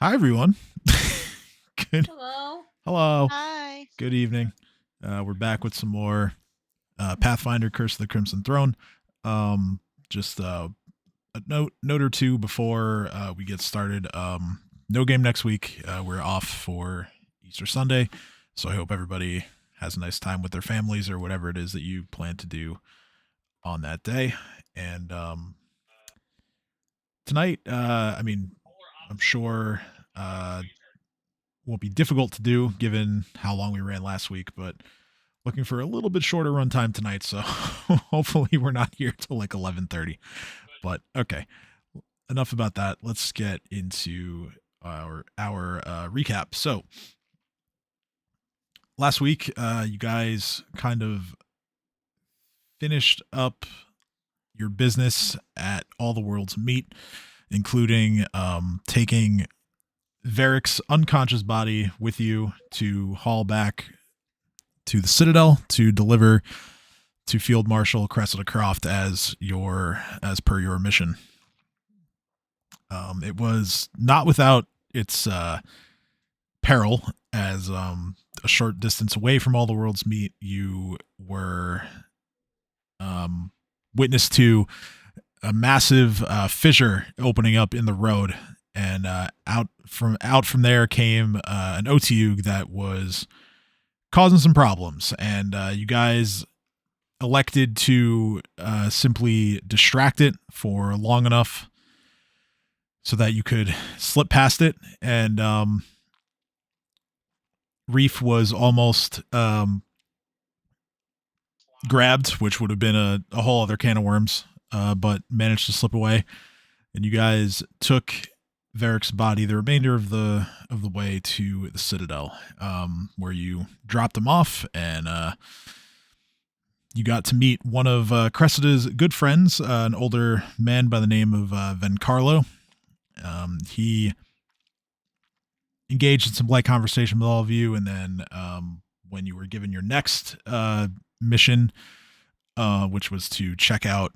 Hi, everyone. Good. Hello. Hello. Hi. Good evening. We're back with some more Pathfinder: Curse of the Crimson Throne. Um, just a note or two before we get started. No game next week. We're off for Easter Sunday, so I hope everybody has a nice time with their families or whatever it is that you plan to do on that day. And tonight, I'm sure. Won't be difficult to do given how long we ran last week, but looking for a little bit shorter run time tonight, so hopefully we're not here till like 11:30. But okay, enough about that. Let's get into our recap. So last week, you guys kind of finished up your business at All the Worlds Meet, including taking Varric's unconscious body with you to haul back to the Citadel to deliver to Field Marshal Cressida Croft as per your mission. It was not without its peril, as a short distance away from All the Worlds Meet, you were witness to a massive fissure opening up in the road, and out from there came an OTU that was causing some problems, and you guys elected to simply distract it for long enough so that you could slip past it, and Reef was almost grabbed, which would have been a whole other can of worms, but managed to slip away, and you guys took Varric's body the remainder of the way to the Citadel, where you dropped him off, and you got to meet one of Cressida's good friends, an older man by the name of Vencarlo. He engaged in some light conversation with all of you, and then when you were given your next mission, which was to check out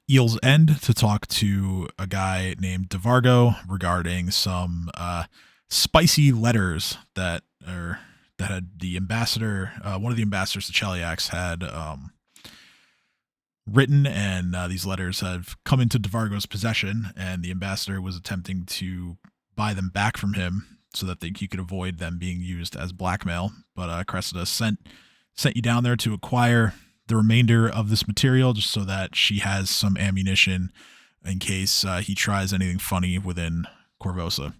Eel's End to talk to a guy named DeVargo regarding some spicy letters that had the ambassador, one of the ambassadors to Cheliax had written, and these letters have come into DeVargo's possession, and the ambassador was attempting to buy them back from him so that he could avoid them being used as blackmail. But Cressida sent you down there to acquire the remainder of this material, just so that she has some ammunition in case he tries anything funny within Corvosa.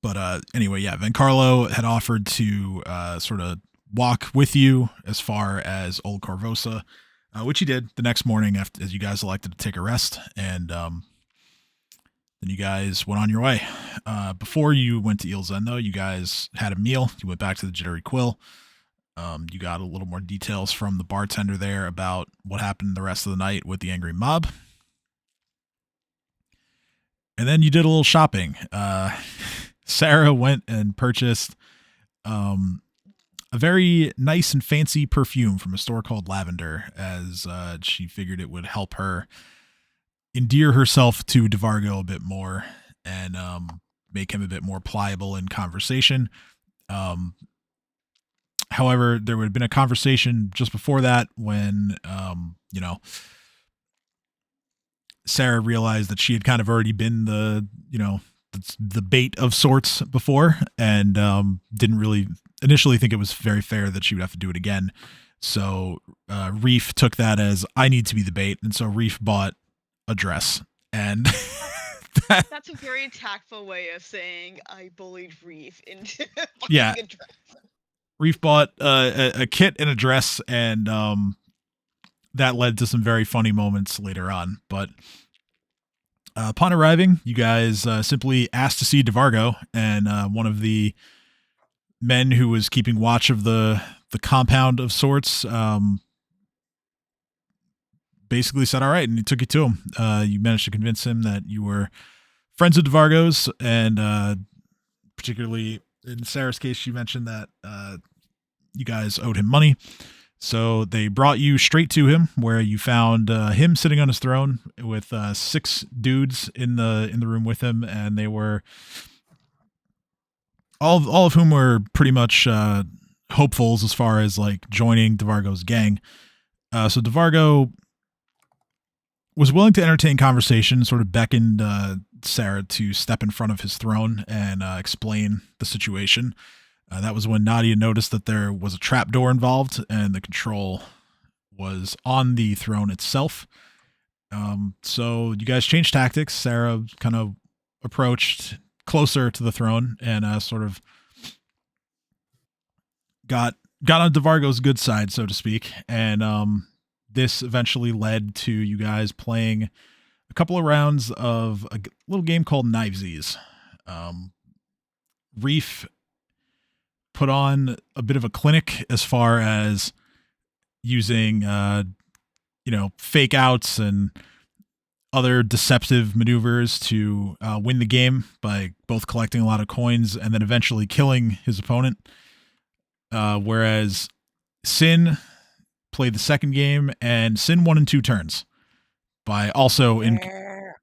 But anyway, yeah, Vencarlo had offered to sort of walk with you as far as Old Corvosa, which he did the next morning after, as you guys elected to take a rest, and then you guys went on your way. Before you went to Eel's End, though, you guys had a meal. You went back to the Jittery Quill. You got a little more details from the bartender there about what happened the rest of the night with the angry mob. And then you did a little shopping. Sarah went and purchased a very nice and fancy perfume from a store called Lavender, as she figured it would help her endear herself to DeVargo a bit more and make him a bit more pliable in conversation. However, there would have been a conversation just before that when, Sarah realized that she had kind of already been the bait of sorts before, and didn't really initially think it was very fair that she would have to do it again. So Reef took that as, I need to be the bait, and so Reef bought a dress, and That's a very tactful way of saying I bullied Reef into Yeah. buying a dress. Reef bought a kit and a dress, and that led to some very funny moments later on. But upon arriving, you guys simply asked to see DeVargo, and one of the men who was keeping watch of the compound of sorts basically said, all right, and he took you to him. You managed to convince him that you were friends of DeVargo's, and particularly in Sarah's case, she mentioned that you guys owed him money. So they brought you straight to him, where you found him sitting on his throne with 6 dudes in the room with him, and they were all of whom were pretty much hopefuls as far as like joining Devargo's gang. So Devargo was willing to entertain conversation, sort of beckoned Sarah to step in front of his throne and explain the situation. That was when Nadia noticed that there was a trapdoor involved and the control was on the throne itself. So you guys changed tactics. Sarah kind of approached closer to the throne and sort of got on Devargo's good side, so to speak. And this eventually led to you guys playing a couple of rounds of a little game called Knivesies. Reef put on a bit of a clinic as far as using, fake outs and other deceptive maneuvers to win the game by both collecting a lot of coins and then eventually killing his opponent. Whereas Sin played the second game, and Sin won in 2 turns by also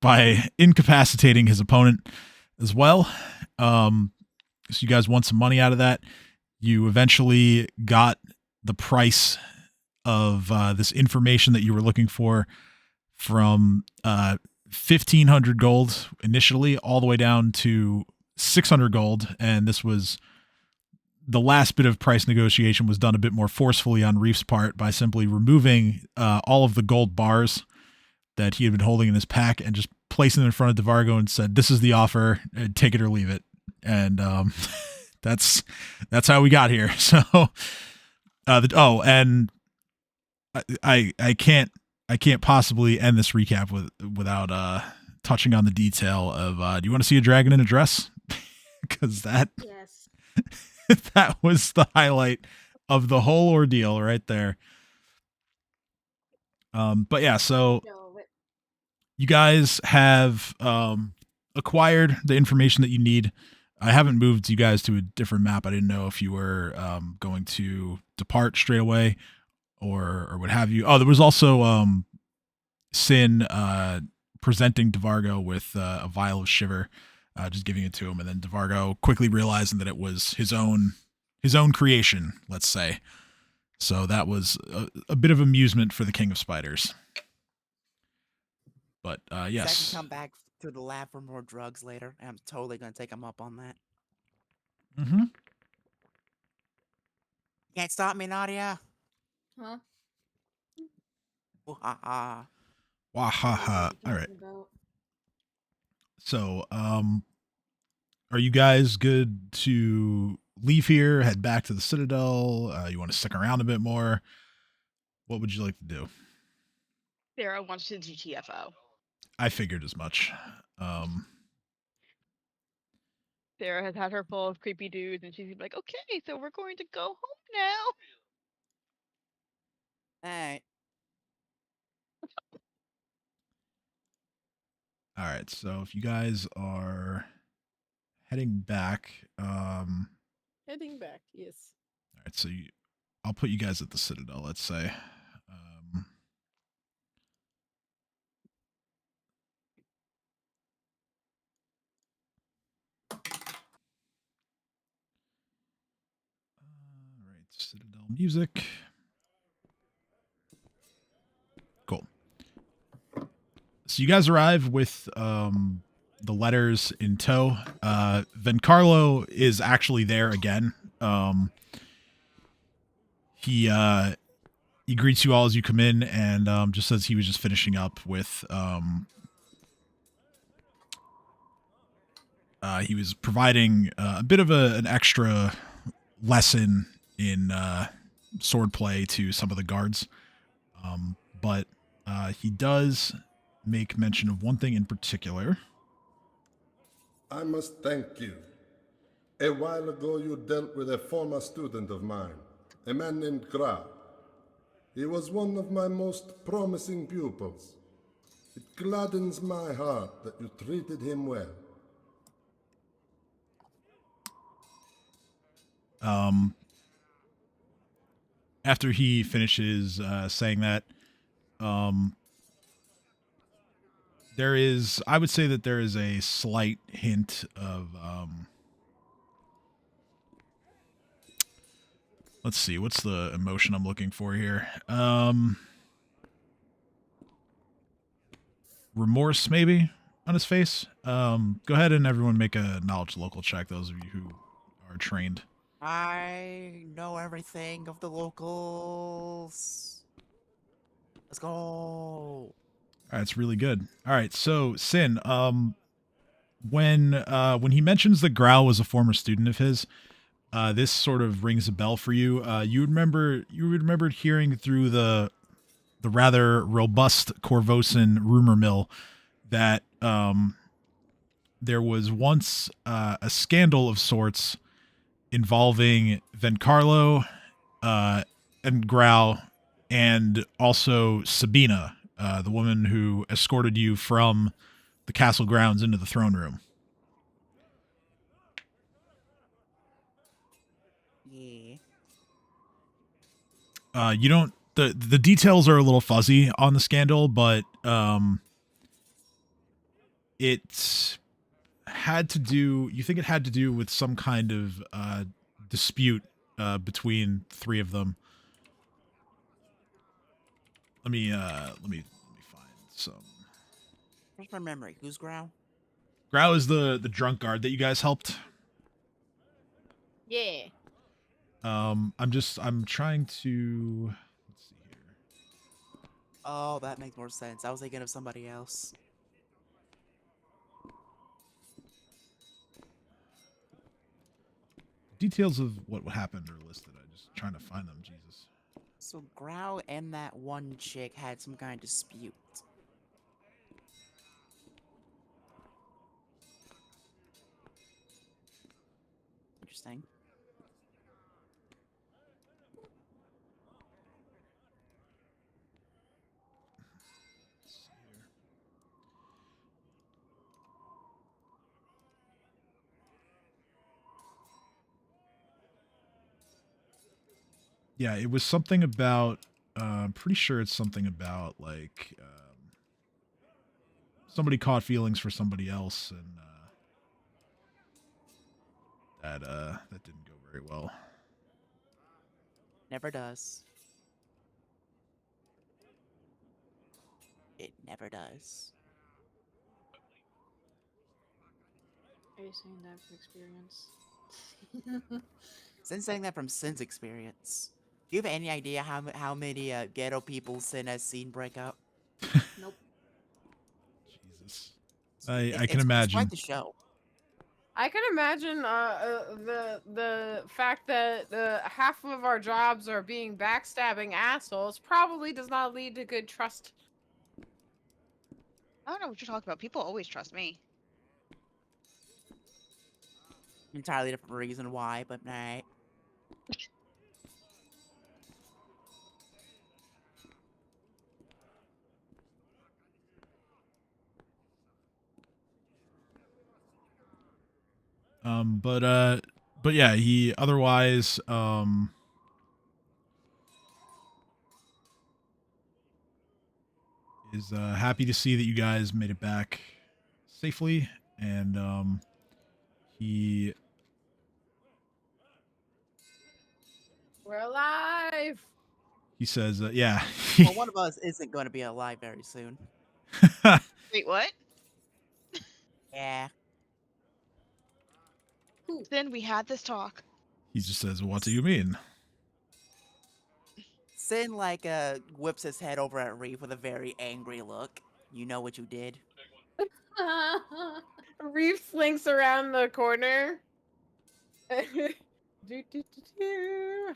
by incapacitating his opponent as well. So you guys won some money out of that. You eventually got the price of this information that you were looking for from 1,500 gold initially all the way down to 600 gold. And this was the last bit of price negotiation was done a bit more forcefully on Reef's part by simply removing all of the gold bars that he had been holding in his pack and just placing them in front of Devargo and said, "This is the offer, take it or leave it." And that's how we got here. So, and I can't possibly end this recap without touching on the detail of do you want to see a dragon in a dress? Because Yes. that was the highlight of the whole ordeal right there. But yeah, so you guys have acquired the information that you need. I haven't moved you guys to a different map. I didn't know if you were going to depart straight away or what have you. Oh, there was also Sin presenting Devargo with a vial of Shiver, just giving it to him, and then Devargo quickly realizing that it was his own creation, let's say. So that was a bit of amusement for the King of Spiders. But yes, So I can come back to the lab for more drugs later. I'm totally gonna take him up on that. Mm-hmm. Can't stop me, Nadia. Huh? Ooh, ha ha. Wahaha. All right. So, are you guys good to leave here, head back to the Citadel? You want to stick around a bit more? What would you like to do? Sarah wants to GTFO. I figured as much. Sarah has had her full of creepy dudes, and she's like, "Okay, so we're going to go home now." Alright. All right. So if you guys are heading back, Heading back, yes. all right. So I'll put you guys at the Citadel. Let's say. All right. Citadel music. Cool. So you guys arrive with the letters in tow. Vencarlo is actually there again. He greets you all as you come in and just says he was just finishing up with he was providing a bit of an extra lesson in swordplay to some of the guards. But he does make mention of one thing in particular. I must thank you. A while ago you dealt with a former student of mine, a man named Gra. He was one of my most promising pupils. It gladdens my heart that you treated him well. after he finishes saying that, there is, I would say that there is a slight hint of, let's see, what's the emotion I'm looking for here? Remorse, maybe, on his face. Go ahead and everyone make a knowledge local check, those of you who are trained. I know everything of the locals. Let's go. All right, it's really good. All right, so Sin, when he mentions that Growl was a former student of his, this sort of rings a bell for you. You remembered hearing through the rather robust Corvosan rumor mill that there was once a scandal of sorts involving Vencarlo and Grau, and also Sabina, the woman who escorted you from the castle grounds into the throne room. Yeah. You don't, the details are a little fuzzy on the scandal, but it had to do, you think it had to do with some kind of dispute between three of them. Let me find some. Where's my memory? Who's Growl? Grau is the drunk guard that you guys helped. Yeah. I'm trying to, let's see here. Oh, that makes more sense. I was thinking of somebody else. Details of what happened are listed. I'm just trying to find them. Jesus. So Growl and that one chick had some kind of dispute. Interesting. Let's see here. Yeah, it was something about. I'm pretty sure it's something about like somebody caught feelings for somebody else, and that didn't go very well. Never does. It never does. Are you saying that from experience? Sin's saying that from Sin's experience. Do you have any idea how many ghetto people Sin has seen break up? Nope. Jesus, I can It's imagine. quite the show. I can imagine the fact that half of our jobs are being backstabbing assholes probably does not lead to good trust. I don't know what you're talking about. People always trust me. Entirely different reason why, but nah. But yeah, he otherwise is happy to see that you guys made it back safely, and he We're alive. says, yeah. Well, one of us isn't going to be alive very soon. Wait, what? Yeah. Then we had this talk. He just says, "What do you mean?" Sin whips his head over at Reef with a very angry look. You know what you did. Reef slinks around the corner.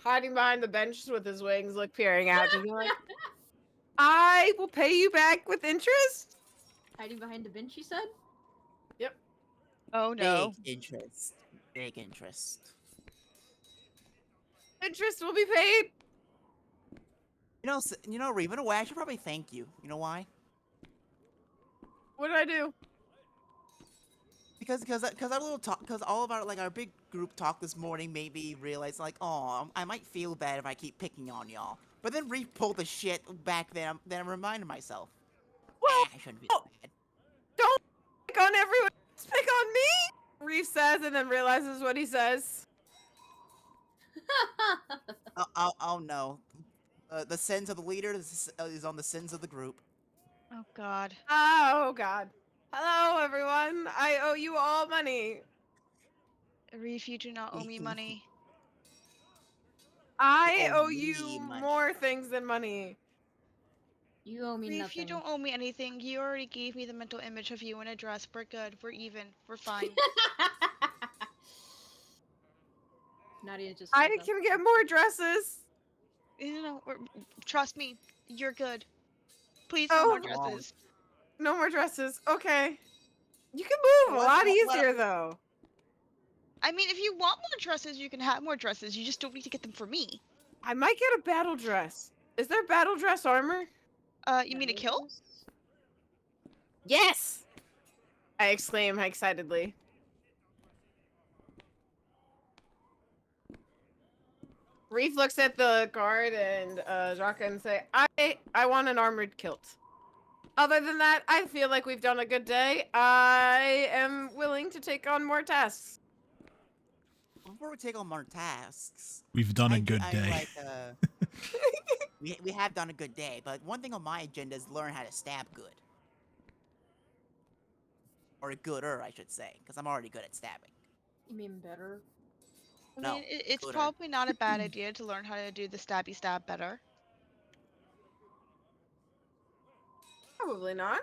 Hiding behind the bench with his wings, peering out to be like, I will pay you back with interest. Hiding behind the bench, you said? Yep. Oh no. Big interest. Big interest. Interest will be paid. You know, Reef, in a way, I should probably thank you. You know why? What did I do? our little talk, because all of our big group talk this morning made me realize like, oh, I might feel bad if I keep picking on y'all. But then Reef pulled the shit back then. Then I reminded myself, Well, I shouldn't be oh, bad. don't pick on everyone. Just pick on me. Reef says, and then realizes what he says. Oh no, the sins of the leader is on the sins of the group. Oh God. Oh God. Hello, everyone. I owe you all money. Reef, you do not owe me money. I owe owe me you money. more things than money. You owe me Reef, nothing. you don't owe me anything. You already gave me the mental image of you in a dress. We're good. We're even. We're fine. Nadia just. I showed up. can get more dresses. You know, trust me. You're good. Please, Oh. no more Come on. dresses. No more dresses. Okay. You can move a What- lot what- easier though. I mean, if you want more dresses, you can have more dresses. You just don't need to get them for me. I might get a battle dress. Is there battle dress armor? You mean a kill? Yes! I exclaim excitedly. Reef looks at the guard and Jaka and say, I want an armored kilt. Other than that, I feel like we've done a good day. I am willing to take on more tasks. Before we take on more tasks, We've done a I- good I day. like, we have done a good day, but one thing on my agenda is learn how to stab good. Or gooder, I should say, because I'm already good at stabbing. You mean better? I No, mean, it's gooder. probably not a bad idea to learn how to do the stabby stab better. Probably not.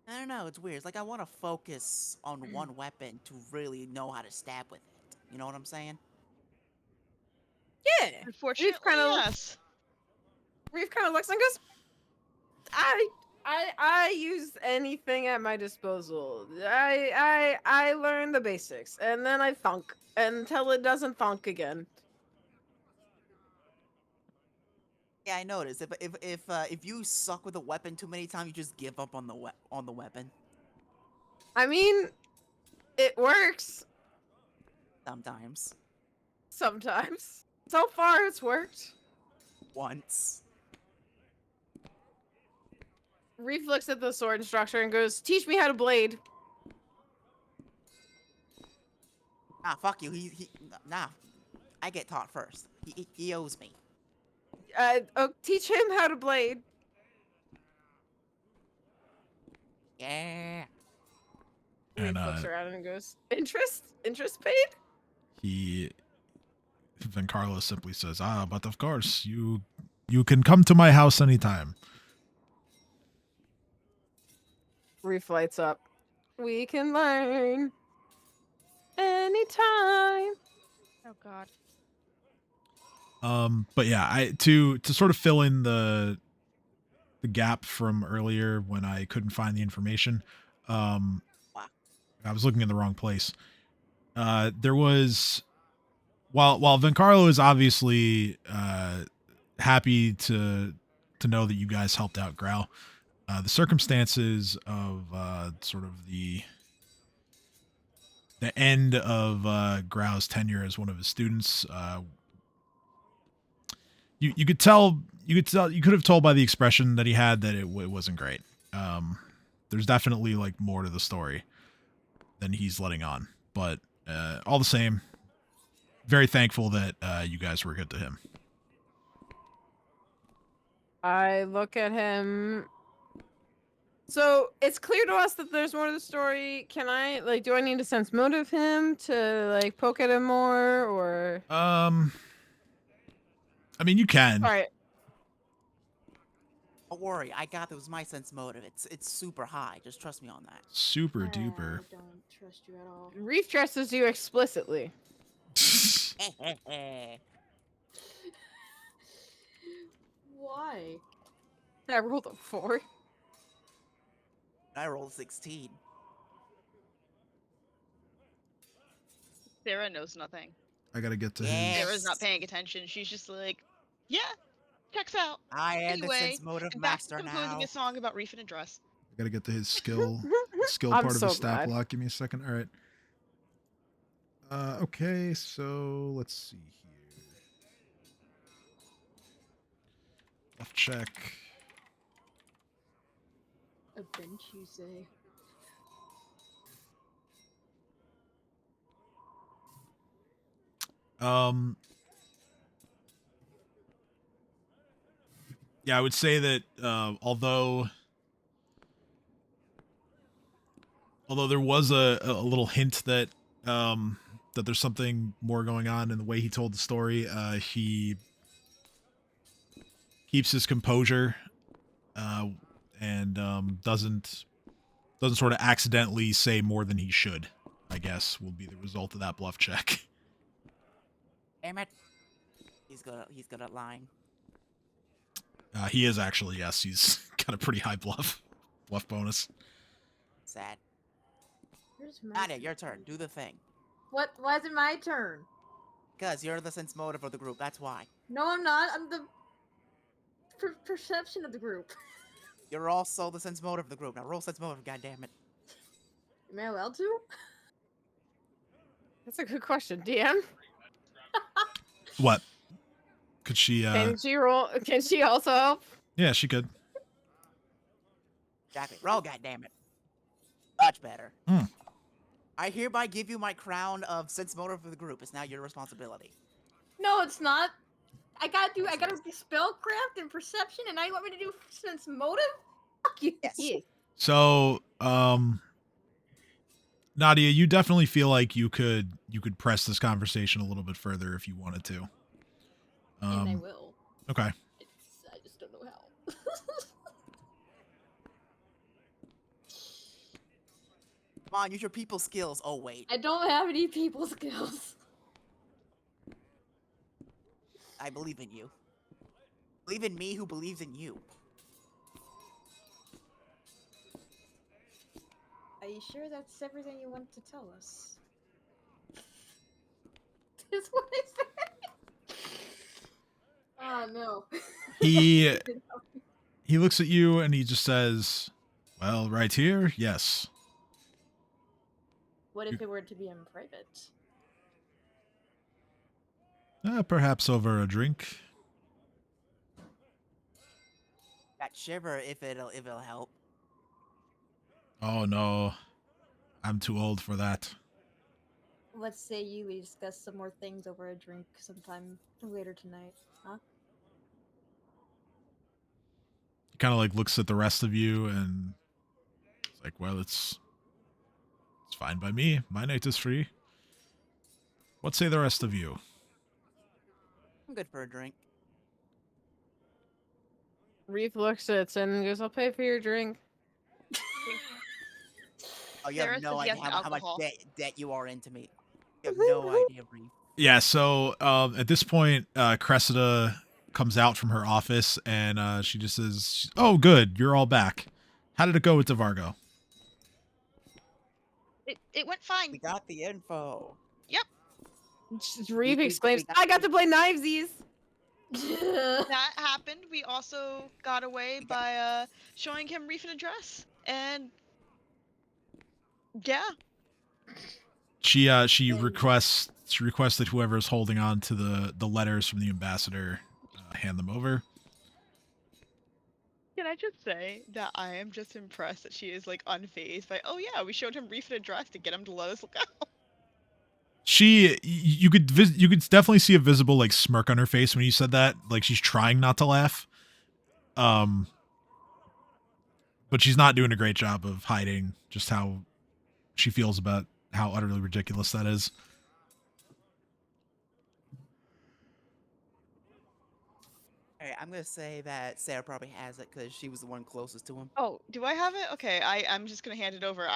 I don't know, it's weird. It's like I want to focus on one weapon to really know how to stab with it. You know what I'm saying? Yeah. Unfortunately, kinda- yes. Reef kind of looks and goes, I use anything at my disposal. I learn the basics and then I thunk until it doesn't thunk again. Yeah, I noticed. If you suck with a weapon too many times, you just give up on the weapon. I mean, it works Sometimes. sometimes. So far, it's worked. Once. Reef looks at the sword instructor and goes, "Teach me how to blade." Ah, fuck you. Nah. I get taught first. He owes me. Teach him how to blade. Yeah. Reef And looks around and goes, "Interest paid?" Carlo simply says, but of course, you can come to my house anytime. Reef lights up. We can learn anytime. Oh God. But yeah, to sort of fill in the gap from earlier when I couldn't find the information, I was looking in the wrong place. There was, while Vencarlo is obviously happy to know that you guys helped out Grau, the circumstances of sort of the end of Grau's tenure as one of his students, you could have told by the expression that he had that it wasn't great. There's definitely like more to the story than he's letting on, but all the same, very thankful that you guys were good to him. I look at him. So it's clear to us that there's more to the story. Can I do I need to sense motive him to like poke at him more, or? I mean, you can. All right. Don't worry, I got this. My sense motive. It's super high. Just trust me on that. Super duper. I don't trust you at all. Reef trusts you explicitly. Why? I rolled a 4. I rolled 16. Sarah knows nothing. I gotta get to Yeah. his. Sarah's not paying attention. She's just like, yeah, checks out. I am the Anyway, sense motive And back to master composing now. a song about Reef in a dress. I gotta get to his skill skill I'm part of so his stat glad. block. Give me a second. All right. Okay, so let's see here. Left check. A bench, you say? Yeah, I would say that although there was a little hint that that there's something more going on in the way he told the story, he keeps his composure and doesn't sort of accidentally say more than he should, I guess, will be the result of that bluff check. Damn it. He's good at lying. He is actually, yes, he's got a pretty high bluff bonus. Sad. Where's my Nadia, turn? your turn. Do the thing. What? Why is it my turn? Because you're the sense motive of the group. That's why. No, I'm not. I'm the perception of the group. You're also the sense motive of the group. Now roll sense motive, goddammit. Am I allowed to? That's a good question, DM. What? Could she Can she roll? Can she also help? yeah, she could. Exactly. Roll, goddammit. Much better. Hmm. I hereby give you my crown of sense motive of the group. It's now your responsibility. No, it's not. I gotta do spellcraft and perception, and now you want me to do sense motive? Fuck you. Yes. Yeah. So, Nadia, you definitely feel like you could press this conversation a little bit further if you wanted to. And I will. Okay. I just don't know how. Come on, use your people skills. Oh, wait. I don't have any people skills. I believe in you. Believe in me who believes in you. Are you sure that's everything you want to tell us? That's what I said. Oh no. He looks at you and he just says, "Well, right here, yes." What if it were to be in private? Perhaps over a drink. That shiver if it'll help. Oh no, I'm too old for that. Let's say you discuss some more things over a drink sometime later tonight, huh? He kind of like looks at the rest of you and it's like, "Well, it's fine by me. My night is free. What say the rest of you?" I'm good for a drink. Reef looks at Sin and goes, "I'll pay for your drink." Oh, you Sarah have no says yes idea to how much alcohol. debt you are into me. You have no idea, Reef. Yeah, so at this point, Cressida comes out from her office and she just says, "Oh, good, you're all back. How did it go with DeVargo?" It went fine. We got the info. Reef we exclaims, got- "I got to play knivesies." That happened. We also got away by showing him Reef an address, and yeah, She requests that whoever's holding on to the letters from the ambassador hand them over. can I just say that I am just impressed that she is like unfazed by, oh yeah, we showed him Reef an address to get him to let us look out. You could definitely see a visible like smirk on her face when you said that, like she's trying not to laugh. But she's not doing a great job of hiding just how she feels about how utterly ridiculous that is. Alright, I'm gonna say that Sarah probably has it because she was the one closest to him. Oh, do I have it? Okay, I'm just gonna hand it over.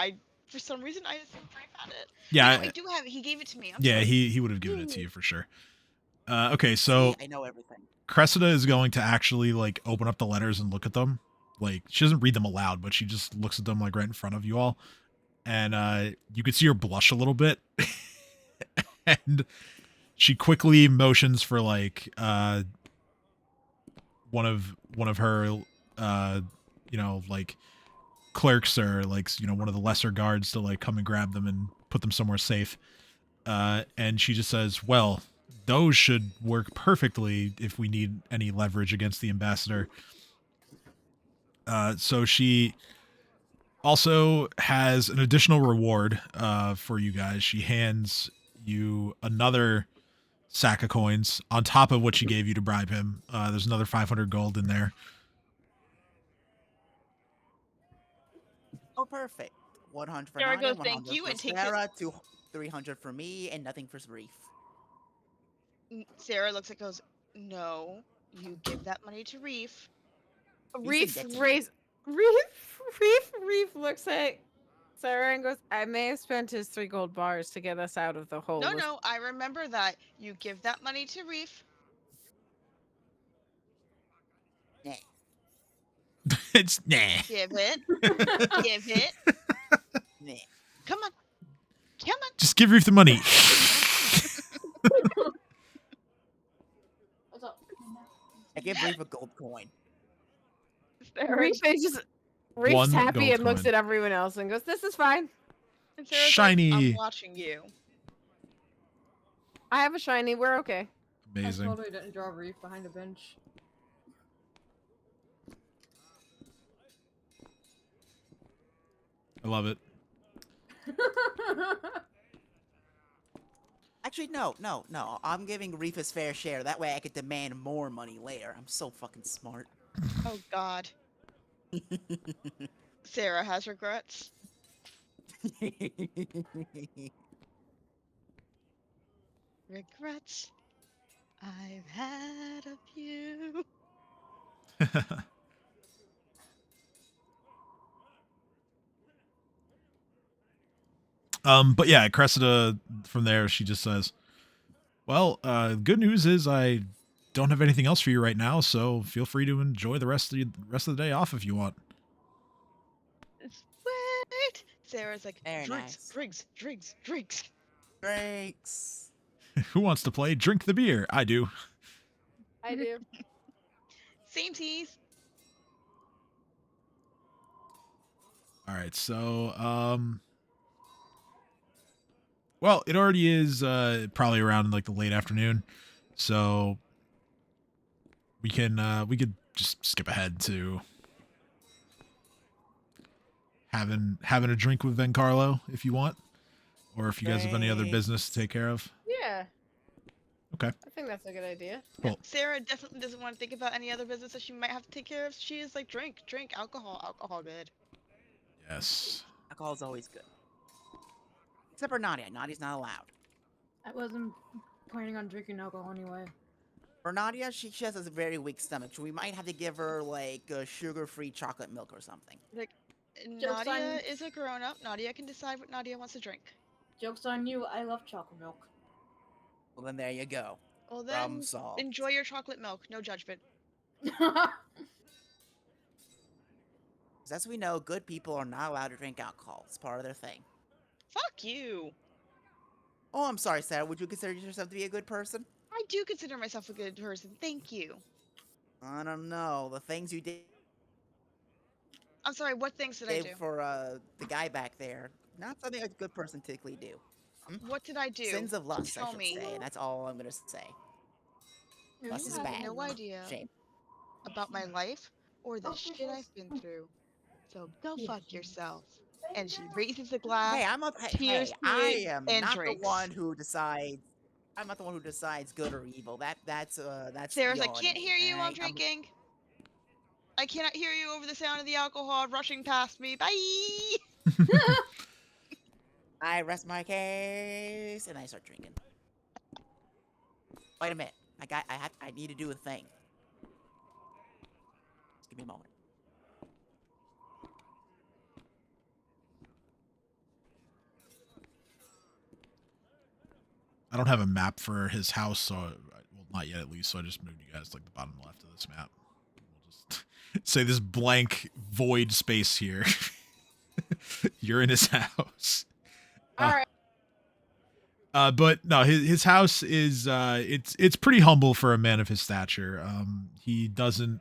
For some reason I assumed Reef had it. Yeah, No, I do have it. He gave it to me. I'm yeah, sorry. he would have given it to you for sure. Okay, so See, I know everything. Cressida is going to actually like open up the letters and look at them. Like she doesn't read them aloud, but she just looks at them like right in front of you all. And you could see her blush a little bit. And she quickly motions for like one of her like clerks or like one of the lesser guards to like come and grab them and put them somewhere safe. And she just says, "Well, those should work perfectly if we need any leverage against the ambassador." So she also has an additional reward for you guys. She hands you another sack of coins on top of what she gave you to bribe him. There's another 500 gold in there. Oh, perfect. 100 for Sarah Nadia, goes, "Thank 100 you," for and takes it. Sarah, 300 for me, and nothing for Reef. Sarah looks at goes, "No, you give that money to Reef." Reef indebted. Reef looks at Sarah and goes, "I may have spent his 3 gold bars to get us out of the hole." No, I remember that. You give that money to Reef. Nah. It's nah. Give it. Give it. Nah. Come on. Come on. Just give Reef the money. What's up? I give Reef a gold coin. Reef is just Reef's One happy gold and looks coin. at everyone else and goes, "This is fine. And Sarah's Shiny. like, "I'm watching you." I have a shiny. We're okay." Amazing. I totally didn't draw Reef behind a bench. I love it. Actually, no. I'm giving Reef his fair share. That way I could demand more money later. I'm so fucking smart. Oh God. Sarah has regrets. Regrets. I've had a few. But yeah, Cressida from there, she just says, "Well, good news is I don't have anything else for you right now, so feel free to enjoy the rest of the day off if you want." Sweet. Sarah's like, Very "Drinks, nice. drinks." Breaks. Who wants to play Drink the Beer? I do. I do. Same teas. All right, so well, it already is probably around like the late afternoon, so we could just skip ahead to having a drink with Vencarlo if you want, or if you guys have any other business to take care of. Yeah. Okay. I think that's a good idea. Cool. Sarah definitely doesn't want to think about any other business that she might have to take care of. She is like, drink, alcohol good. Yes. Alcohol's always good. Except for Nadia. Nadia's not allowed. I wasn't planning on drinking alcohol anyway. For Nadia, she has a very weak stomach, so we might have to give her like sugar-free chocolate milk or something. Joke's on- Nadia is a grown-up. Nadia can decide what Nadia wants to drink. Joke's on you, I love chocolate milk. Well, then there you go. Well then, Problem solved. enjoy your chocolate milk. No judgment. As we know, good people are not allowed to drink alcohol. It's part of their thing. Fuck you. Oh, I'm sorry, Sarah. Would you consider yourself to be a good person? I do consider myself a good person. Thank you. I don't know. The things you did I'm sorry, what things did I do? for the guy back there, not something a good person typically do. What did I do? Sins of lust, I Tell should me. say. That's all I'm gonna say. Lust You is have bad. no idea Shame. about my life or the shit I've been through. So go fuck yourself. And she raises a glass. Hey, I'm a tears I stream, am and not drinks. the one who decides. I'm not the one who decides good or evil. That's Sarah's like, your can't enemy, hear you while alright? I'm- drinking. I cannot hear you over the sound of the alcohol rushing past me. Bye. I rest my case and I start drinking. Wait a minute. I need to do a thing. Just give me a moment. I don't have a map for his house, so well, not yet at least. So I just moved you guys to like the bottom left of this map. We'll just say this blank void space here. You're in his house. All right. But no, his house is it's pretty humble for a man of his stature. He doesn't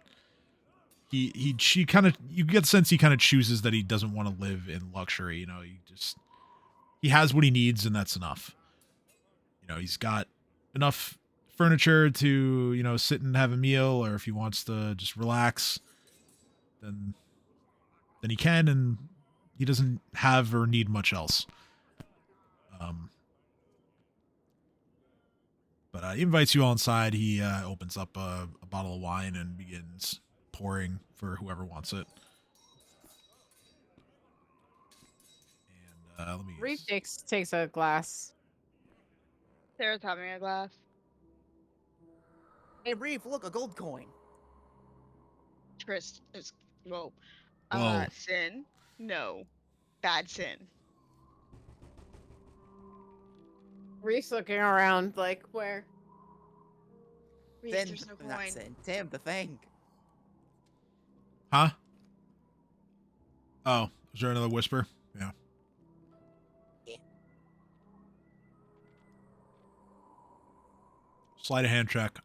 she kind of, you get the sense he kind of chooses that he doesn't want to live in luxury. You know, he has what he needs, and that's enough. You know, he's got enough furniture to, you know, sit and have a meal, or if he wants to just relax, then he can, and he doesn't have or need much else. But he invites you all inside. He opens up a bottle of wine and begins pouring for whoever wants it. And let me. Reef takes a glass. Sarah's having a glass. Hey, Reef, look, a gold coin. Tris is whoa. Whoa. Sin. No. Bad sin. Reef's looking around like, where? Reef, Then, there's no not coin. Sin, Tim, the thing. Huh? Oh, is there another whisper? Yeah. Slide a hand check.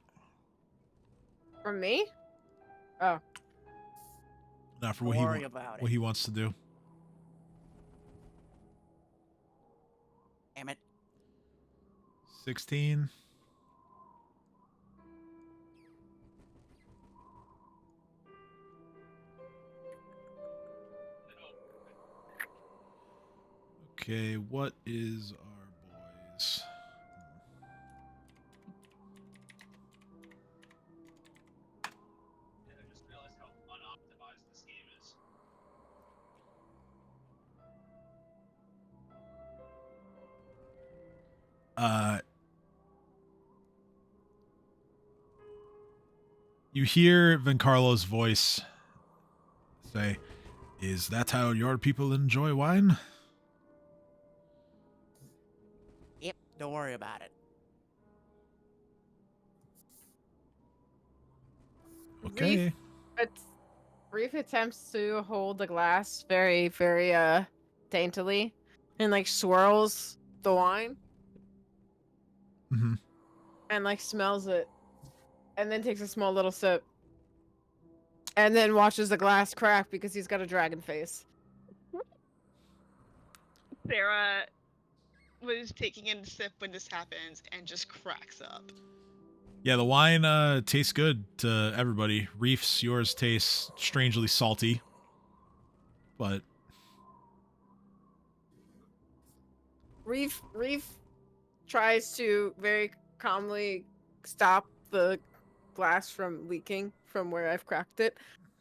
From me? Oh. Not for Don't what he worry about what it. he wants to do. Damn it. 16. Okay, what is our boys? You hear Vencarlo's voice say, "Is that how your people enjoy wine?" Yep, don't worry about it. Okay. Reef attempts to hold the glass very, very daintily and like swirls the wine Mm-hmm. and like smells it and then takes a small little sip and then watches the glass crack because he's got a dragon face. Sarah was taking in a sip when this happens and just cracks up. Yeah, the wine tastes good to everybody. Reef's, yours tastes strangely salty, but Reef tries to very calmly stop the glass from leaking from where I've cracked it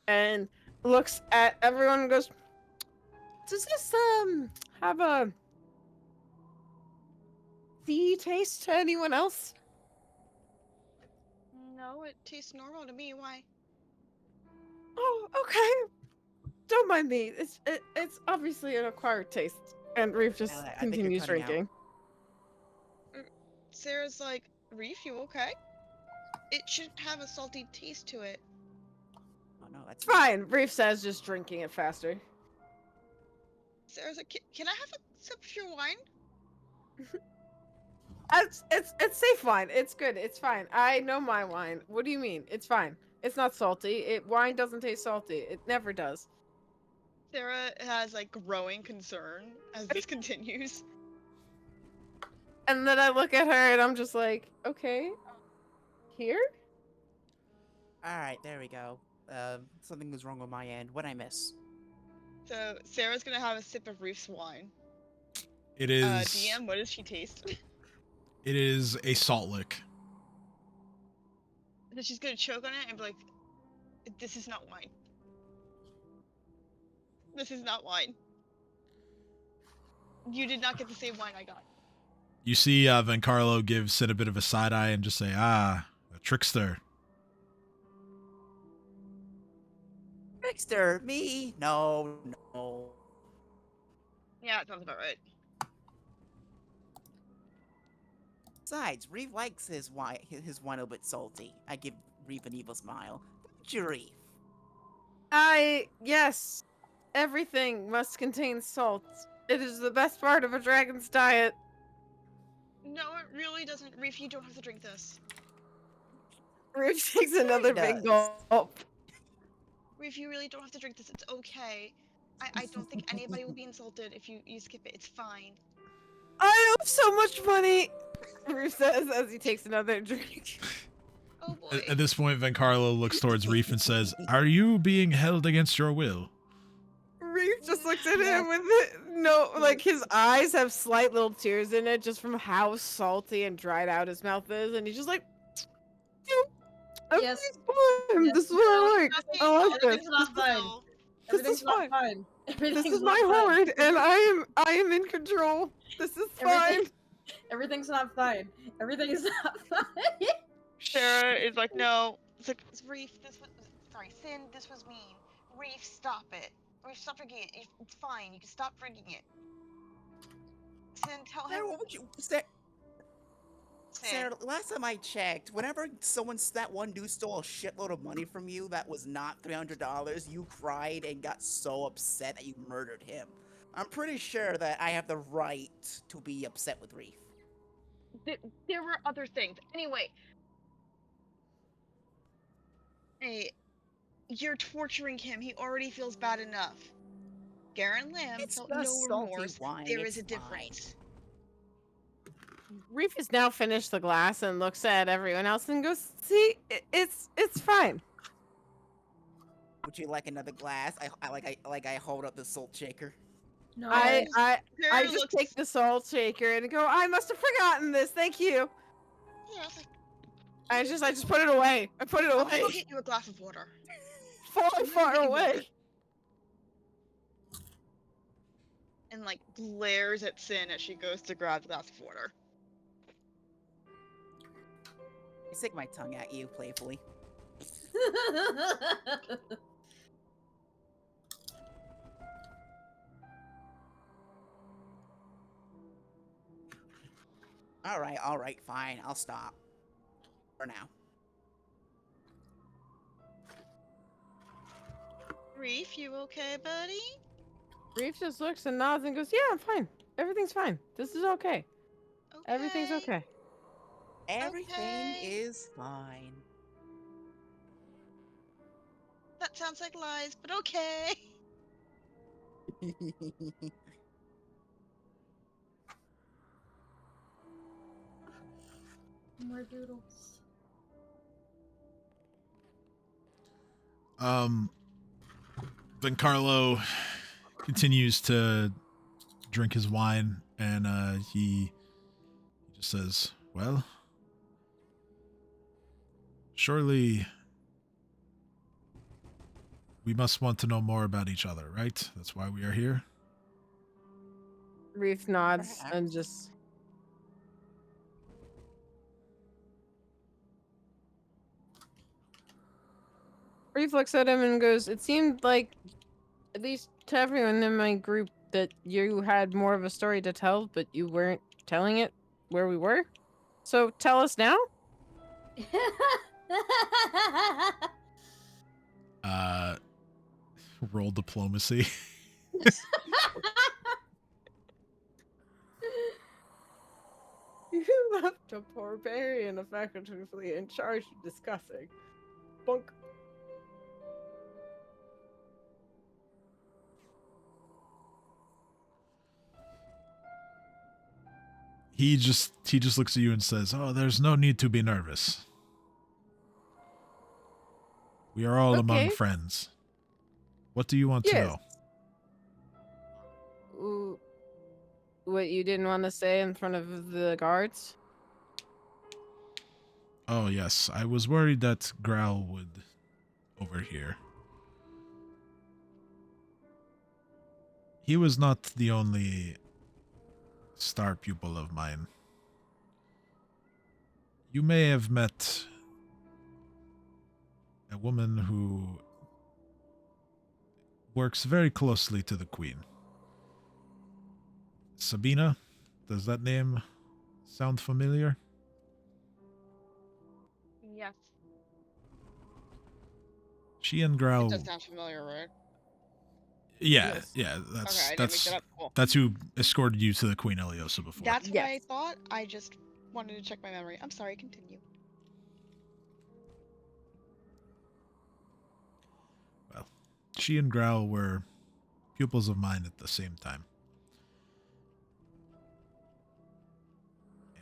and looks at everyone and goes, "Does this have a sea taste to anyone else?" No, it tastes normal to me. Why? "Oh, okay. Don't mind me. It's obviously an acquired taste." And Reef just I think you're continues cutting out. drinking. Sarah's like, Reef, you okay? It shouldn't have a salty taste to it. Oh no, that's It's fine, Reef says, just drinking it faster. Sarah's like, can I have a sip of your wine? It's safe wine. It's good. It's fine. I know my wine. What do you mean? It's fine. It's not salty. Wine doesn't taste salty. It never does. Sarah has like growing concern as this continues. And then I look at her and I'm just like, okay, here? Alright, there we go. Something was wrong with my end. What'd I miss? So Sarah's gonna have a sip of Reef's wine. it is DM, what does she taste? it is a salt lick. So she's gonna choke on it and be like, this is not wine. This is not wine. You did not get the same wine I got. You see Vencarlo give Sid a bit of a side eye and just say, "Ah, a trickster." Trickster, me? No. Yeah, that sounds about right. Besides, Reef likes his wine a bit salty. I give Reef an evil smile. Don't you, Reef? Yes. Everything must contain salt. It is the best part of a dragon's diet. No, it really doesn't. Reef, you don't have to drink this. Reef takes Sure he another big does. gulp. Reef, you really don't have to drink this. It's okay. I don't think anybody will be insulted if you skip it. It's fine. I have so much money, Reef says as he takes another drink. Oh boy. At this point, Vencarlo looks towards Reef and says, "Are you being held against your will?" Reef just looks at him with it. No, like his eyes have slight little tears in it just from how salty and dried out his mouth is, and he's just like, Yes. fine. Yes. This is what I like. I like this. Everything's not fine. This Everything's is not fine. fine. This Everything's is my not fine. hoard, and I am in control. This is fine. Everything's not fine. Everything is not fine. Sarah is like, no. It's like, Reef, this was, sorry, Sin, this was mean. Reef, stop it. Reef, stop drinking it. It's fine. You can stop drinking it. Sin, tell him. Sarah, what would you... Sarah, Sin. Sarah, last time I checked, whenever that one dude stole a shitload of money from you that was not $300, you cried and got so upset that you murdered him. I'm pretty sure that I have the right to be upset with Reef. There were other things. Anyway. Hey, you're torturing him. He already feels bad enough. Garen Lamb It's felt the no salty remorse. wine, There it's is a difference. Reef has now finished the glass and looks at everyone else and goes, "See, it's fine." Would you like another glass? I hold up the salt shaker. No. I Sarah just looks- take the salt shaker and go, "I must have forgotten this. Thank you." Yeah, it's like, I just put it away. I put it I'll away. go get you a glass of water. Far away. And like glares at Sin as she goes to grab the glass of water. I stick my tongue at you playfully. All right, fine. I'll stop. For now. Reef, you okay, buddy? Reef just looks and nods and goes, "Yeah, I'm fine. Everything's fine. This is okay. Everything's okay." Everything Okay. is fine. That sounds like lies, but okay. More doodles. Vencarlo continues to drink his wine, and he just says, "Well, surely we must want to know more about each other, right? That's why we are here." Reef nods Perhaps. and just. Reef looks at him and goes, "It seemed like, at least to everyone in my group, that you had more of a story to tell, but you weren't telling it where we were. So tell us now." Roll diplomacy. You left a barbarian effectively in charge of discussing. Bunk. He just looks at you and says, "Oh, there's no need to be nervous. We are all among Okay. friends. What do you want to Yes. know?" Ooh, what you didn't want to say in front of the guards? Oh, yes. I was worried that Growl would overhear. He was not the only star pupil of mine. You may have met a woman who works very closely to the Queen. Sabina? Does that name sound familiar? Yes. She and It Growl. does sound familiar, right? Yeah, Yes. yeah. Okay, I didn't make that up. Cool. That's who escorted you to the Queen Eliosa before. That's what I Yes. thought. I just wanted to check my memory. I'm sorry, continue. Well, she and Growl were pupils of mine at the same time.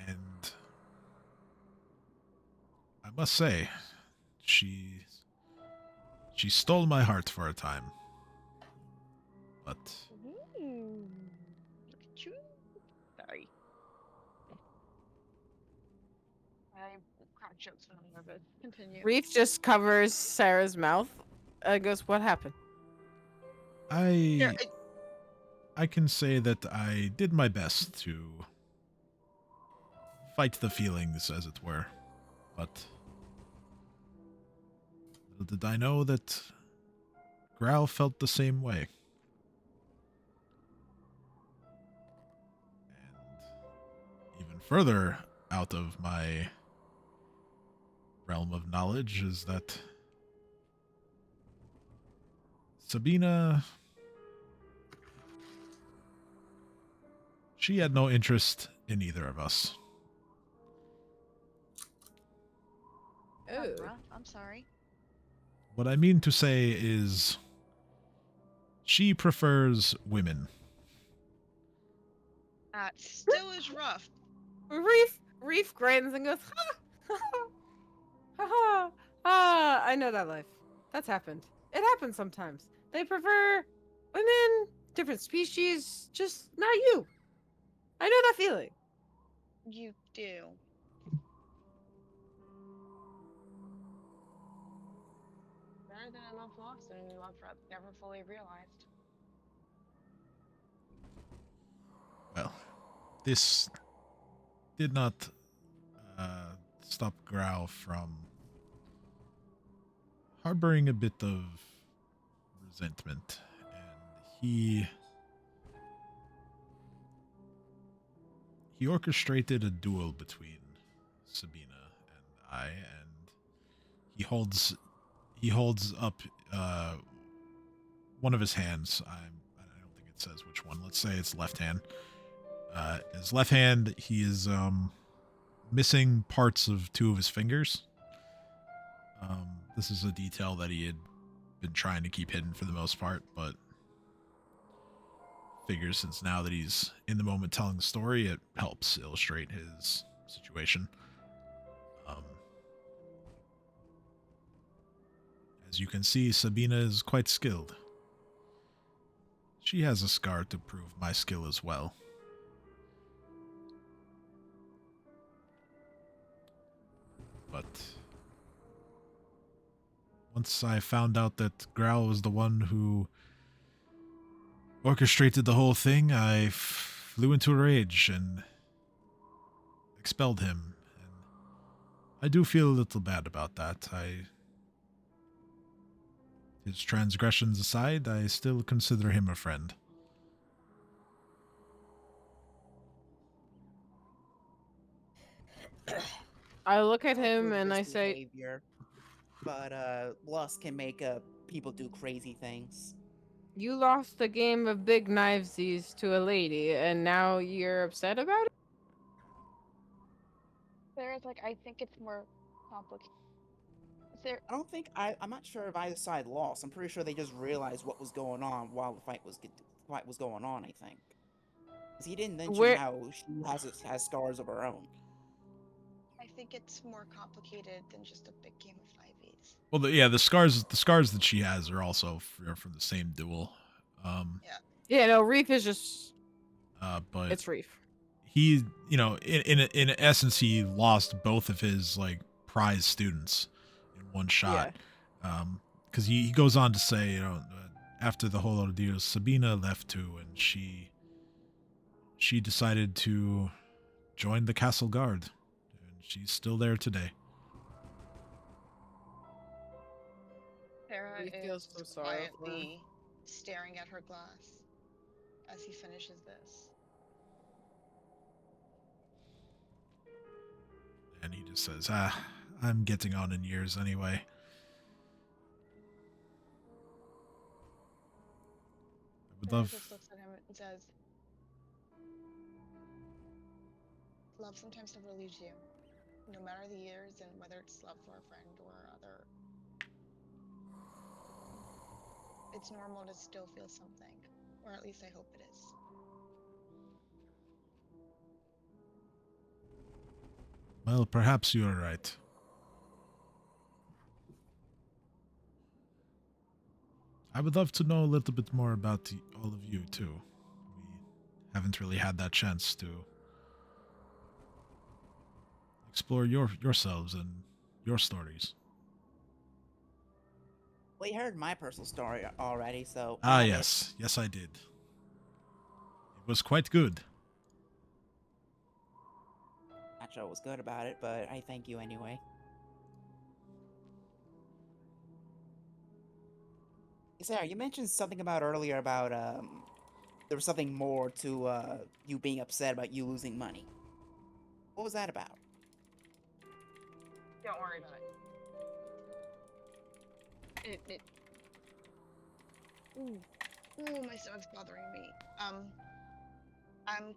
And I must say, she stole my heart for a time. But Ooh, look at you. Sorry. I crack jokes when I'm nervous. Continue. Reef just covers Sarah's mouth. Goes, what happened? Yeah, I can say that I did my best to fight the feelings, as it were. But little did I know that Growl felt the same way. And even further out of my realm of knowledge is that Sabina, she had no interest in either of us. Oh. rough. I'm sorry. What I mean to say is she prefers women. That still is rough. Reef grins and goes, ha ha ha ha. Ah, I know that life. That's happened. It happens sometimes. They prefer women, different species, just not you. I know that feeling. You do. Better than a love lost and love never fully realized. Well, this did not stop Growl from harboring a bit of resentment, and he orchestrated a duel between Sabina and I, and he holds up one of his hands. I don't think it says which one. Let's say it's left hand. His left hand, he is missing parts of two of his fingers. This is a detail that he had been trying to keep hidden for the most part, but figures since now that he's in the moment telling the story, it helps illustrate his situation. As you can see, Sabina is quite skilled. She has a scar to prove my skill as well. But once I found out that Growl was the one who orchestrated the whole thing, I flew into a rage and expelled him. And I do feel a little bad about that. His transgressions aside, I still consider him a friend. I look at him Approve and this I say, behavior, but lust can make people do crazy things. you lost a game of big knivesies to a lady, and now you're upset about it? Sarah's like, I think it's more complicated. Sarah, I don't think I'm not sure if either side lost. I'm pretty sure they just realized what was going on while the fight was going on. I think 'cause he didn't mention Where how she has scars of her own. I think it's more complicated than just a big game of 5e. Well, the scars that she has are also from the same duel. Yeah, no, Reef is just But it's Reef. he, in essence, he lost both of his like prize students in one shot. Because he goes on to say, after the whole ordeal, Sabina left too, and she decided to join the castle guard, and she's still there today. Sarah He feels is so sorry for her. quietly staring at her glass as he finishes this. And he just says, I'm getting on in years anyway. I would Sarah love... just looks at him and says, love sometimes never leaves you, no matter the years, and whether it's love for a friend or other. it's normal to still feel something. Or at least I hope it is. Well, perhaps you are right. I would love to know a little bit more about all of you, too. We haven't really had that chance to explore yourselves and your stories. Well, you heard my personal story already, so. Ah, now that- yes. Yes, I did. It was quite good. Not sure what was good about it, but I thank you anyway. Sarah, you mentioned something about earlier about there was something more to you being upset about you losing money. What was that about? Don't worry about it. Ooh, my stomach's bothering me. I'm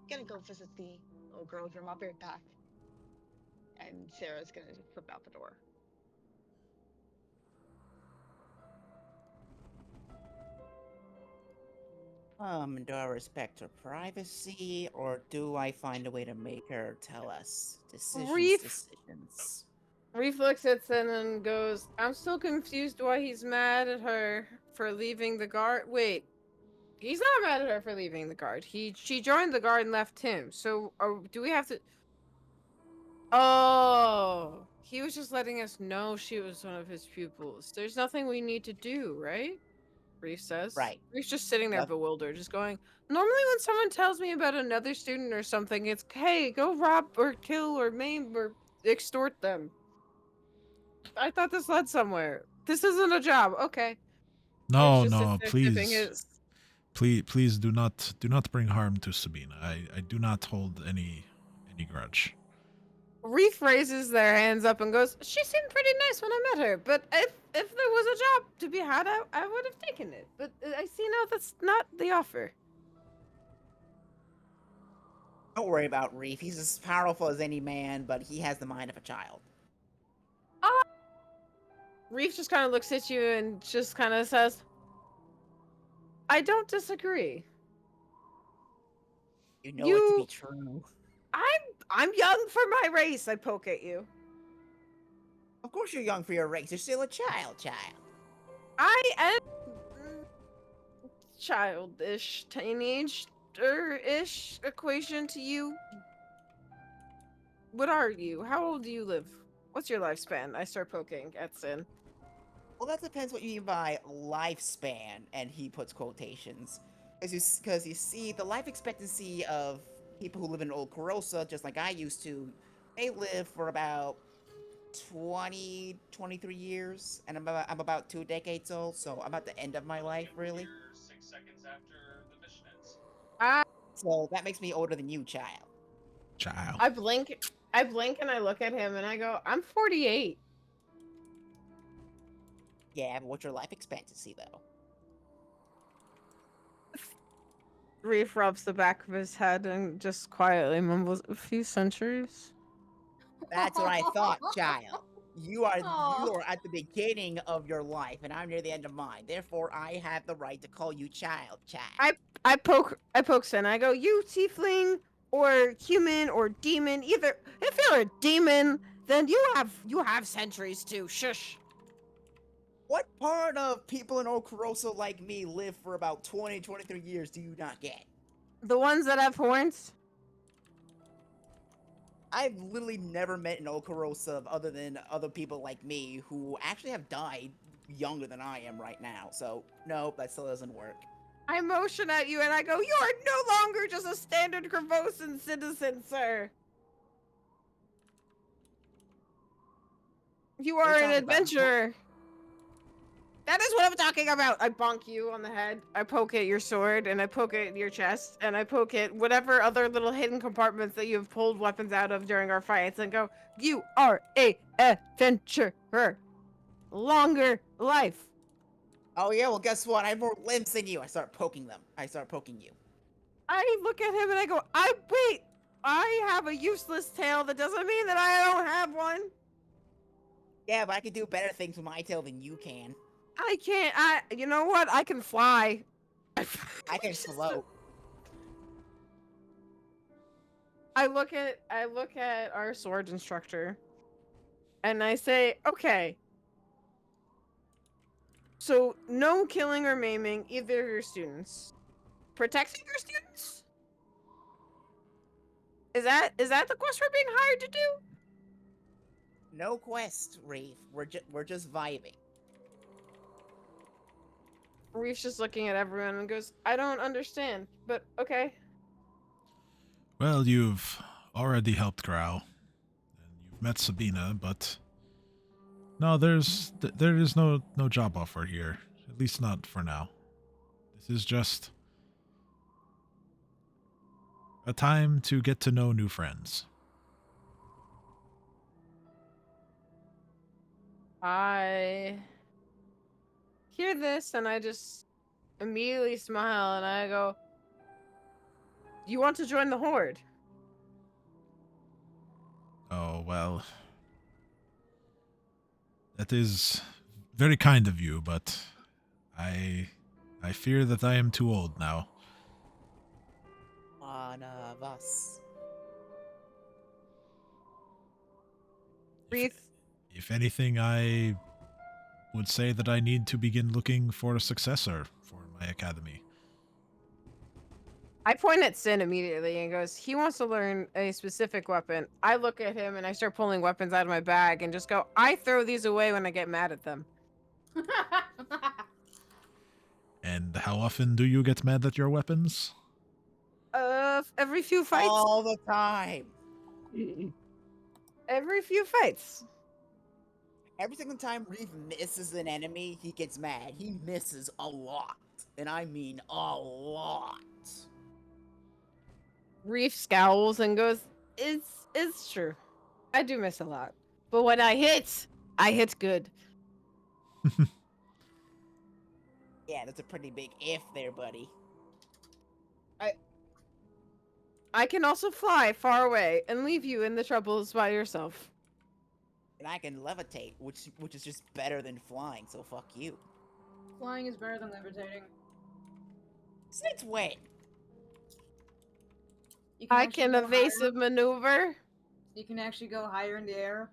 gonna go visit the little girl's room. I'll be right back. And Sarah's gonna just slip out the door. Do I respect her privacy, or do I find a way to make her tell us decisions? Reef looks at Sin and goes, I'm still confused why he's mad at her for leaving the guard. Wait, he's not mad at her for leaving the guard. She joined the guard and left him. So do we have to... Oh, he was just letting us know she was one of his pupils. There's nothing we need to do, right? Reef says. Right. Reef's just sitting there Yep. bewildered, just going, normally when someone tells me about another student or something, it's, hey, go rob or kill or maim or extort them. I thought this led somewhere. This isn't a job. Okay. No, Reef just no, sits there sipping please. his- Please do not bring harm to Sabina. I do not hold any grudge. Reef raises their hands up and goes, she seemed pretty nice when I met her, but if there was a job to be had, I would have taken it. But I see now that's not the offer. Don't worry about Reef. He's as powerful as any man, but he has the mind of a child. Reef just kind of looks at you and just kind of says, I don't disagree. You know it to You- be true. I'm young for my race, I poke at you. Of course you're young for your race. You're still a child. I am childish, teenager-ish equation to you. What are you? How old do you live? What's your lifespan? I start poking at Sin. Well, that depends what you mean by lifespan, and he puts quotations. Because you see, the life expectancy of people who live in Old Corrosa, just like I used to, they live for about 20, 23 years, and I'm about 2 decades old, so I'm at the end of my life, really. 6 seconds after the mission ends. So that makes me older than you, child. Child. I blink and I look at him and I go, I'm 48. Yeah, but what's your life expectancy, though? Reef rubs the back of his head and just quietly mumbles, a few centuries. That's what I thought, child. You are Aw. at the beginning of your life, and I'm near the end of mine. Therefore, I have the right to call you child. I poke Sin. I go, you tiefling or human or demon, either. If you're a demon, then you have centuries too. Shush. What part of people in Old Corrosa like me live for about 20, 23 years do you not get? The ones that have horns. I've literally never met an Old Corrosa other than other people like me who actually have died younger than I am right now. So, no, that still doesn't work. I motion at you and I go, you are no longer just a standard Corvosan citizen, sir. You are an talking about? adventurer. That is what I'm talking about. I bonk you on the head. I poke at your sword, and I poke at your chest, and I poke at whatever other little hidden compartments that you have pulled weapons out of during our fights, and go, you are a adventurer. Longer life. Oh yeah, well guess what? I have more limbs than you. I start poking them. I start poking you. I look at him and I go, wait, I have a useless tail. That doesn't mean that I don't have one. Yeah, but I can do better things with my tail than you can. I can't. You know what? I can fly. I can float. I look at our sword instructor, and I say, okay. So no killing or maiming either of your students. Protecting your students? Is that the quest we're being hired to do? No quest, Reef. We're just vibing. Reef's just looking at everyone and goes, I don't understand, but okay. Well, you've already helped Grau, and you've met Sabina, but no, there is no job offer here. At least not for now. This is just a time to get to know new friends. I hear this and I just immediately smile and I go, you want to join the Hoard? Oh, well. That is very kind of you, but I fear that I am too old now. One of us. Reef, If anything, I would say that I need to begin looking for a successor for my academy. I point at Sin immediately and goes, he wants to learn a specific weapon. I look at him and I start pulling weapons out of my bag and just go, I throw these away when I get mad at them. And how often do you get mad at your weapons? Every few fights. All the time. Every few fights. Every single time Reef misses an enemy, he gets mad. He misses a lot. And I mean a lot. Reef scowls and goes, it's true. I do miss a lot. But when I hit good. Yeah, that's a pretty big if there, buddy. I can also fly far away and leave you in the troubles by yourself. And I can levitate, which is just better than flying, so fuck you. Flying is better than levitating. Since when? You I actually can go evasive maneuver. higher. You can actually go higher in the air.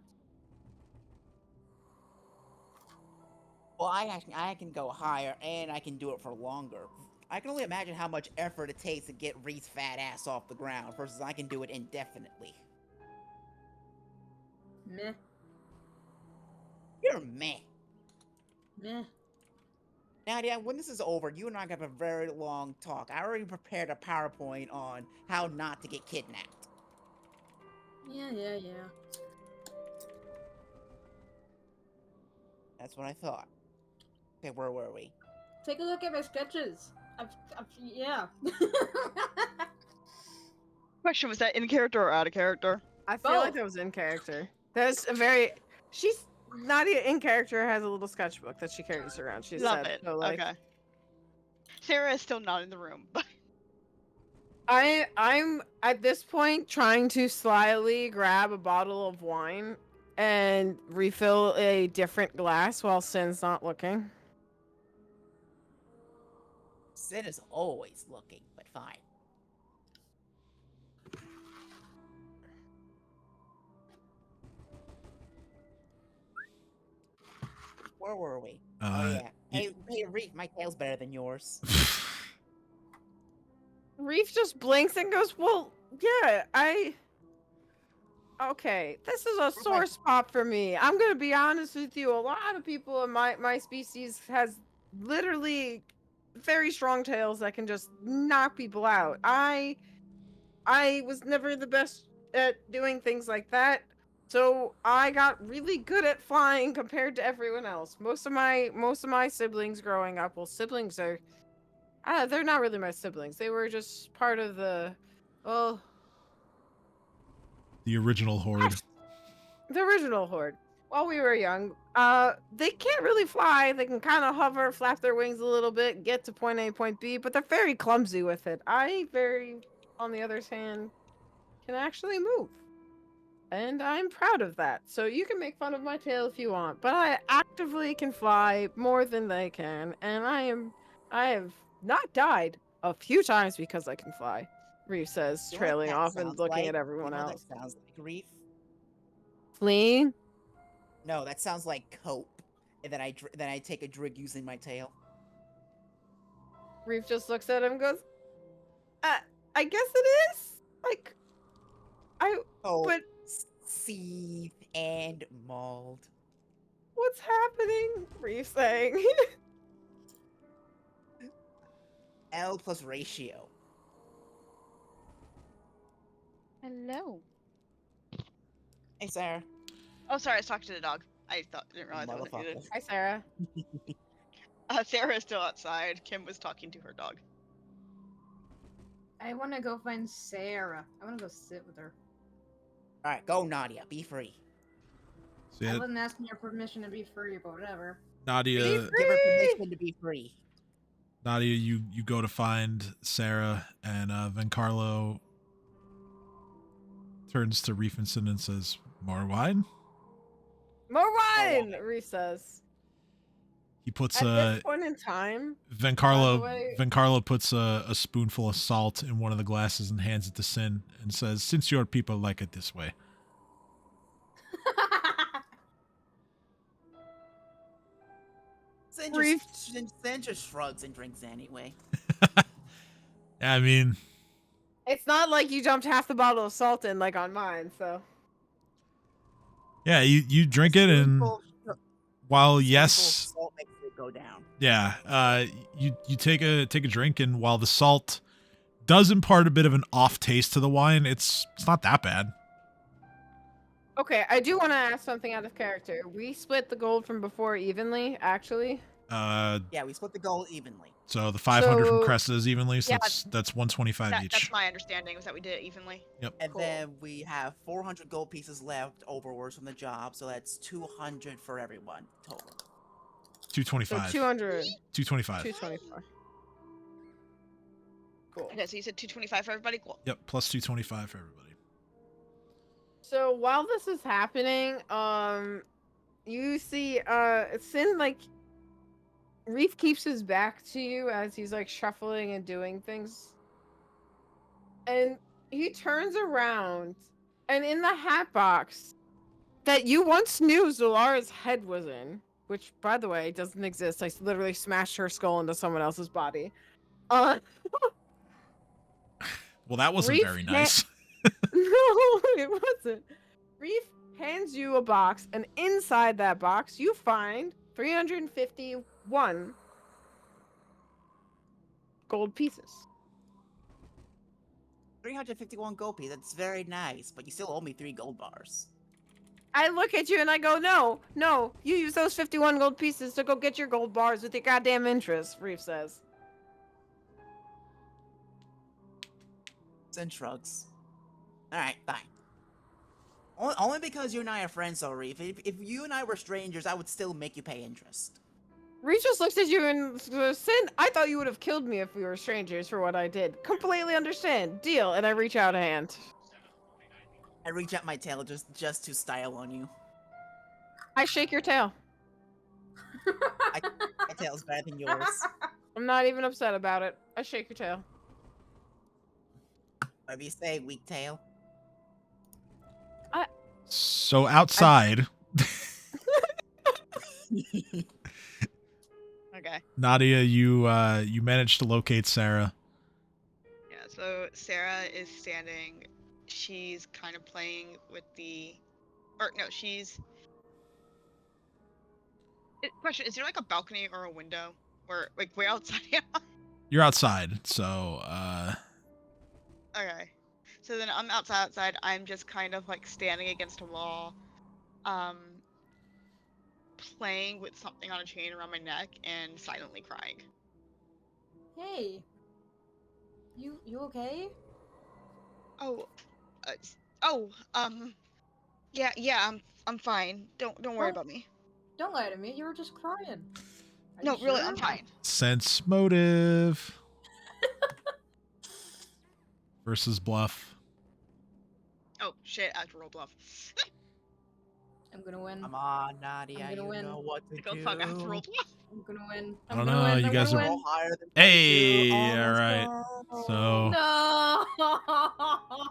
Well, I can go higher, and I can do it for longer. I can only imagine how much effort it takes to get Reed's fat ass off the ground, versus I can do it indefinitely. Meh. You're meh. Meh. Nadia, when this is over, you and I have a very long talk. I already prepared a PowerPoint on how not to get kidnapped. Yeah. That's what I thought. Okay, where were we? Take a look at my sketches. Yeah. Question, was that in character or out of character? I feel like that was in character. That's a very. She's Nadia in character has a little sketchbook that she carries around. She Love said, it. So, like, Okay. Sarah is still not in the room, but I'm at this point trying to slyly grab a bottle of wine and refill a different glass while Sin's not looking. Sin is always looking, but fine. Where were we? Oh yeah. Hey, Reef, my tail's better than yours. Reef just blinks and goes, well, yeah, okay, this is a sore spot for me. I'm gonna be honest with you. A lot of people in my species has literally very strong tails that can just knock people out. I was never the best at doing things like that. So I got really good at flying compared to everyone else. Most of my siblings growing up, well, siblings are they're not really my siblings. They were just part of the The original Hoard. the original Hoard. While we were young, they can't really fly. They can kind of hover, flap their wings a little bit, get to point A, point B, but they're very clumsy with it. On the other hand, can actually move. And I'm proud of that. So you can make fun of my tail if you want, but I actively can fly more than they can, and I have not died a few times because I can fly. Reef says, You know what trailing that off and sounds looking like? at everyone You know what else. that sounds like, Reef? Fleeing? No, that sounds like cope. And then I take a drink using my tail. Reef just looks at him and goes, I guess it is. Like, Oh, but seethe and mold. what's happening? Reef saying. L plus ratio. Hello. Hey, Sarah. Oh, sorry, I was talking to the dog. Didn't realize I wasn't muted. Motherfucker. Hi, Sarah. Sarah is still outside. Kim was talking to her dog. I want to go find Sarah. I want to go sit with her. Alright, go, Nadia. Be free. So I yeah, wasn't asking your permission to be free, but whatever. Nadia, Give her permission to be free. Nadia, you go to find Sarah, and then Carlo turns to Reefenson and says, "More wine." More wine, Reef says. He puts At this point in time, by the way- Vencarlo puts a spoonful of salt in one of the glasses and hands it to Sin and says, "Since your people like it this way." Sin just shrugs and drinks anyway. I mean, it's not like you dumped half the bottle of salt in like on mine, so. yeah, you drink it, and while yes, Salt makes it go down. yeah, you take a drink, and while the salt does impart a bit of an off taste to the wine, it's not that bad. Okay, I do want to ask something out of character. We split the gold from before evenly, actually. Yeah, we split the gold evenly. So the 500 from So- Cresta is evenly, so Yeah, that's 125 each. That's my understanding, was that we did it evenly. Yep. And Cool. then we have 400 gold pieces left overwards from the job, so that's 200 for everyone total. 225. So 200. 225. 224. Cool. Okay, so you said 225 for everybody? Cool. Yep, plus 225 for everybody. So while this is happening, you see, Sin, like, Reef keeps his back to you as he's, like, shuffling and doing things. And he turns around, and in the hat box that you once knew Zolara's head was in, which, by the way, doesn't exist. I literally smashed her skull into someone else's body. Well, that wasn't Reef very nice. No, it wasn't. Reef hands you a box, and inside that box, you find 351 gold pieces. 351 gold pieces, that's very nice, but you still owe me 3 gold bars. I look at you and I go, no, you use those 51 gold pieces to go get your gold bars with your goddamn interest, Reef says. Sin shrugs. Alright, fine. Only because you and I are friends, though, Reef. If you and I were strangers, I would still make you pay interest. Reef just looks at you and goes, Sin, I thought you would have killed me if we were strangers for what I did. Completely understand. Deal. And I reach out a hand. I reach out my tail just to style on you. I shake your tail. My tail's better than yours. I'm not even upset about it. I shake your tail. Whatever you say, weak tail. So outside, Okay. Nadia, you managed to locate Sarah. Yeah, so Sarah is standing. She's kind of playing with question, is there like a balcony or a window? Or like where outside am I? You're outside, so Okay. So then I'm outside. I'm just kind of like standing against a wall, playing with something on a chain around my neck and silently crying. Hey. You okay? Yeah, I'm fine. Don't worry Oh. about me. Don't lie to me. You were just crying. Are No, you really, sure? I'm fine. sense motive versus bluff. Oh shit! I have to roll bluff. I'm gonna win. Come on, Nadia, I'm gonna you win. know what to Go do. fuck! I have to roll bluff. I'm gonna win. I I'm don't gonna know, win. you I'm guys gonna are- win. Roll higher than 22. Hey, Oh, all let's right. go. So, No.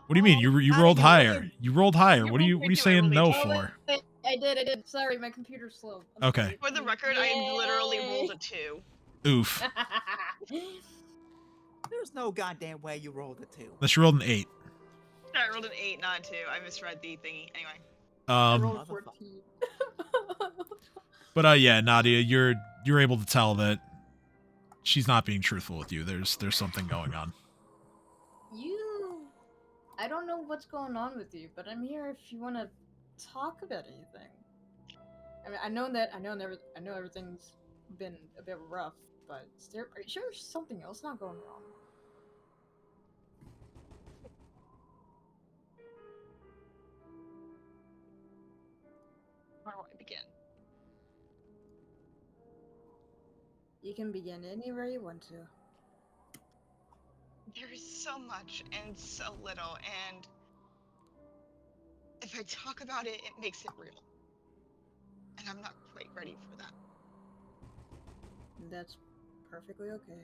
what do you mean? You Nadia, rolled you higher. win. You rolled higher. You What are you rolled 22, I saying rolled no 18. Oh, for? wait, I did. Sorry, my computer's slow. I'm Okay. sorry. For the record, I literally rolled a 2. Oof. There's no goddamn way you rolled a 2. Unless you rolled an 8. I rolled an 8, not a 2. I misread the thingy. Anyway. I rolled Motherfucker. 14. But yeah, Nadia, you're able to tell that she's not being truthful with you. There's something going on. I don't know what's going on with you, but I'm here if you want to talk about anything. I mean, I know everything's been a bit rough, but are you sure there's something else not going wrong? Where do I begin? You can begin anywhere you want to. There is so much and so little, and if I talk about it, it makes it real. And I'm not quite ready for that. That's perfectly okay.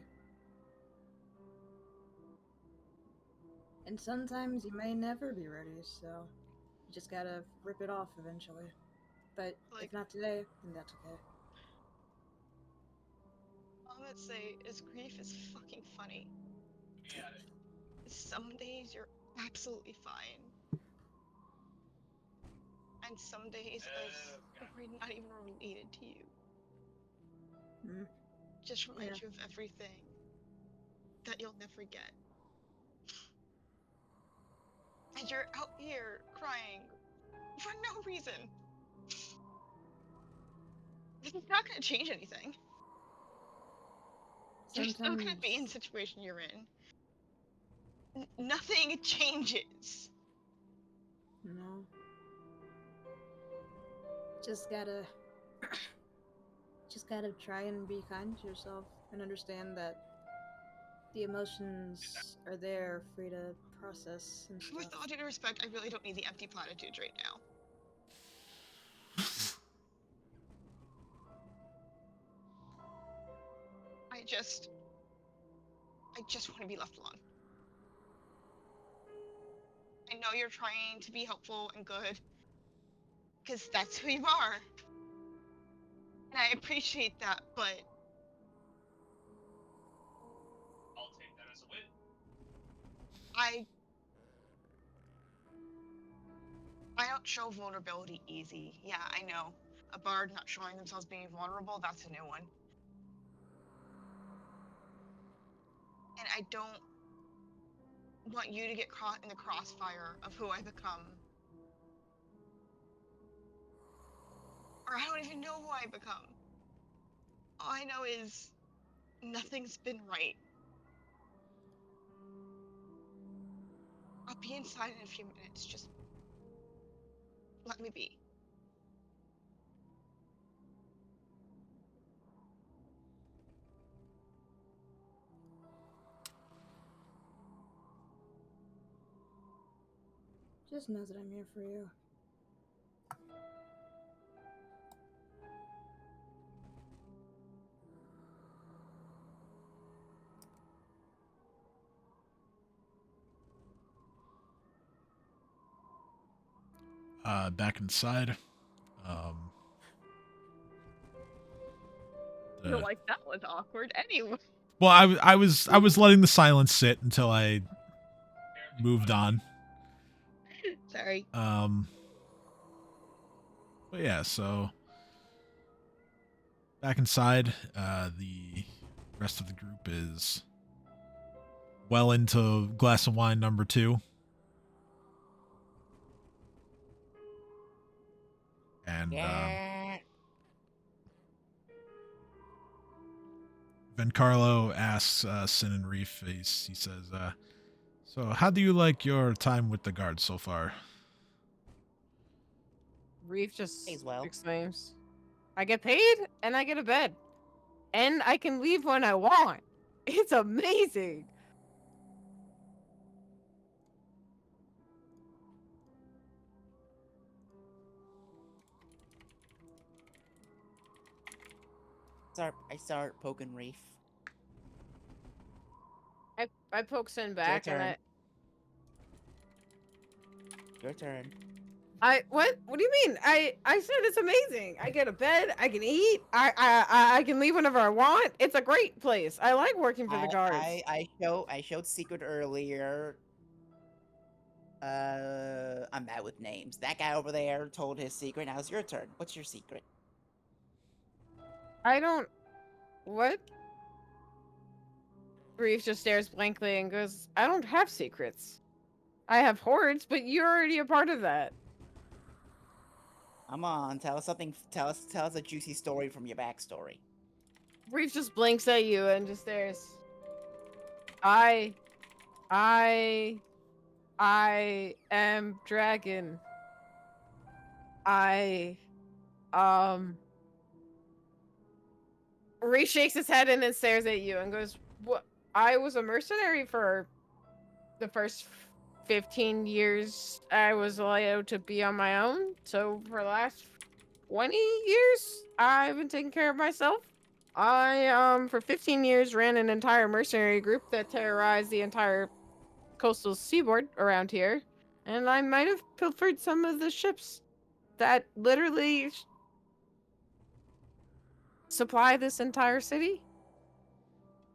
And sometimes you may never be ready, so you just gotta rip it off eventually. But if not today, then that's okay. All I'm gonna say is grief is fucking funny. Yeah. Some days you're absolutely fine. And some days we're not even related to you. Mm. Just remind Yeah. you of everything that you'll never get. And you're out here crying for no reason. This is not gonna change anything. You're still gonna be in the situation you're in. Nothing changes. No. Just gotta try and be kind to yourself and understand that the emotions are there for you to process and With stuff. all due respect, I really don't need the empty platitudes right now. I just want to be left alone. I know you're trying to be helpful and good, because that's who you are. And I appreciate that, but I'll take that as a win. I don't show vulnerability easy. Yeah, I know. A bard not showing themselves being vulnerable, that's a new one. And I don't want you to get caught in the crossfire of who I become. Or I don't even know who I become. All I know is nothing's been right. I'll be inside in a few minutes. Just let me be. Just know that I'm here for you. Back inside. You're like, that was awkward anyway. Well, I was letting the silence sit until I moved on. Sorry. But yeah, so back inside, the rest of the group is well into glass of wine number 2. And Vencarlo asks Sin and Reef, he says, so how do you like your time with the guards so far? Reef just Pays well. exclaims, I get paid and I get a bed. And I can leave when I want. It's amazing. I start poking Reef. I poke Sin Your back and turn. Your turn. what? What do you mean? I said it's amazing. I get a bed. I can eat. I can leave whenever I want. It's a great place. I like working for the guards. I showed Secret earlier. I'm bad with names. That guy over there told his secret. Now it's your turn. What's your secret? I don't. What? Reef just stares blankly and goes, "I don't have secrets. I have hoards, but you're already a part of that." Come on, tell us something. Tell us a juicy story from your backstory. Reef just blinks at you and just stares. I am dragon. Reef shakes his head and then stares at you and goes, "What? I was a mercenary for the first 15 years I was allowed to be on my own. So for the last 20 years, I've been taking care of myself. I, for 15 years ran an entire mercenary group that terrorized the entire coastal seaboard around here. And I might have pilfered some of the ships that literally supply this entire city."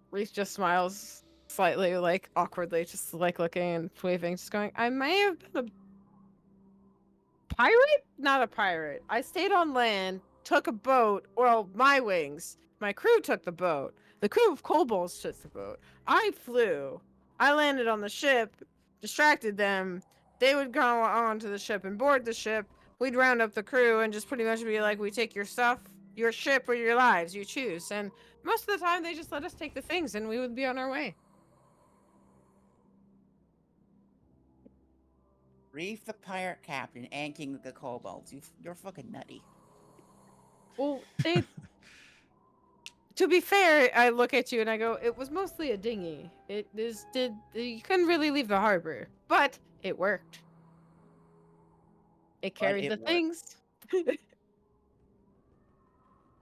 Reese just smiles slightly, like awkwardly, just like looking and waving, just going, "I may have been a pirate? Not a pirate. I stayed on land, took a boat, well, my wings. My crew took the boat. The crew of kobolds took the boat. I flew. I landed on the ship, distracted them. They would go on to the ship and board the ship. We'd round up the crew and just pretty much be like, we take your stuff, your ship, or your lives, you choose. And most of the time, they just let us take the things and we would be on our way." Reef the pirate captain and king of the kobolds. You're fucking nutty. Well, to be fair, I look at you and I go, "It was mostly a dinghy. You couldn't really leave the harbor, but it worked. It carried it the worked. things."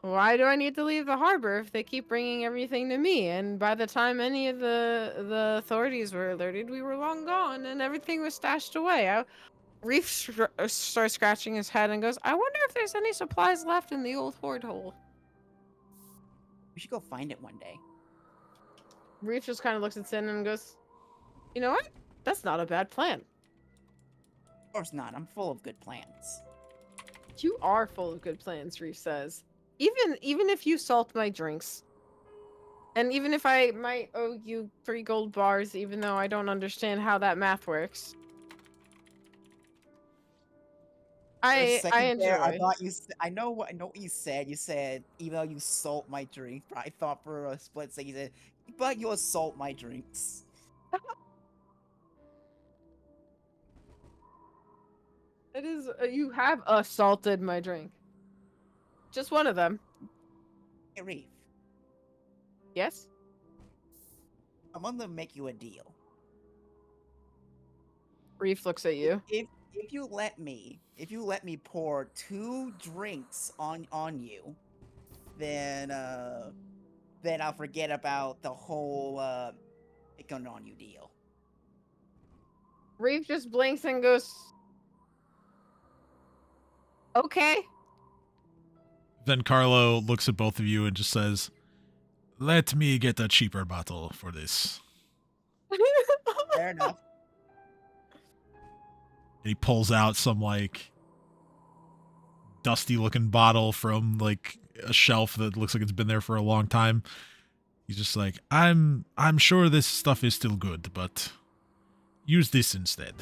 Why do I need to leave the harbor if they keep bringing everything to me? And by the time any of the authorities were alerted, we were long gone and everything was stashed away. Reef starts scratching his head and goes, "I wonder if there's any supplies left in the old hoard hole." We should go find it one day. Reef just kind of looks at Sin and goes, "You know what? That's not a bad plan." Of course not. I'm full of good plans. "You are full of good plans," Reef says. Even if you salt my drinks, and even if I might owe you 3 gold bars, even though I don't understand how that math works, For a I second there, I enjoy. thought I know what you said. You said, even though you salt my drink. I thought for a split second you said, but you assault my drinks. It is you have assaulted my drink. Just one of them. Hey, Reef, Yes. I'm gonna make you a deal. Reef looks at you. If you let me pour 2 drinks on you, then I'll forget about the whole picking on you deal. Reef just blinks and goes, "Okay." Then Carlo looks at both of you and just says, "Let me get a cheaper bottle for this." Fair enough. And he pulls out some like dusty looking bottle from like a shelf that looks like it's been there for a long time. He's just like, I'm sure this stuff is still good, but use this instead.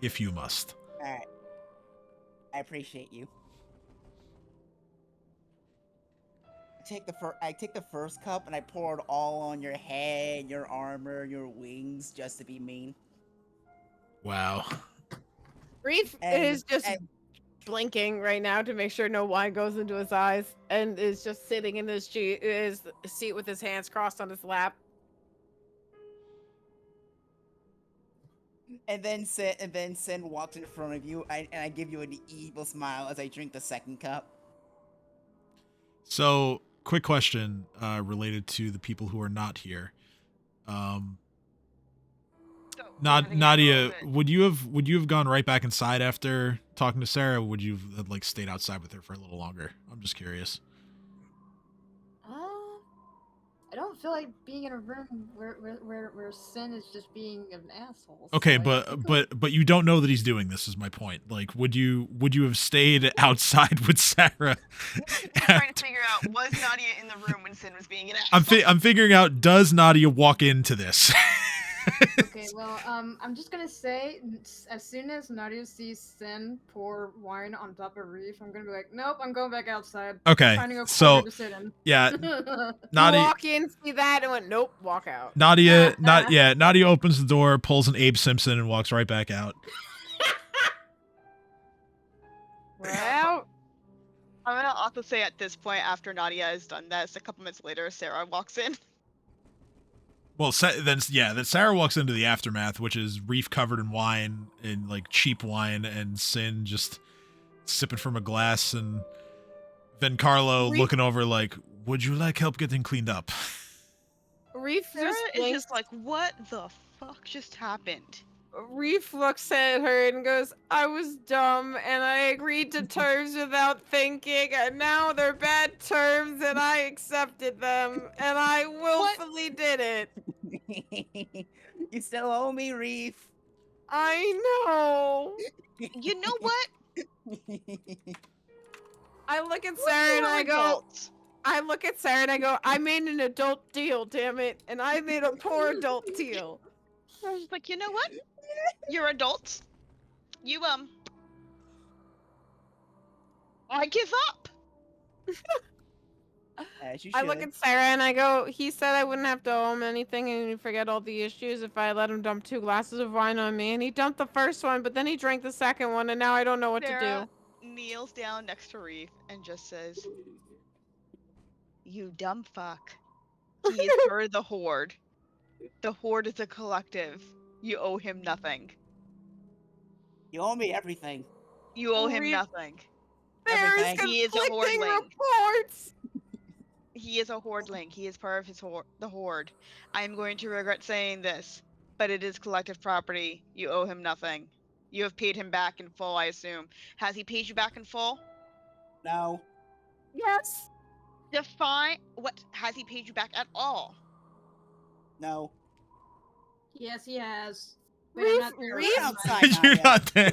If you must. Alright. I appreciate you. I take the first cup and I pour it all on your head, your armor, your wings, just to be mean. Wow. Reef is just blinking right now to make sure no wine goes into his eyes, and is just sitting in his seat with his hands crossed on his lap. And then Sin walks in front of you, and I give you an evil smile as I drink the second cup. So quick question related to the people who are not here. So, Not we're gonna get a Nadia, little bit- would you have gone right back inside after talking to Sarah? Or would you have like stayed outside with her for a little longer? I'm just curious. I don't feel like being in a room where Sin is just being an asshole. Okay, so I but think but you don't know that he's doing this. Is my point. Like, would you have stayed outside with Sarah? We're trying to figure out, was Nadia in the room when Sin was being an I'm asshole? I'm figuring out, does Nadia walk into this? Okay, well, I'm just gonna say, as soon as Nadia sees Sin pour wine on top of Reef, I'm gonna be like, nope, I'm going back outside. Okay, Finding a so corner to sit in. yeah, You Nadia, walk in, see that, and went, nope, walk out. Nadia, Nadia opens the door, pulls an Abe Simpson, and walks right back out. Well, I'm gonna also say at this point, after Nadia has done this, a couple minutes later, Sarah walks in. Well, then Sarah walks into the aftermath, which is Reef covered in wine, in like cheap wine, and Sin just sipping from a glass, and then Carlo Reef- looking over like, "Would you like help getting cleaned up?" Reef Sarah just is blinks. just like, what the fuck just happened? Reef looks at her and goes, I was dumb and I agreed to terms without thinking, and now they're bad terms and I accepted them and I willfully did it. You still owe me, Reef. I know. You know what? I look at Sarah and I go, Adults. I made an adult deal, damn it, and I made a poor adult deal. I was just like, you know what? You're adults. You I give up. As you I should. look at Sarah and I go, he said I wouldn't have to owe him anything and he'd forget all the issues if I let him dump 2 glasses of wine on me. And he dumped the first one, but then he drank the second one, and now I don't know what to Sarah do. kneels down next to Reef and just says, you dumb fuck. He is for the Hoard. The Hoard is a collective. You owe him nothing. You owe me everything. You owe him Reef- nothing. There is Everything. He is a conflicting Hoardling. reports! He is a Hoardling. He is part of the Hoard. I am going to regret saying this, but it is collective property. You owe him nothing. You have paid him back in full, I assume. Has he paid you back in full? No. Yes. Define what has he paid you back at all? No. Yes, he has. Reef- I'm not there Reef- right now. outside. You're not there.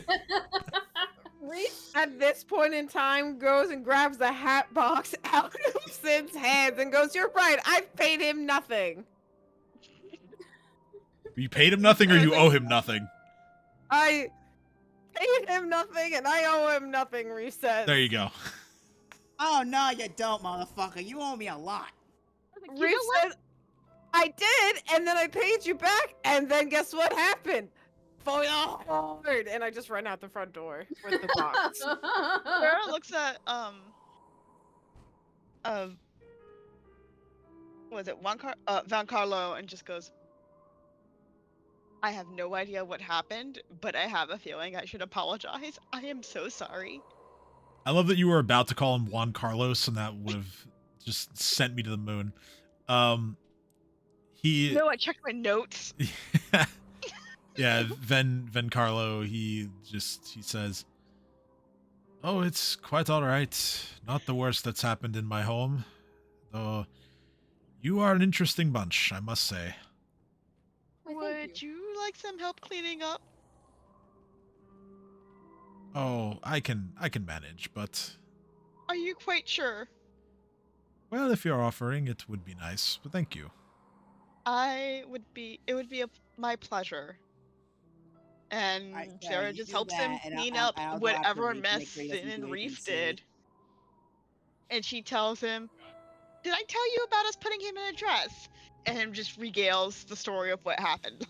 Reef at this point in time goes and grabs the hat box out of Sid's hands and goes, you're right, I've paid him nothing. You paid him nothing, or you owe him nothing. I paid him nothing and I owe him nothing, Reef says. There you go. Oh, no, you don't, motherfucker. You owe me a lot. You Reef know what? said, I did, and then I paid you back, and then guess what happened? For the Hoard! And I just run out the front door with the box. Sarah looks at was it Van Carlo and just goes, I have no idea what happened, but I have a feeling I should apologize. I am so sorry. I love that you were about to call him Juan Carlos, and that would have just sent me to the moon. He No, I checked my notes. yeah, Ven Carlo, he says, "Oh, it's quite all right. Not the worst that's happened in my home. Though you are an interesting bunch, I must say." Why, thank Would you like some help cleaning up? Oh, I can manage, but Are you quite sure? well, if you're offering, it would be nice. But thank you. It would be my pleasure. And Sarah you just do helps that, him and clean I'll up go after whatever Reef to make mess sure he Sin doesn't and do Reef anything silly. did. And she tells him, did I tell you about us putting him in a dress? And just regales the story of what happened.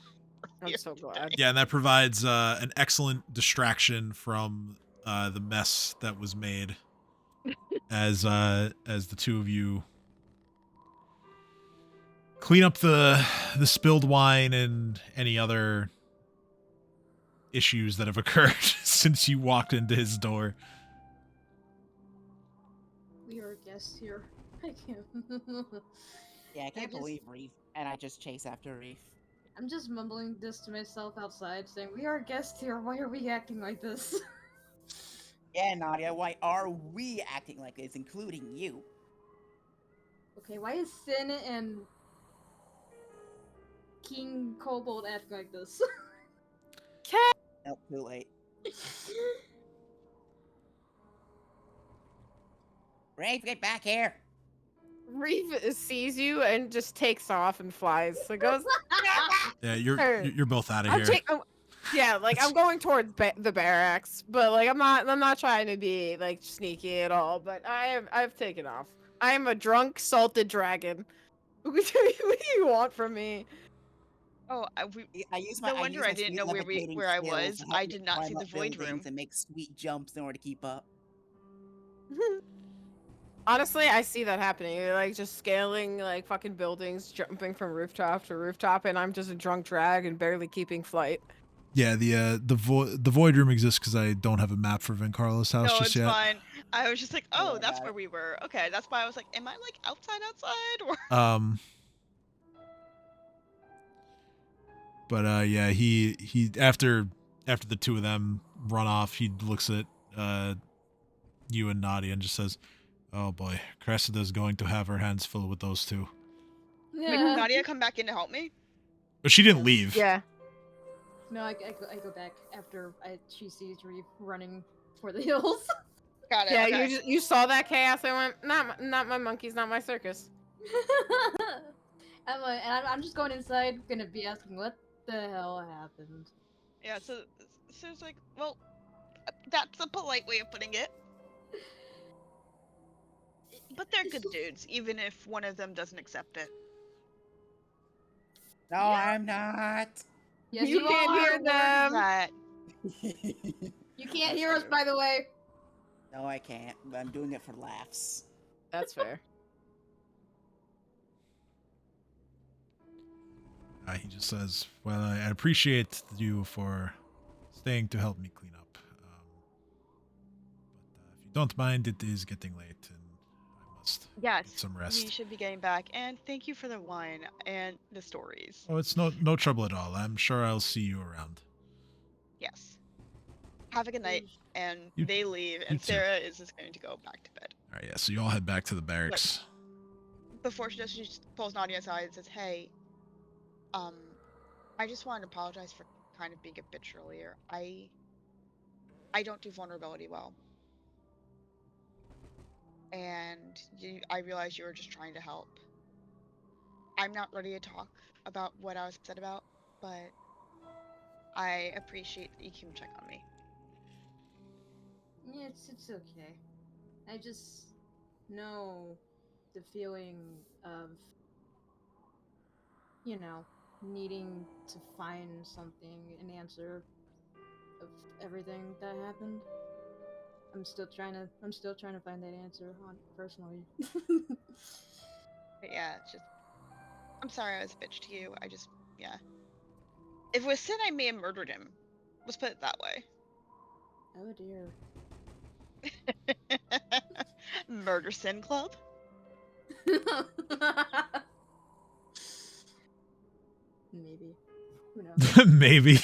I'm so glad. Yeah, and that provides an excellent distraction from the mess that was made as the two of you clean up the spilled wine and any other issues that have occurred since you walked into his door. We are guests here. I can't. Yeah, I can't just- believe Reef, and I just chase after Reef. I'm just mumbling this to myself outside, saying, "We are guests here. Why are we acting like this?" Yeah, Nadia, why are we acting like this, including you? Okay, why is Sin and King Kobold acting like this? Nope, too late. Reef, get back here! Reeve sees you and just takes off and flies. So goes. Yeah, Sure. you're both out of I'm here. yeah, like I'm going towards the barracks, but like I'm not trying to be like sneaky at all. But I've taken off. I'm a drunk, salted dragon. What do you want from me? Oh, I use no my wonder I didn't sweet know levitating where I skills was. to help I me did not see climb the up void buildings room. and make sweet jumps in order to keep up. Honestly, I see that happening. You're like just scaling like fucking buildings, jumping from rooftop to rooftop, and I'm just a drunk drag and barely keeping flight. Yeah, the void room exists because I don't have a map for Vencarlo's house No, just it's yet. fine. I was just like, Don't oh, worry that's about where it. we were. Okay, that's why I was like, am I like outside? Or But yeah, he after the two of them run off, he looks at you and Nadia and just says, "Oh boy, Cressida's going to have her hands full with those two." Wait, Yeah. did Nadia come back in to help me? But she didn't leave. Yeah. No, I go back after she sees Reeve running for the hills. Got it. Yeah, Okay. you saw that chaos and went, not my monkeys, not my circus. I'm just going inside, gonna be asking what the hell happened. Yeah. So it's like, well, that's a polite way of putting it. But they're good dudes, even if one of them doesn't accept it. No, I'm not. Yes, You you can't are. hear them. That You can't hear us, by the way. No, I can't, but I'm doing it for laughs. That's fair. He just says, "Well, I appreciate you for staying to help me clean up. But if you don't mind, it is getting late, and I must yes, get some we rest." should be getting back. And thank you for the wine and the stories. Oh, it's no trouble at all. I'm sure I'll see you around. Yes. Have a good night. And You- they leave, you and too. Sarah is just going to go back to bed. All right, yeah. So you all head back to the barracks. Before she does, she just pulls Nadia aside and says, "Hey, I just wanted to apologize for kind of being a bitch earlier. I don't do vulnerability well, and I realized you were just trying to help. I'm not ready to talk about what I was upset about, but I appreciate that you came to check on me." Yeah, it's okay. I just know the feeling of, needing to find something, an answer of everything that happened. I'm still trying to find that answer personally. But yeah, it's just, I'm sorry I was a bitch to you. Yeah. If it was Sin, I may have murdered him. Let's put it that way. Oh dear. Murder Sin Club? Maybe. Who knows? Maybe.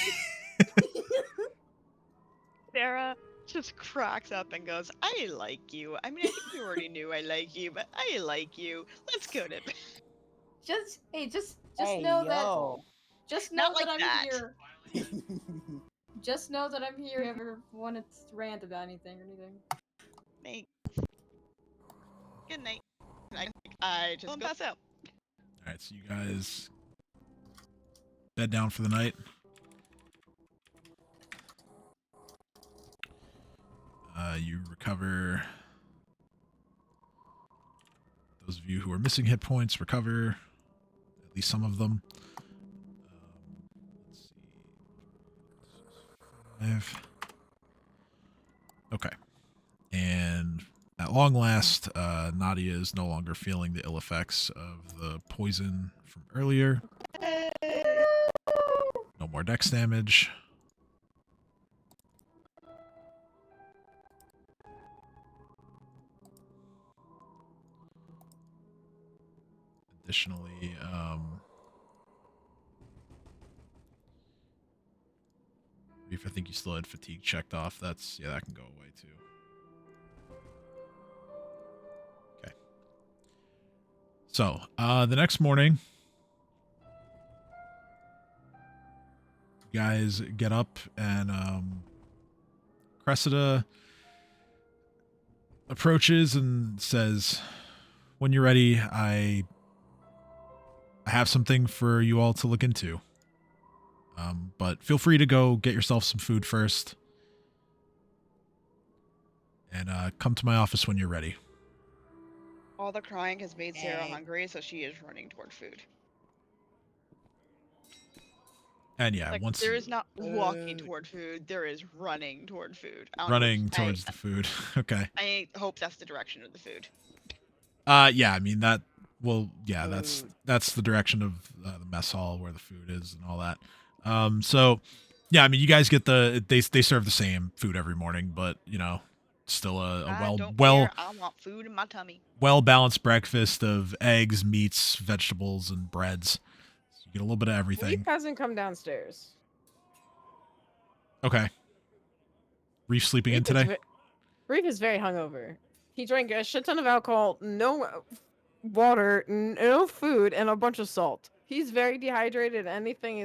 Sarah just cracks up and goes, "I like you. I mean, I think you already knew I like you, but I like you. Let's go to bed." Just Hey, know yo. just know Not that like I'm that. here. Just know that I'm here if you ever want to rant about anything or anything. Thanks. Good night. I just go pass out. All right, so you guys bed down for the night. You recover. Those of you who are missing hit points recover at least some of them. Let's see. 5. Okay. And at long last, Nadia is no longer feeling the ill effects of the poison from earlier. No more dex damage. Additionally, Reef, I think you still had fatigue checked off. That's, yeah, that can go away too. Okay. So, the next morning, you guys get up and, Cressida approaches and says, when you're ready, I have something for you all to look into. But feel free to go get yourself some food first. And come to my office when you're ready. All the crying has made Sarah Dang. hungry, so she is running toward food. And yeah, Like, once there is not walking Food. toward food, there is running toward food. I don't know running which- towards the food. Okay. I hope that's the direction of the food. Yeah, I mean that. Well, yeah, Food. that's the direction of the mess hall where the food is and all that. So yeah, I mean you guys get they serve the same food every morning, but you know, still a I don't well care. I want food in my tummy. balanced breakfast of eggs, meats, vegetables, and breads. So you get a little bit of everything. Reef hasn't come downstairs. Okay. Reef sleeping in today? Reef is very hungover. He drank a shit ton of alcohol, no water, no food, and a bunch of salt. He's very dehydrated. Everything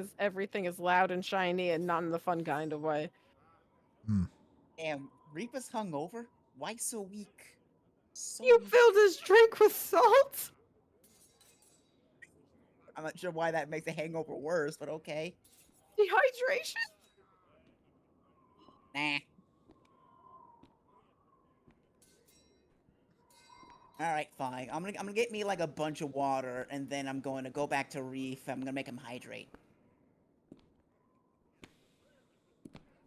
is loud and shiny and not in the fun kind of way. Damn, Reaper's hungover? Why so weak? So You weak. filled his drink with salt? I'm not sure why that makes the hangover worse, but okay. Dehydration? Nah. All right, fine. I'm gonna get me like a bunch of water, and then I'm going to go back to Reef. I'm gonna make him hydrate.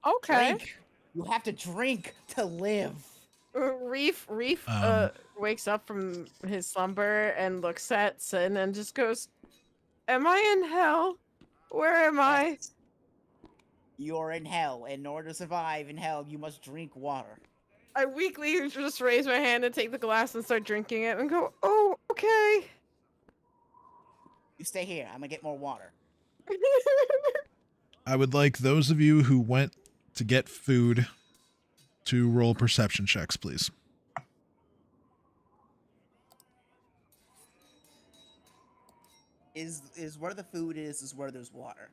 Okay. Drink. You have to drink to live. Reef Um, wakes up from his slumber and looks at Sin and just goes, "Am I in hell? Where am I?" Yes. You're in hell. In order to survive in hell, you must drink water. I weakly just raise my hand and take the glass and start drinking it and go, "Oh, okay." You stay here. I'm gonna get more water. I would like those of you who went to get food to roll perception checks, please. Is where the food is where there's water.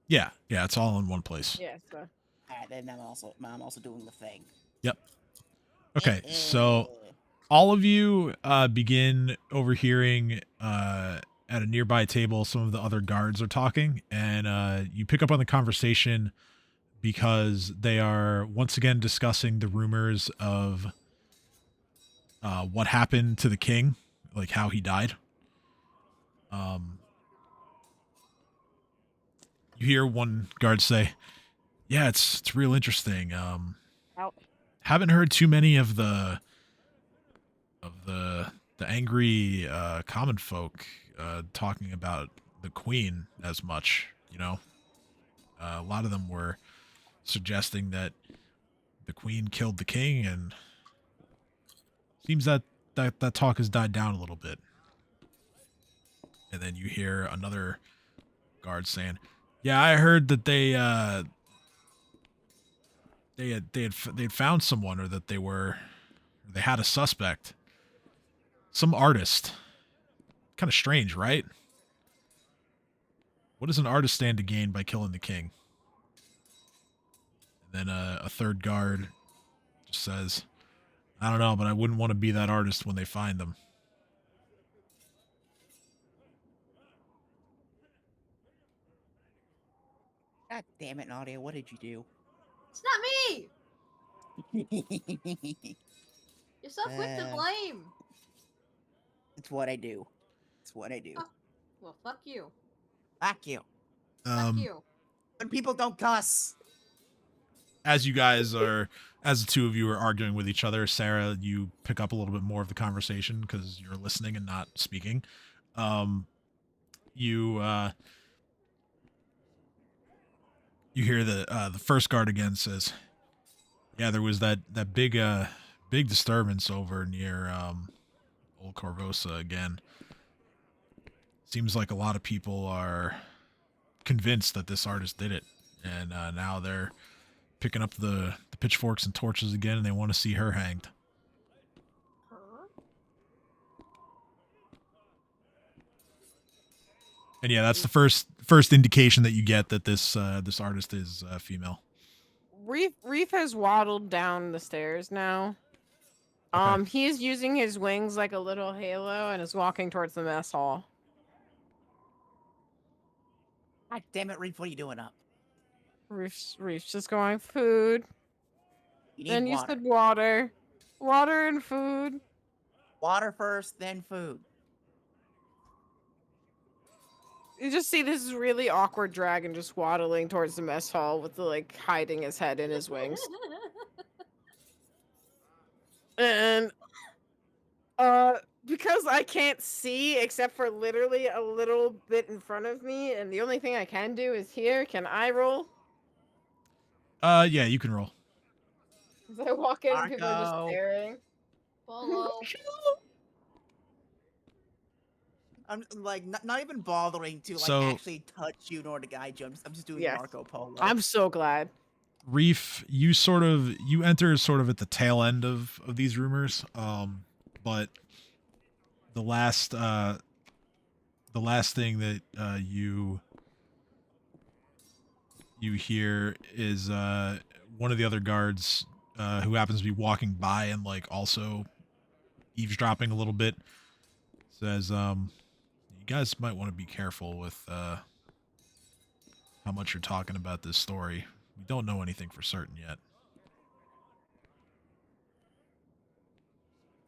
Yeah, it's all in one place. Yeah, so Alright, then I'm also doing the thing. Yep. Okay, so all of you begin overhearing at a nearby table some of the other guards are talking, and you pick up on the conversation because they are once again discussing the rumors of what happened to the king, like how he died. You hear one guard say, "Yeah, it's real interesting. Haven't heard too many of the angry common folk talking about the queen as much, you know. A lot of them were suggesting that the queen killed the king, and seems that talk has died down a little bit." And then you hear another guard saying, "Yeah, I heard that they had found someone, or that they had a suspect, some artist. Kind of strange, right? What does an artist stand to gain by killing the king?" And then a third guard just says, "I don't know, but I wouldn't want to be that artist when they find them." God damn it, Nadia, what did you It's not me. do? You're so quick to blame. It's what I do. It's what I do. Oh. Well, fuck you. Fuck you. Fuck you. When people don't cuss. As the two of you are arguing with each other, Sarah, you pick up a little bit more of the conversation because you're listening and not speaking. You hear the first guard again says, "Yeah, there was that big disturbance over near Old Corvosa again. seems like a lot of people are convinced that this artist did it, and now they're picking up the pitchforks and torches again, and they want to see her hanged. And yeah, that's the first indication that you get that this artist is female. Reef has waddled down the stairs now. Okay. He is using his wings like a little halo and is walking towards the mess hall. God damn it, Reef, what are you doing up? Reef's just going food. You need Then you water. said water. Water and food. Water first, then food. You just see this really awkward dragon just waddling towards the mess hall with the like hiding his head in his wings. And because I can't see except for literally a little bit in front of me, and the only thing I can do is here, can I roll? Yeah, you can roll. As I walk in and people are just Marco. staring. Follow. I'm like not even bothering to like So- actually touch you nor to guide you. I'm just doing Yes. Marco Polo. I'm so glad. Reef, you enter sort of at the tail end of these rumors, but the last thing that you hear is one of the other guards who happens to be walking by and like also eavesdropping a little bit says, you guys might want to be careful with how much you're talking about this story. We don't know anything for certain yet.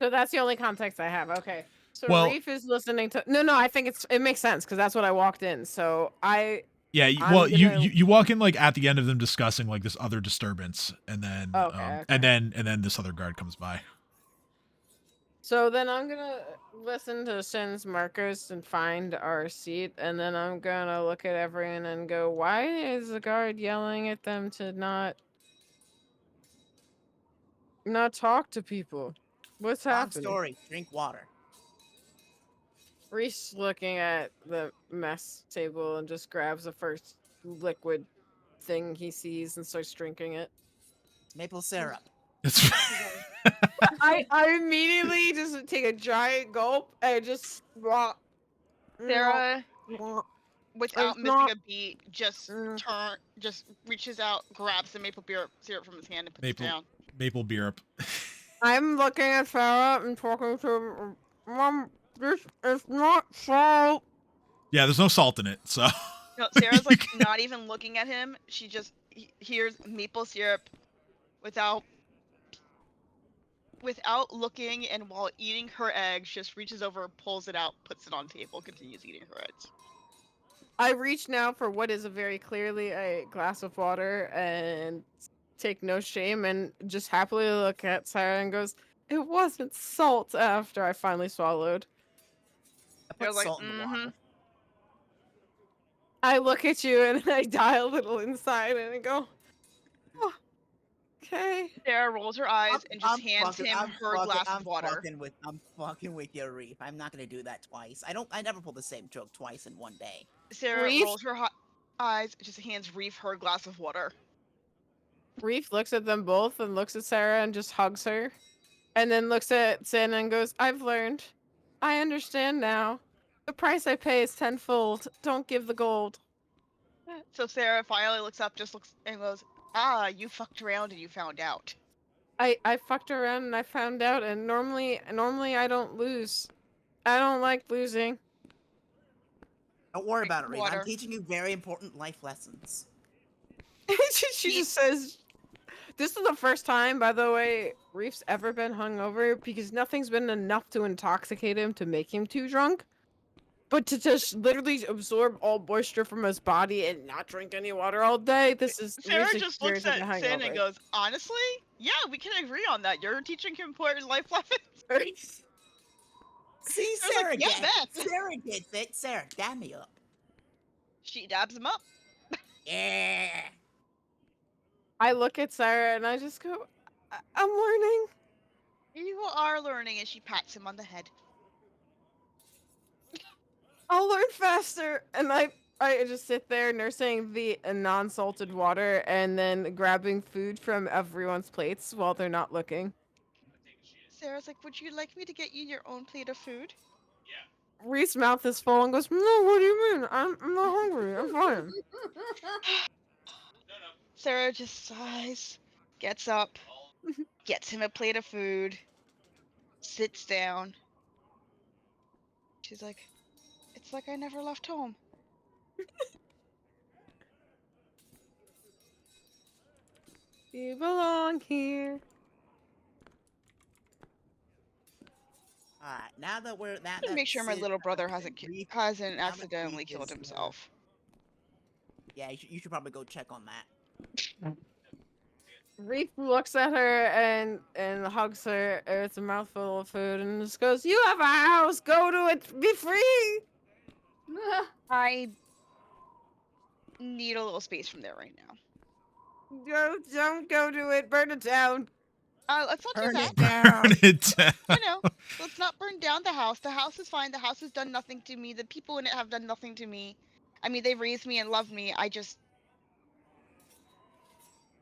So that's the only context I have. Okay. So Well- Reef is listening to No, I think it makes sense because that's what I walked in. So Yeah, I'm well, gonna- you walk in like at the end of them discussing like this other disturbance, and then Okay. and then this other guard comes by. So then I'm gonna listen to Sin's Marcos and find our seat, and then I'm gonna look at everyone and go, why is the guard yelling at them to not talk to people? What's Long happening? story. Drink water. Reese looking at the mess table and just grabs the first liquid thing he sees and starts drinking it. Maple syrup. It's I immediately just take a giant gulp and just Sarah, without It's missing not- a beat, just Mm. just reaches out, grabs the maple beer syrup from his hand, and puts Maple. it down. maple beer up. I'm looking at Sarah and talking to him. Mom, this is not salt. Yeah, there's no salt in it, so No, Sarah's like not even looking at him. She just hears maple syrup without looking, and while eating her eggs, just reaches over, pulls it out, puts it on the table, continues eating her eggs. I reach now for what is a very clearly a glass of water and take no shame and just happily look at Sarah and goes, it wasn't salt after I finally swallowed. I put They're like, salt in the water. I look at you and I die a little inside and I go, oh, okay. Sarah rolls her eyes and just hands fucking- him her glass I'm of water. I'm fucking with you, Reef. I'm not gonna do that twice. I never pull the same joke twice in one day. Sarah Reef? rolls her eyes, just hands Reef her glass of water. Reef looks at them both and looks at Sarah and just hugs her. And then looks at Sin and goes, I've learned. I understand now. The price I pay is tenfold. Don't give the gold. So Sarah finally looks up, just looks and goes, "Ah, you fucked around and you found out." I fucked around and I found out, and normally I don't lose. I don't like losing. Don't worry about it, Reef. Water. I'm teaching you very important life lessons. she just says, this is the first time, by the way, Reef's ever been hungover because nothing's been enough to intoxicate him to make him too drunk. But to just literally absorb all moisture from his body and not drink any water all day, this is Sarah Reef's just looks experience of at a Sin and hangover. goes, "Honestly, yeah, we can agree on that. You're teaching him important life lessons." See, I was Sarah like, "Yeah, gets bet." it. Sarah gets it. Sarah, dab me up. She dabs him up. Yeah. I look at Sarah and I just go, I'm learning. You are learning, and she pats him on the head. I'll learn faster. And I just sit there nursing the non-salted water and then grabbing food from everyone's plates while they're not looking. Sarah's like, would you like me to get you your own plate of food? Reese's mouth is full and goes, no, what do you mean? I'm not hungry. I'm fine. Sarah just sighs, gets up, gets him a plate of food, sits down. She's like, it's like I never left home. You belong here. Alright, now that we're that. I'm gonna make sure my little brother hasn't accidentally killed himself. Yeah, you should probably go check on that. Reef looks at her and hugs her. It's a mouthful of food and just goes, "You have a house. Go to it. Be free." I need a little space from there right now. Don't go to it. Burn it down. Let's not do Turn that. it down. Burn it down. You know, let's not burn down the house. The house is fine. The house has done nothing to me. The people in it have done nothing to me. I mean, they raised me and loved me. I just...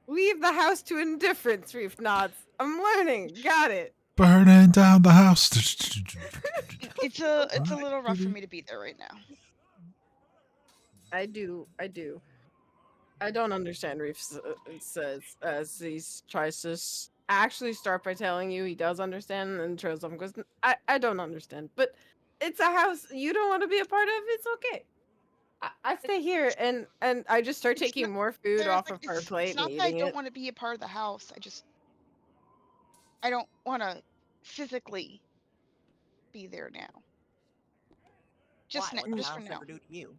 Leave the house to indifference. Reef nods. I'm learning. Got it. Burning down the house. It's a little rough for me to be there right now. I do. I don't understand. Reef says as he tries to actually start by telling you he does understand, and trails off and goes, I don't understand, but it's a house you don't want to be a part of. It's okay. I stay here, and I just start It's taking not- more food Sarah, off like, of her it's plate not and that I eating don't it. want to be a part of the house. I don't want to physically be there now. Just Why? What the just for house now. ever do to you?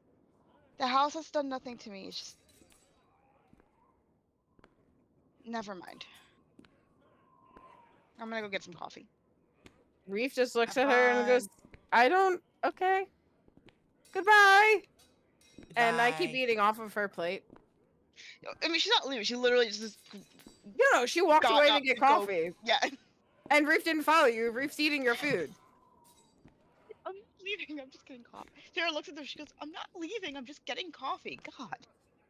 The house has done nothing to me. It's just... Never mind. I'm gonna go get some coffee. Reef just looks Have at her and goes, fun. I don't. Okay. Goodbye. And I keep Bye. eating off of her plate. I mean, she's not leaving. She literally just... She walked Got away up to get to go. coffee. Yeah. And Reef didn't follow you. Reef's eating your food. I'm not leaving. I'm just getting coffee. Sarah looks at her. She goes, I'm not leaving. I'm just getting coffee. God.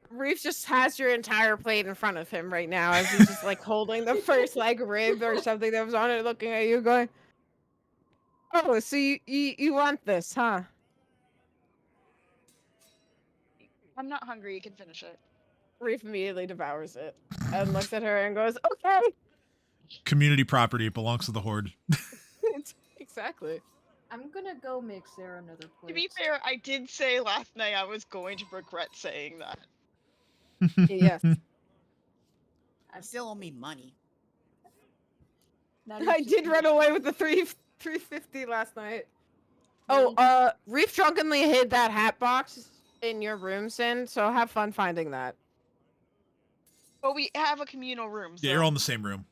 Reef just has your entire plate in front of him right now as he's just like holding the first like rib or something that was on it, looking at you going, oh, so you want this, huh? I'm not hungry. You can finish it. Reef immediately devours it and looks at her and goes, okay. Community property. It belongs to the Hoard. Exactly. I'm gonna go make Sarah another plate. To be fair, I did say last night I was going to regret saying that. Yes. I still owe me money. Now you I just did need- run away with the 350 last night. now Oh, Reef drunkenly hid that hat box in your room, Sin, so have fun finding that. But we have a communal room. So... Yeah, you're all in the same room.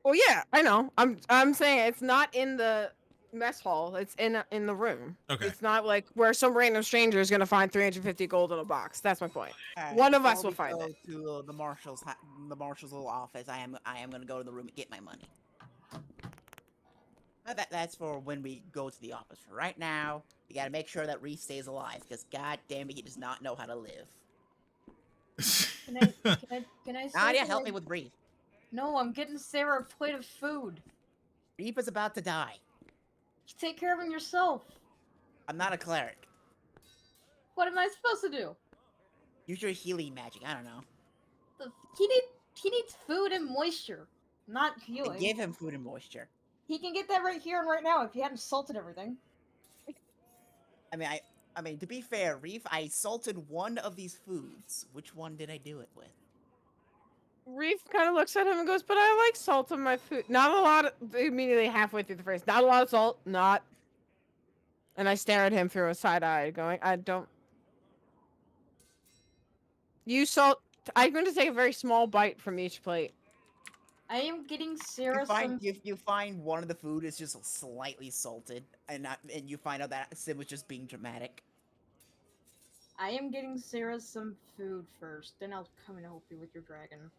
Well, yeah, I know. I'm saying it's not in the mess hall. It's in the room. Okay. It's not like where some random stranger is gonna find 350 gold in a box. That's my point. Alright, One of us before will find we it. go to the marshal's little office. I am gonna go to the room and get my money. That's for when we go to the office. For right now, we gotta make sure that Reese stays alive, because god damn it, he does not know how to live. Can I say Nadia, that help I- me with Reese. No, I'm getting Sarah a plate of food. Reese is about to die. You take care of him yourself. I'm not a cleric. What am I supposed to do? Use your healing magic. I don't know. He needs food and moisture, not healing. Give him food and moisture. He can get that right here and right now if he hadn't salted everything. I mean, to be fair, Reef, I salted one of these foods. Which one did I do it with? Reef kind of looks at him and goes, "But I like salt on my food. Not a lot." Immediately halfway through the phrase, not a lot of salt. Not. And I stare at him through a side eye, going, "I don't." You salt. I'm going to take a very small bite from each plate. I am getting Sarah some. You find one of the food is just slightly salted, and you find out that Sim was just being dramatic. I am getting Sarah some food first, then I'll come and help you with your dragon.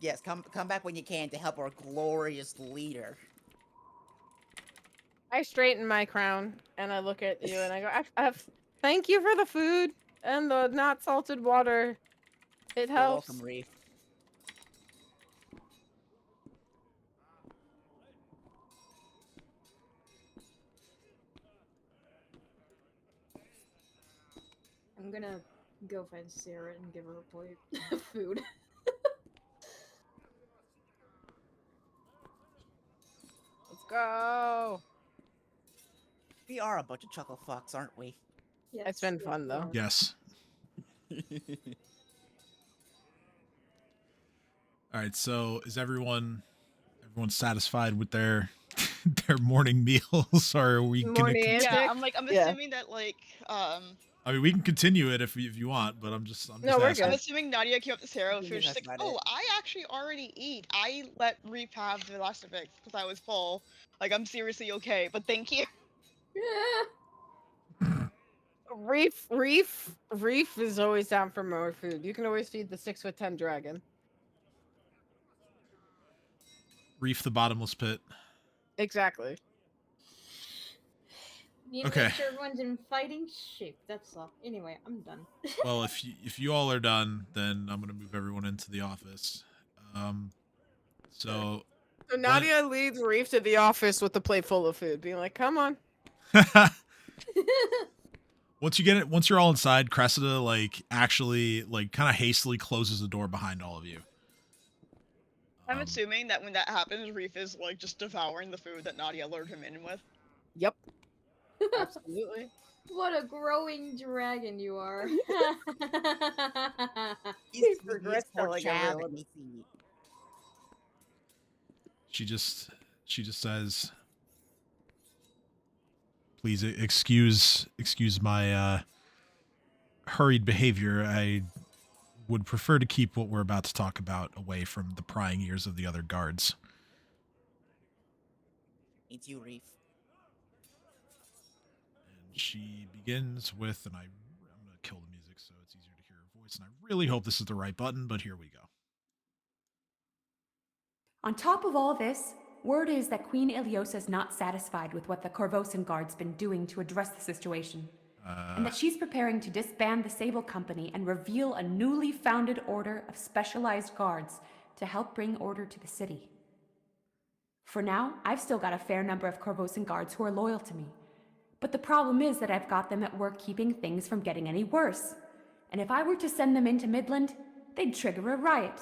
Yes, come back when you can to help our glorious leader. I straighten my crown and I look at you and I go, thank you for the food and the not salted water. It You're helps. welcome, Reef. I'm gonna go find Sarah and give her a plate of food. Let's go. We are a bunch of chuckle fucks, aren't we? Yes, It's been yes, fun, we though. are. Yes. All right. So is everyone satisfied with their their morning meals, or are we gonna? Morning Yeah, antics? I'm Yeah. assuming that I mean, we can continue it if you want, but I'm just No, we're asking. I'm good. assuming Nadia came up to Sarah and think she was just that's like, about "Oh, it. I actually already eat. I let Reef have the last of it because I was full. Like, I'm seriously okay, but thank you." Yeah. Reef is always down for more food. You can always feed the 6'10" dragon. Reef the bottomless pit. Exactly. You Okay. make sure everyone's in fighting shape. That's all. Anyway, I'm done. Well, if you all are done, then I'm gonna move everyone into the office. So So Nadia leads Reef to the office with a plate full of food, being like, "Come on." once you're all inside, Cressida actually kind of hastily closes the door behind all of you. I'm assuming that when that happens, Reef is like just devouring the food that Nadia lured him in with. Yep. Absolutely. What a growing dragon you are. He regrets for telling Chad everyone. and Missy. She just says, "Please excuse my hurried behavior. I would prefer to keep what we're about to talk about away from the prying ears of the other guards." It's you, Reef. And she begins with, and I'm going to kill the music so it's easier to hear her voice, and I really hope this is the right button, but here we go. On top of all this, word is that Queen Iliosa is not satisfied with what the Corvosan Guard's been doing to address the situation, and that she's preparing to disband the Sable Company and reveal a newly founded order of specialized guards to help bring order to the city. For now, I've still got a fair number of Corvosan Guards who are loyal to me, but the problem is that I've got them at work keeping things from getting any worse, and if I were to send them into Midland, they'd trigger a riot.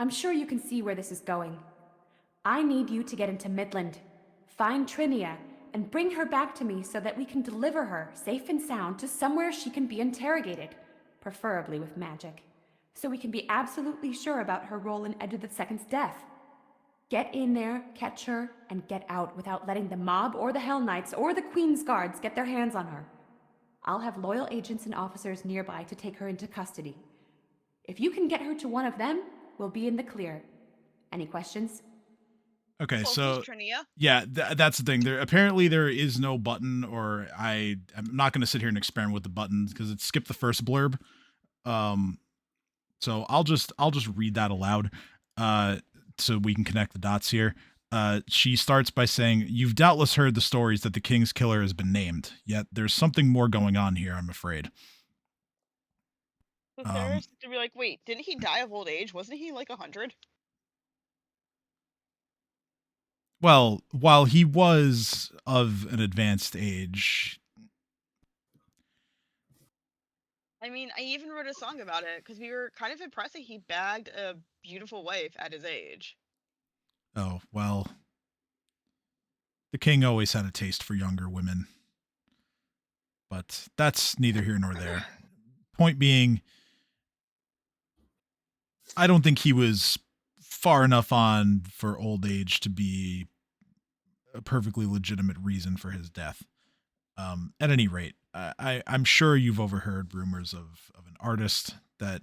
I'm sure you can see where this is going. I need you to get into Midland, find Trinia, and bring her back to me so that we can deliver her, safe and sound, to somewhere she can be interrogated, preferably with magic, so we can be absolutely sure about her role in Edward II's death. Get in there, catch her, and get out without letting the mob or the Hell Knights or the Queen's Guards get their hands on her. I'll have loyal agents and officers nearby to take her into custody. If you can get her to one of them, we'll be in the clear. Any questions? Okay, Well, so who's Trinia? yeah, that's the thing. There is no button, or I'm not going to sit here and experiment with the buttons because it skipped the first blurb. So I'll just read that aloud, so we can connect the dots here. She starts by saying, "You've doubtless heard the stories that the king's killer has been named. Yet there's something more going on here, I'm afraid." So Sarah's to be like, "Wait, didn't he die of old age? Wasn't he like 100?" Well, while he was of an advanced age, I mean, I even wrote a song about it because we were kind of impressed that he bagged a beautiful wife at his age. oh, well, the king always had a taste for younger women. But that's neither here nor there. Point being, I don't think he was far enough on for old age to be a perfectly legitimate reason for his death. At any rate, I'm sure you've overheard rumors of an artist that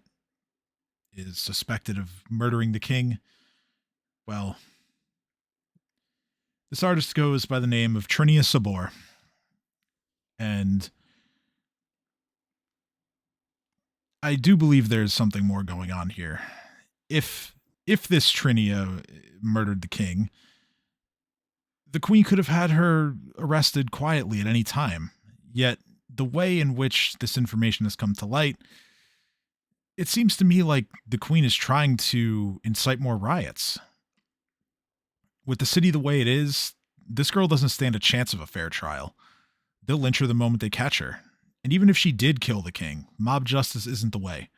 is suspected of murdering the king. Well, this artist goes by the name of Trinia Sabor. And I do believe there's something more going on here. If this Trinia murdered the king, the queen could have had her arrested quietly at any time. Yet, the way in which this information has come to light, it seems to me like the queen is trying to incite more riots. With the city the way it is, this girl doesn't stand a chance of a fair trial. They'll lynch her the moment they catch her. And even if she did kill the king, mob justice isn't the way.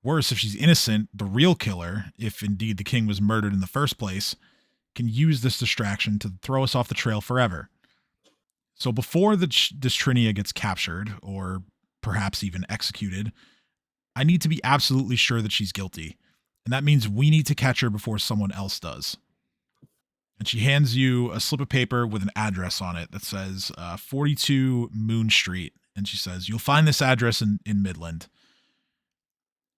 Worse, if she's innocent, the real killer, if indeed the king was murdered in the first place, can use this distraction to throw us off the trail forever. So before this Trinia gets captured, or perhaps even executed, I need to be absolutely sure that she's guilty. And that means we need to catch her before someone else does. And she hands you a slip of paper with an address on it that says 42 Moon Street. And she says, you'll find this address in Midland.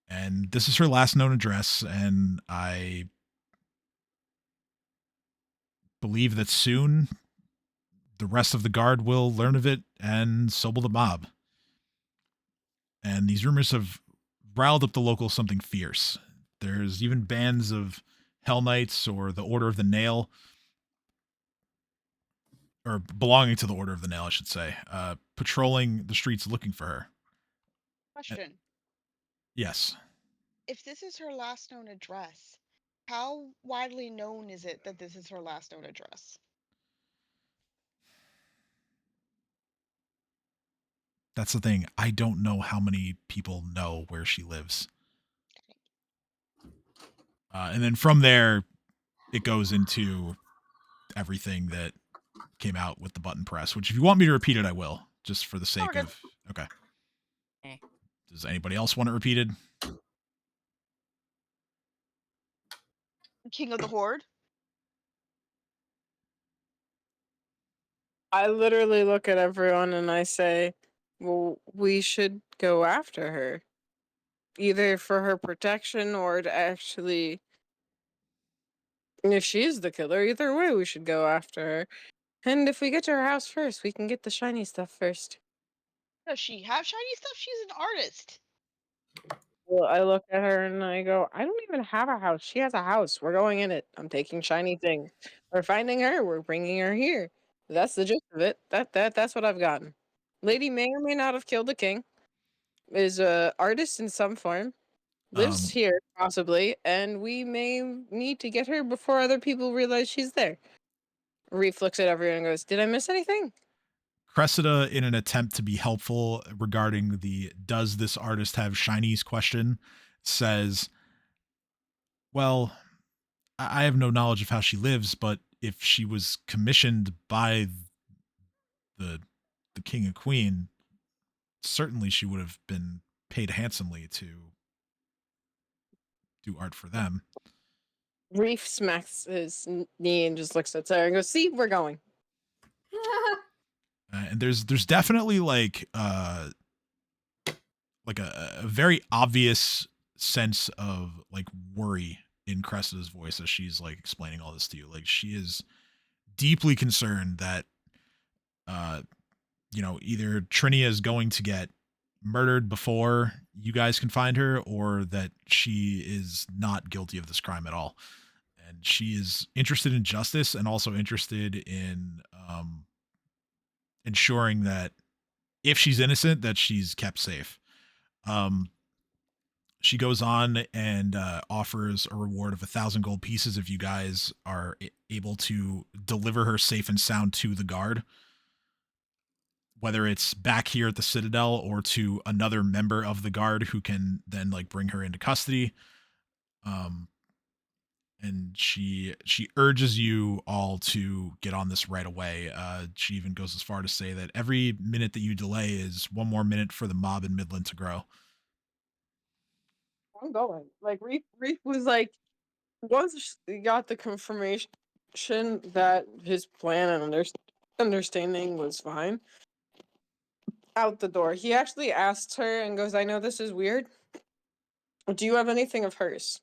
And this is her last known address. And I believe that soon the rest of the guard will learn of it, and so will the mob. And these rumors have riled up the locals something fierce. There's even bands of Hell Knights or the Order of the Nail, or belonging to the Order of the Nail, I should say, patrolling the streets looking for her. Question. Yes. If this is her last known address, how widely known is it that this is her last known address? That's the thing. I don't know how many people know where she lives. And then from there, it goes into everything that came out with the button press, which if you want me to repeat it, I will, just for the sake of... Okay. Does anybody else want it repeated? King of the Hoard? I literally look at everyone and I say, well, we should go after her. Either for her protection or to actually... If she's the killer, either way we should go after her. And if we get to her house first, we can get the shiny stuff first. Does she have shiny stuff? She's an artist. Well, I look at her and I go, I don't even have a house. She has a house. We're going in it. I'm taking shiny things. We're finding her. We're bringing her here. That's the gist of it. That's what I've gotten. Lady may or may not have killed the king. Is a artist in some form. Lives here, possibly, and we may need to get her before other people realize she's there. Reef looks at everyone and goes, did I miss anything? Cressida, in an attempt to be helpful regarding the does this artist have shinies question, says, well, I have no knowledge of how she lives, but if she was commissioned by the king and queen, certainly she would have been paid handsomely to do art for them. Reef smacks his knee and just looks at Sarah and goes, see, we're going. And there's definitely like a very obvious sense of like worry in Cressida's voice as she's like explaining all this to you. Like she is deeply concerned that either Trinia is going to get murdered before you guys can find her, or that she is not guilty of this crime at all. And she is interested in justice and also interested in ensuring that if she's innocent, that she's kept safe. She goes on and offers a reward of 1,000 gold pieces if you guys are able to deliver her safe and sound to the guard, whether it's back here at the Citadel or to another member of the guard who can then like bring her into custody. And she urges you all to get on this right away. She even goes as far to say that every minute that you delay is one more minute for the mob in Midland to grow. I'm going. Like Reef was like, once he got the confirmation that his plan and understanding was fine, out the door. He actually asks her and goes, I know this is weird. Do you have anything of hers?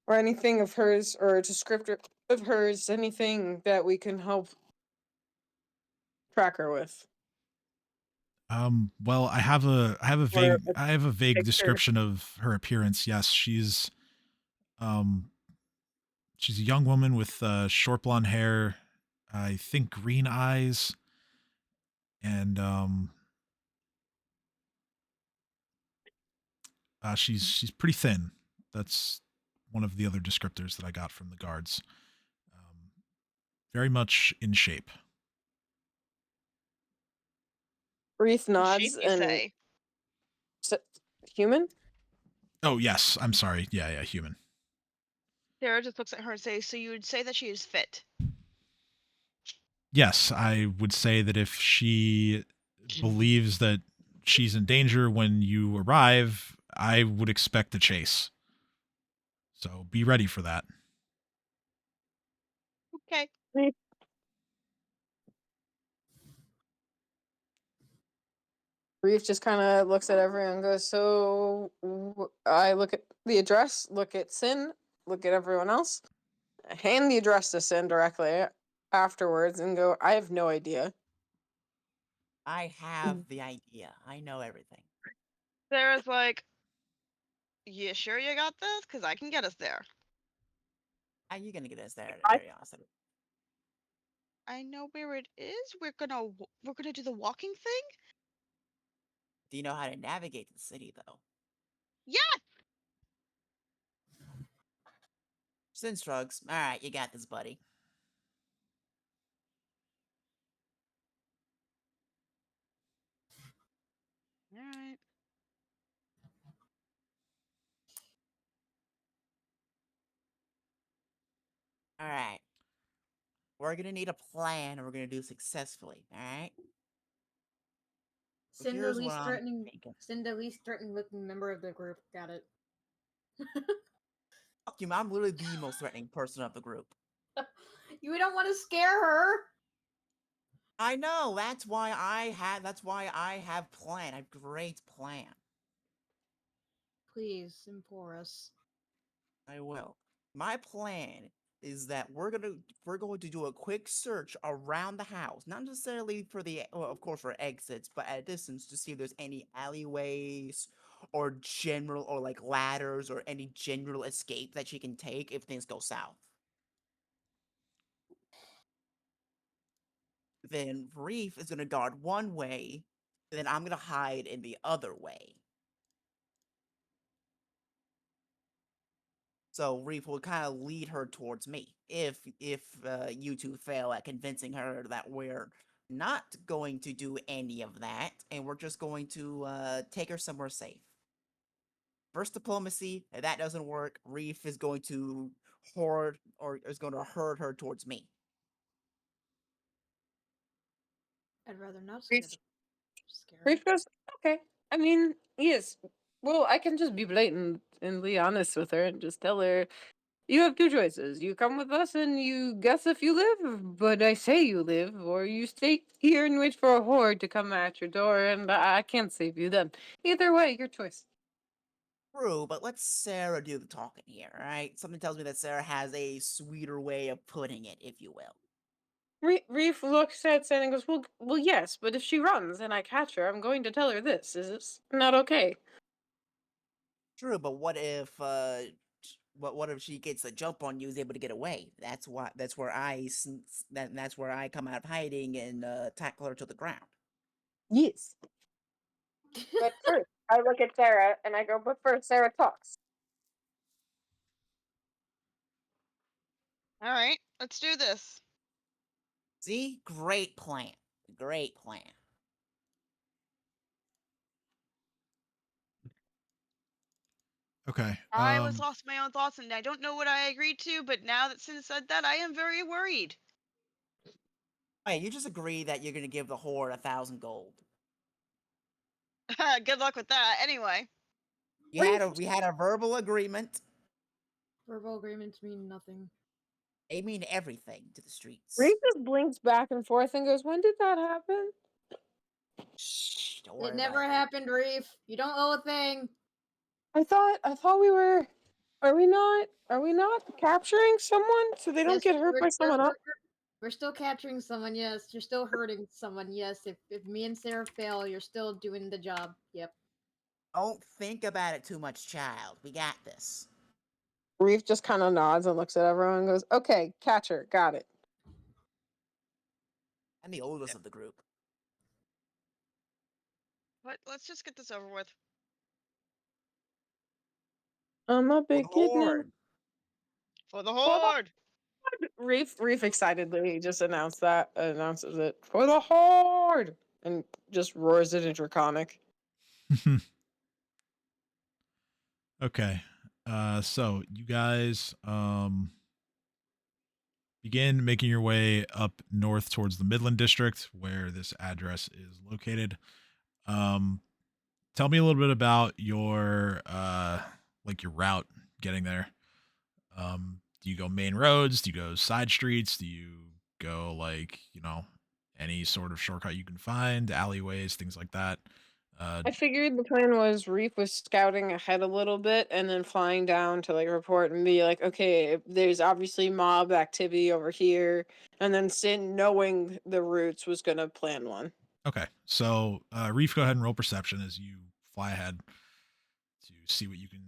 Or anything of hers, or a descriptor of hers, anything that we can help track her with? Well, I have a vague picture. description of her appearance. Yes, she's a young woman with short blonde hair, I think green eyes, and she's pretty thin. That's one of the other descriptors that I got from the guards. Um, Very much in shape. Reese What shape nods you and say? human. Oh yes, I'm sorry. Yeah, human. Sarah just looks at her and says, "So you would say that she is fit?" Yes, I would say that if she believes that she's in danger when you arrive, I would expect a chase. So be ready for that. Okay. Reef just kind of looks at everyone and goes, so I look at the address, look at Sin, look at everyone else, hand the address to Sin directly afterwards and go, I have no idea. I have the idea. I know everything. Sarah's like, "You sure you got this? Because I can get us there." How you gonna get us there? Out of I- curiosity. I know where it is. We're gonna do the walking thing. Do you know how to navigate the city, though? Yeah. Sin shrugs. All right, you got this, buddy. All right. All right. We're gonna need a plan, and we're gonna do it successfully. All right. So Send the here's what least I'm threatening. thinking. Send the least threatening looking member of the group. Got it. Fuck you, I'm literally the most threatening person of the group. You don't want to scare her. I know. That's why I have. That's why I have plan. I have great plan. Please implore us. I will. My plan is that we're going to do a quick search around the house, not necessarily for the, well, of course, for exits, but at a distance to see if there's any alleyways or general or like ladders or any general escape that she can take if things go south. Then Reef is going to guard one way, and then I'm going to hide in the other way. So Reef will kind of lead her towards me if you two fail at convincing her that we're not going to do any of that and we're just going to take her somewhere safe. First diplomacy, if that doesn't work, Reef is going to herd her towards me. I'd rather not scare Reef, the scare her. Reef goes, okay. I mean, yes. Well, I can just be blatantly honest with her and just tell her, you have two choices. You come with us and you guess if you live, but I say you live, or you stay here and wait for a horde to come at your door, and I can't save you then. Either way, your choice. True, but let Sarah do the talking here, alright? Something tells me that Sarah has a sweeter way of putting it, if you will. Reef looks at Sen and goes, well, yes, but if she runs and I catch her, I'm going to tell her this. Is this not okay? True, but what if what if she gets a jump on you, is able to get away? That's where that's where I come out of hiding and tackle her to the ground. Yes. But first, I look at Sarah and I go, but first, Sarah talks. All right. Let's do this. See? Great plan. Great plan. Okay. I was lost in my own thoughts, and I don't know what I agreed to. But now that Sin said that, I am very worried. Hey, you just agree that you're gonna give the Hoard 1,000 gold. Good luck with that. Anyway. We had a verbal agreement. Verbal agreements mean nothing. They mean everything to the streets. Reef just blinks back and forth and goes, when did that happen? Shh, don't worry It never about happened, Reef. You don't owe a thing. I thought we were. Are we not? Are we not capturing someone so they don't Yes, get hurt by someone else? We're still capturing someone, yes. You're still hurting someone, yes. If me and Sarah fail, you're still doing the job. Yep. Don't think about it too much, child. We got this. Reef just kind of nods and looks at everyone and goes, okay, catch her, got it. I'm the oldest of the group. But let's just get this over with. I'm a For the big kid now. Horde. For the Horde! Reef excitedly just announces it for the Horde, and just roars it in Draconic. Okay. So you guys begin making your way up north towards the Midland District, where this address is located. Tell me a little bit about your like your route getting there. Do you go main roads? Do you go side streets? Do you go like, any sort of shortcut you can find, alleyways, things like that? I figured the plan was Reef was scouting ahead a little bit and then flying down to like report and be like, okay, there's obviously mob activity over here, and then Sin, knowing the routes, was gonna plan one. Okay. So Reef, go ahead and roll perception as you fly ahead to see what you can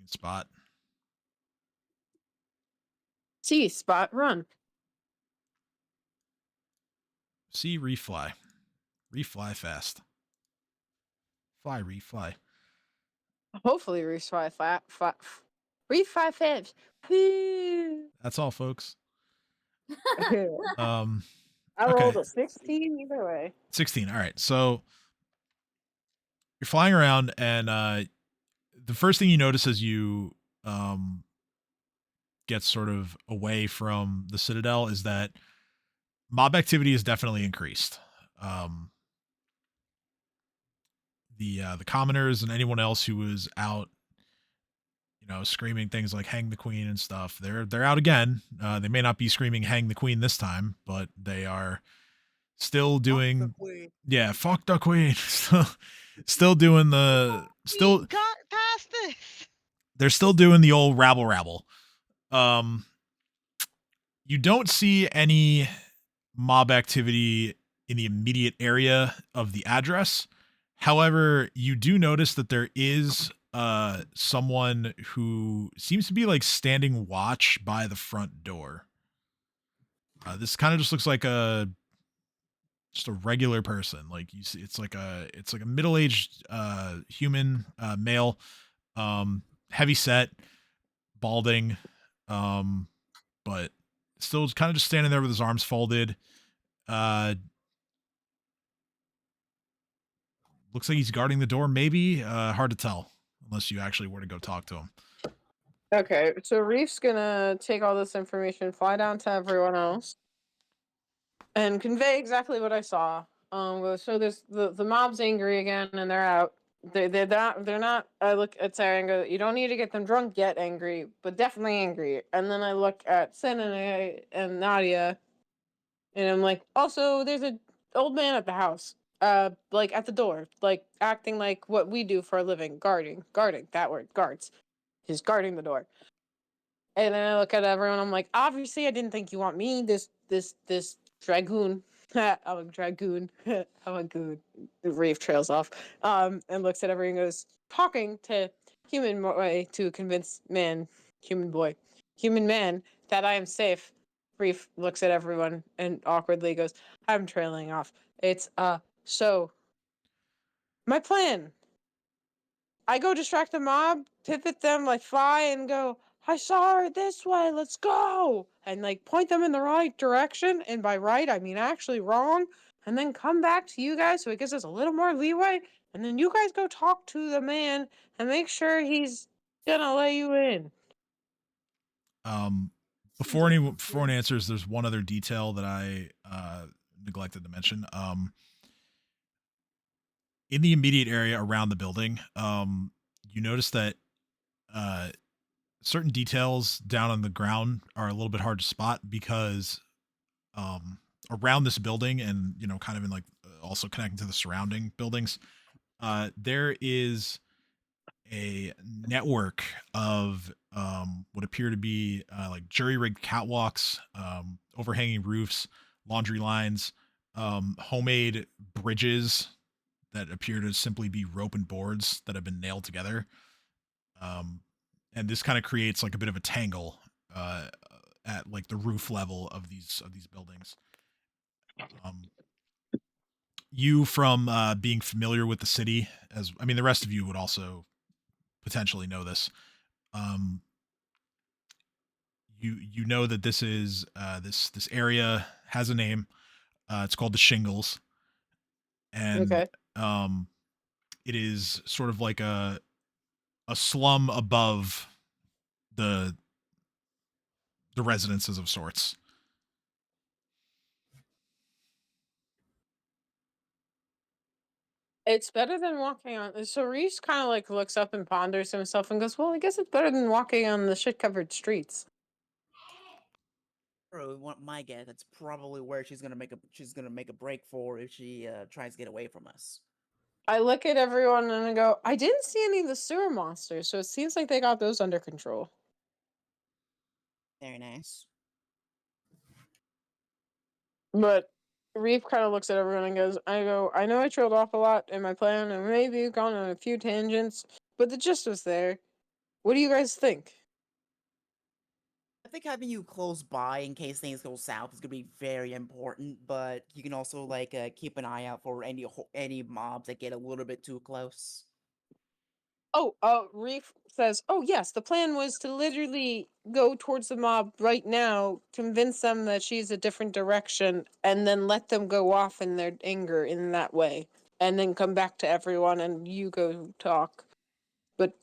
spot. See, spot, run. See Reef fly. Reef fly fast. Fly, Reef, fly. Hopefully, Reef fly flat. Reef 5 Woo! That's all, folks. I Okay. rolled a 16 either way. 16. All right. So you're flying around, and the first thing you notice as you get sort of away from the Citadel is that mob activity is definitely increased. The commoners and anyone else who was out, screaming things like "hang the queen" and stuff, they're out again. They may not be screaming "hang the queen" this time, but they are still doing. Yeah, fuck the queen. still doing the still. We got past this. They're still doing the old rabble rabble. You don't see any mob activity in the immediate area of the address. However, you do notice that there is someone who seems to be like standing watch by the front door. This kind of just looks like just a regular person. Like you see, it's like a middle-aged human male, heavy set, balding, but still kind of just standing there with his arms folded. Looks like he's guarding the door, maybe. Hard to tell unless you actually were to go talk to him. Okay, so Reef's gonna take all this information, fly down to everyone else, and convey exactly what I saw. So there's the mob's angry again, and they're out. They're not. I look at Sarah and go, "You don't need to get them drunk yet, angry, but definitely angry." And then I look at Sin and Nadia, and I'm like, "Also, there's an old man at the house, like at the door, like acting like what we do for a living, guarding. That word, guards. He's guarding the door." And then I look at everyone. I'm like, obviously, I didn't think you want me. This dragoon. I'm a dragoon. I'm a goon. The Reef trails off. And looks at everyone and goes, talking to human boy to convince human man that I am safe. Reef looks at everyone and awkwardly goes, I'm trailing off. It's so my plan. I go distract the mob, pivot them, like fly and go, I saw her this way, let's go! And like point them in the right direction, and by right I mean actually wrong, and then come back to you guys so it gives us a little more leeway, and then you guys go talk to the man and make sure he's gonna let you in. Before anyone answers, there's one other detail that I neglected to mention. In the immediate area around the building, you notice that certain details down on the ground are a little bit hard to spot because around this building and kind of in like also connecting to the surrounding buildings, there is a network of what appear to be like jury rigged catwalks, overhanging roofs, laundry lines, homemade bridges that appear to simply be rope and boards that have been nailed together. And this kind of creates like a bit of a tangle at like the roof level of these buildings. You, from being familiar with the city, as I mean, the rest of you would also potentially know this. You know that this is this area has a name. It's called the Shingles, and Okay. it is sort of like a slum above the residences of sorts. It's better than walking on. So Reese kind of like looks up and ponders to himself and goes, "Well, I guess it's better than walking on the shit-covered streets." Bro, my guess, that's probably where she's gonna make a break for if she tries to get away from us. I look at everyone and I go, "I didn't see any of the sewer monsters, so it seems like they got those under control." Very nice. But Reeve kind of looks at everyone and goes, I know I trailed off a lot in my plan and maybe gone on a few tangents, but the gist was there. What do you guys think?" I think having you close by in case things go south is gonna be very important, but you can also like keep an eye out for any mobs that get a little bit too close. Oh, Reef says, "Oh yes, the plan was to literally go towards the mob right now, convince them that she's a different direction, and then let them go off in their anger in that way, and then come back to everyone and you go talk. But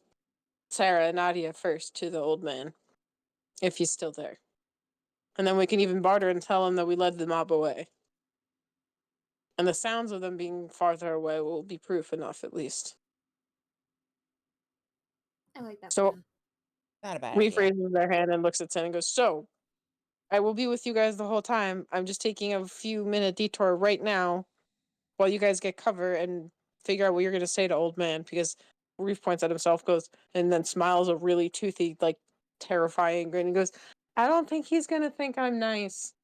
Sarah and Nadia first to the old man, if he's still there. And then we can even barter and tell him that we led the mob away. And the sounds of them being farther away will be proof enough, at least." I like that So plan. Not a bad Reef idea. raises their hand and looks at Sin and goes, "So, I will be with you guys the whole time. I'm just taking a few minute detour right now while you guys get cover and figure out what you're going to say to old man." Because Reef points at himself, goes, and then smiles a really toothy, like terrifying grin and goes, "I don't think he's going to think I'm nice."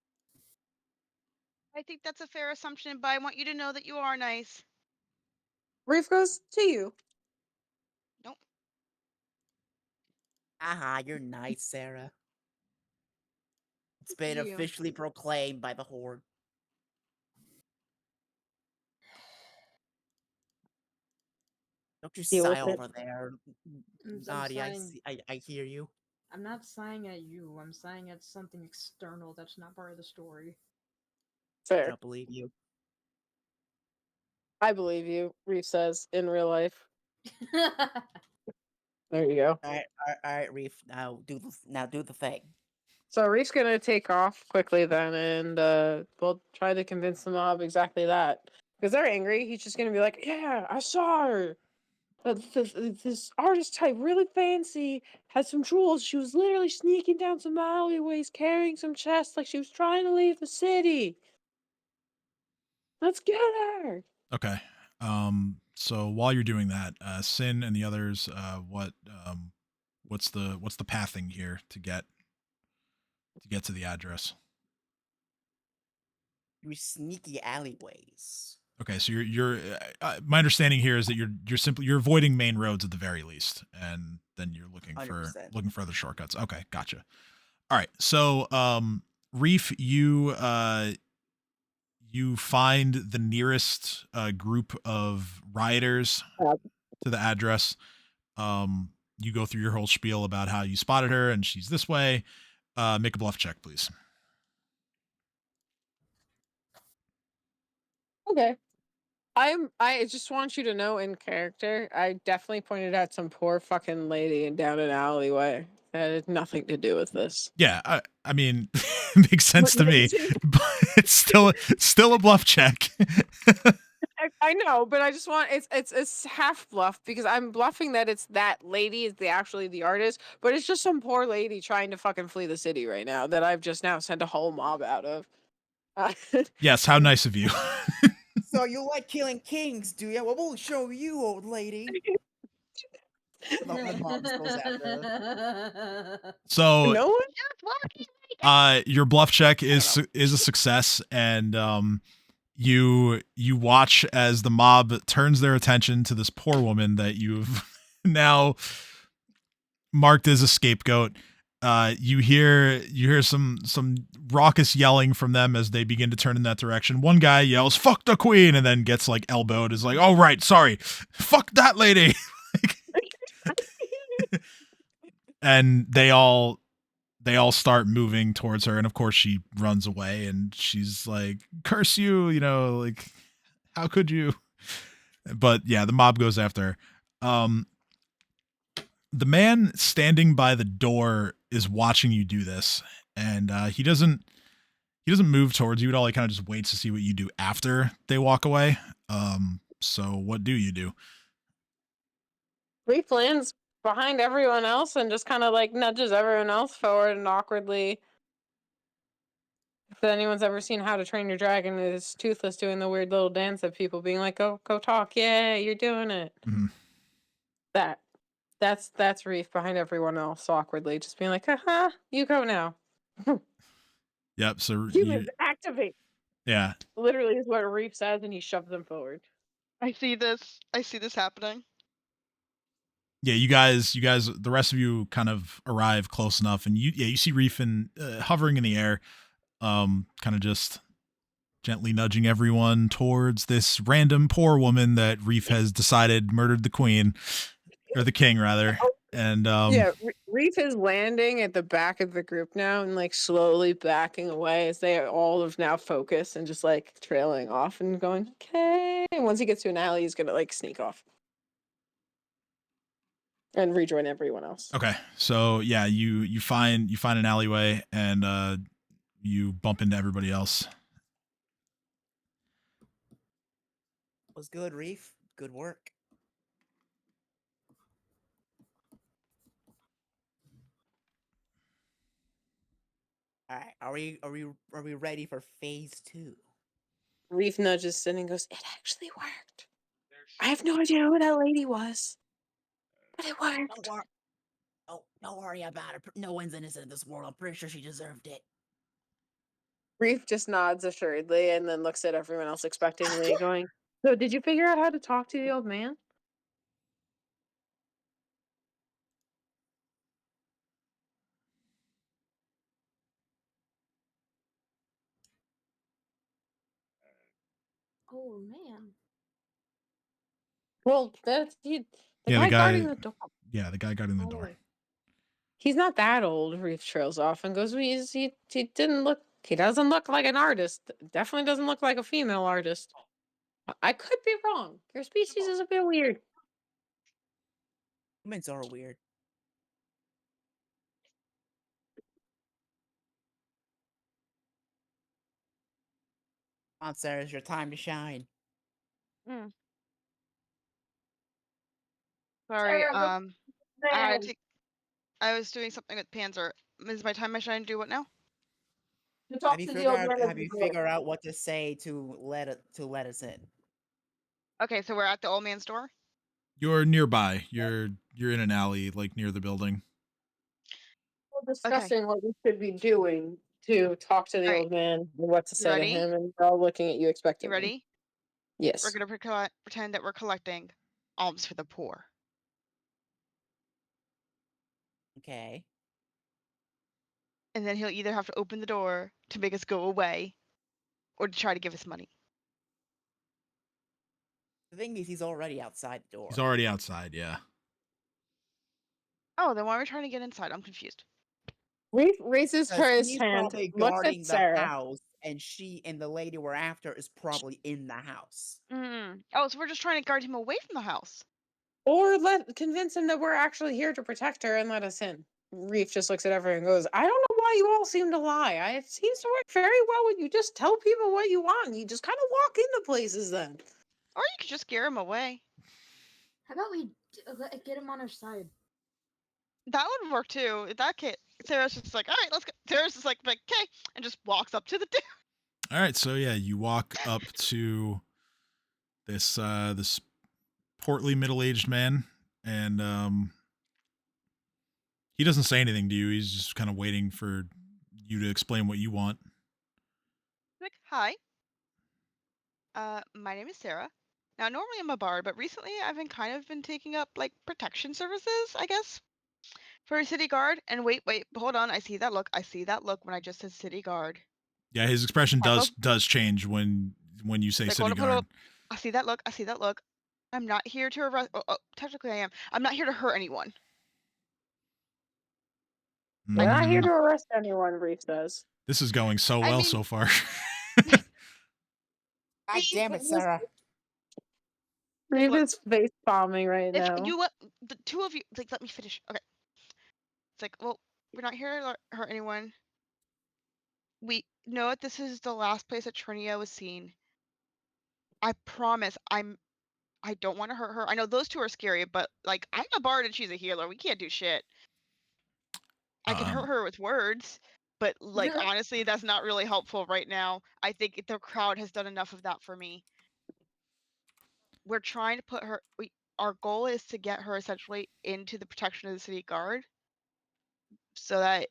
I think that's a fair assumption, but I want you to know that you are nice. Reef goes, "To you." Nope. Aha, you're nice, Sarah. It's been You. officially proclaimed by the Hoard. Don't you Deal sigh with it. over there, I'm Nadia. sighing. I hear you. I'm not sighing at you. I'm sighing at something external that's not part of the story. I Fair. don't believe you. I believe you, Reef says, in real life. There you go. All right, Reef. Now do the thing. So Reef's gonna take off quickly then, and we'll try to convince the mob exactly that. Because they're angry, he's just gonna be like, "Yeah, I saw her. This artist type, really fancy, had some jewels. She was literally sneaking down some alleyways, carrying some chests, like she was trying to leave the city. Let's get her." Okay. So while you're doing that, Sin and the others, what's the pathing here to get to the address? Through sneaky alleyways. Okay, so you're my understanding here is that you're avoiding main roads at the very least, and then you're looking 100%. for other shortcuts. Okay, gotcha. All right, so Reef, you find the nearest group of rioters to the address. You go through your whole spiel about how you spotted her and she's this way. Make a bluff check, please. Okay. I just want you to know in character, I definitely pointed out some poor fucking lady down an alleyway that had nothing to do with this. Yeah, I mean, it makes sense to me, but it's still a bluff check. I know, but I just want it's half bluff because I'm bluffing that it's that lady is actually the artist, but it's just some poor lady trying to fucking flee the city right now that I've just now sent a whole mob out of. Yes, how nice of you. So you like killing kings, do you? Well, we'll show you, old lady. The mob just goes after. So No one? Just walking. your bluff check is a success, and you watch as the mob turns their attention to this poor woman that you've now marked as a scapegoat. you hear some raucous yelling from them as they begin to turn in that direction. One guy yells, "Fuck the queen," and then gets like elbowed. Is like, "Oh right, sorry, fuck that lady." And they all start moving towards her, and of course she runs away, and she's like, "Curse you," like, how could you? But yeah, the mob goes after her. The man standing by the door is watching you do this, and he doesn't move towards you at all. He kind of just waits to see what you do after they walk away. So what do you do? Reef lands behind everyone else and just kind of like nudges everyone else forward and awkwardly. If anyone's ever seen How to Train Your Dragon, is Toothless doing the weird little dance of people being like, "Go talk, yeah, you're doing it." Mhm. That's Reef behind everyone else awkwardly, just being like, "Haha, you go now." Yep. So Humans activate. yeah. Literally is what Reef says, and he shoves them forward. I see this happening. Yeah, you guys, the rest of you kind of arrive close enough, and you see Reef hovering in the air, kind of just gently nudging everyone towards this random poor woman that Reef has decided murdered the queen, or the king rather. And Yeah, Reef is landing at the back of the group now and like slowly backing away as they all have now focused and just like trailing off and going, "Okay." And once he gets to an alley, he's gonna like sneak off and rejoin everyone else. okay, so yeah, you find an alleyway, and you bump into everybody else. Was good, Reef. Good work. All right, are we ready for phase 2? Reef nudges Sin and goes, "It actually worked. I have no idea who that lady was, but it worked." Don't worry about it. No one's innocent in this world. I'm pretty sure she deserved it. Reef just nods assuredly and then looks at everyone else expectingly, going, "So did you figure out how to talk to the old man?" Oh man. Well, that's the Yeah, guy guarding the door. Yeah, the guy guarding the door. Oh. He's not that old. Reef trails off and goes, he didn't look, he doesn't look like an artist. Definitely doesn't look like a female artist. I could be wrong. Your species is a bit weird." Humans are weird. Come on, Sarah, it's your time to shine. Sorry, Sarah, I was doing something with Panzer. Is my time I shine do what now? To talk to the old man. Have you figured out what to say to let us in? Okay, so we're at the old man's door? You're nearby. You're in an alley, like near the building. We're discussing what we should be doing to talk to the Alright. old man and what to You say ready? to him, and we're all looking at you You expectantly. ready? Yes. We're gonna pretend that we're collecting alms for the poor. Okay. And then he'll either have to open the door to make us go away or to try to give us money. The thing is, he's already outside the door. He's already outside. Yeah. Oh, then why are we trying to get inside? I'm confused. Reef raises his He's hand, probably looks guarding at the Sarah. house, and she and the lady we're after is probably in the house. Oh, so we're just trying to guard him away from the house. Or convince him that we're actually here to protect her and let us in. Reef just looks at everyone and goes, "I don't know why you all seem to lie. It seems to work very well when you just tell people what you want and you just kind of walk into places then." Or you could just scare him away. How about we get him on our side? That would work too. In that case, Sarah's just like, all right, let's go. Sarah's just like, okay, and just walks up to the door. All right, so yeah, you walk up to this this portly middle-aged man, and he doesn't say anything to you. He's just kind of waiting for you to explain what you want. Like, hi. My name is Sarah. Now, normally I'm a bard, but recently I've been taking up like protection services, I guess. for a city guard. And wait, hold on. I see that look. I see that look when I just said city guard. Yeah, his expression Carlo, does change when you say like, city hold guard. up. I see that look. I see that look. I'm not here to arrest. Technically, I am. I'm not here to hurt anyone. We're not here Mm, to arrest anyone, Reef says. this is going so I well mean- so far. God damn it, Sarah. Reef Look. is face bombing right If now. you let the two of you, like, let me finish. Okay. It's like, well, we're not here to hurt anyone. We know that this is the last place that Trinia was seen. I promise, I don't want to hurt her. I know those two are scary, but like, I'm a bard and she's a healer. We can't do shit. I can hurt her with words, but like, honestly, that's not really helpful right now. I think the crowd has done enough of that for me. We're trying to put her. Our goal is to get her essentially into the protection of the city guard, so that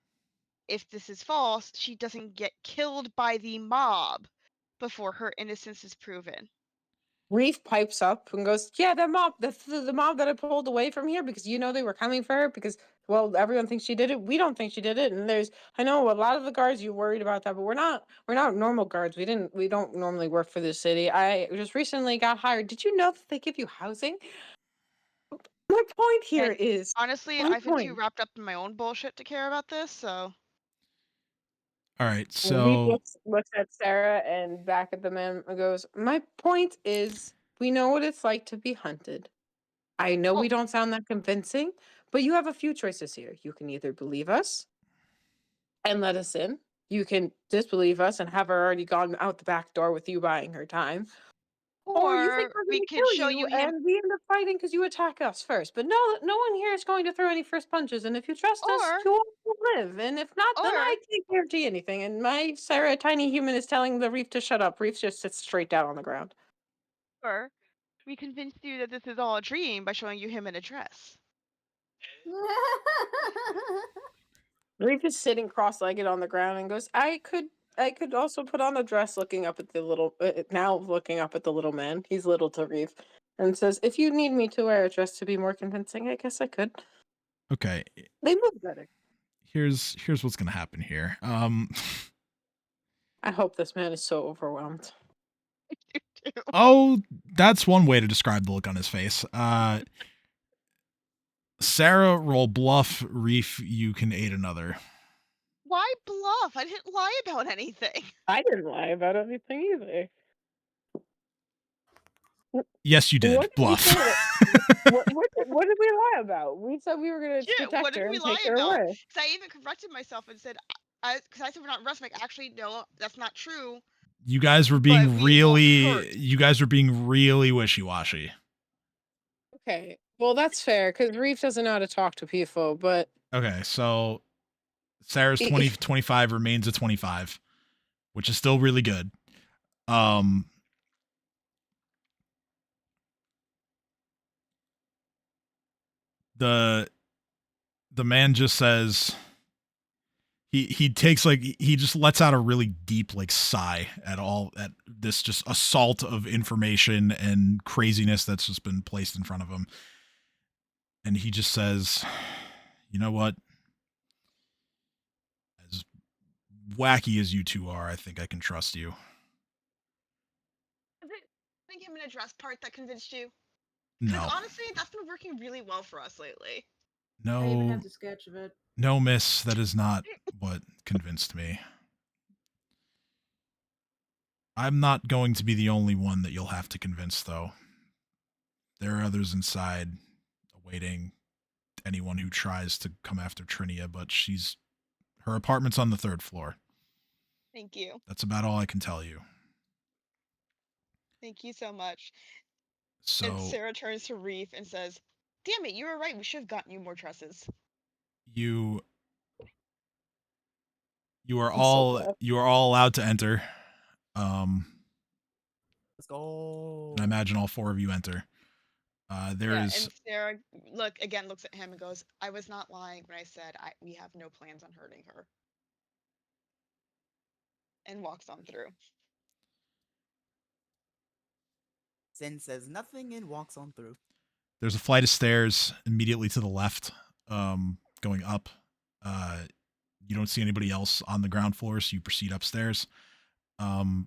if this is false, she doesn't get killed by the mob before her innocence is proven. Reef pipes up and goes, "Yeah, the mob, the mob that I pulled away from here because they were coming for her because everyone thinks she did it. We don't think she did it, and I know a lot of the guards you worried about that, but we're not normal guards. We don't normally work for the city. I just recently got hired. Did you know that they give you housing? My point here And is honestly, my I've been too point. wrapped up in my own bullshit to care about this. So All right, And Reef so looks at Sarah and back at the man and goes, "My point is, we know what it's like to be hunted. I know we don't sound that convincing, but you have a few choices here. You can either believe us and let us in. You can disbelieve us and have her already gone out the back door with you buying her time. Or you think or we're we going to could kill show you you him, and we end up fighting because you attack us first. But no one here is going to throw any first punches. And if you trust us, or you will live. And if not, then I can't guarantee anything." And my Sarah, tiny human, is telling the Reef to shut up. Reef just sits straight down on the ground. or we convince you that this is all a dream by showing you him in a dress. Reef is sitting cross-legged on the ground and goes, I could also put on a dress," looking up at the little man. He's little to Reef, and says, "If you need me to wear a dress to be more convincing, I guess I could." okay, They move better. here's what's gonna happen here. I hope this man is so overwhelmed. Oh, that's one way to describe the look on his face. Sarah, roll bluff. Reef, you can aid another. Why bluff? I didn't lie about anything. I didn't lie about anything either. Yes, you did. What did we Bluff. say what did we lie about? We said we were going to Yeah, what protect did her we and lie take her about? away. Because I even corrected myself and said, because I said we're not arresting. Actually, no, that's not true. You guys were But being we will hurt. really wishy-washy. Okay, well that's fair because Reef doesn't know how to talk to people, but Okay, so Sarah's 25 remains a 25, which is still really good. The man just says he takes he just lets out a really deep sigh at this just assault of information and craziness that's just been placed in front of him. And he just says, "You know what? As wacky as you two are, I think I can trust you." Is it putting him in a dress part that convinced you? No. Because honestly, that's been working really well for us lately. I even No. have the sketch of it. No, miss, that is not what convinced me. I'm not going to be the only one that you'll have to convince, though. There are others inside awaiting anyone who tries to come after Trinia, but her apartment's on the 3rd floor. Thank you. That's about all I can tell you. Thank you so much. So And Sarah turns to Reef and says, "Damn it, you were right. We should have gotten you more dresses." you are all allowed to enter. Let's go. And I imagine all 4 of you enter. And Sarah looks at him and goes, "I was not lying when I said we have no plans on hurting her." And walks on through. Sin says nothing and walks on through. There's a flight of stairs immediately to the left, going up. You don't see anybody else on the ground floor, so you proceed upstairs. You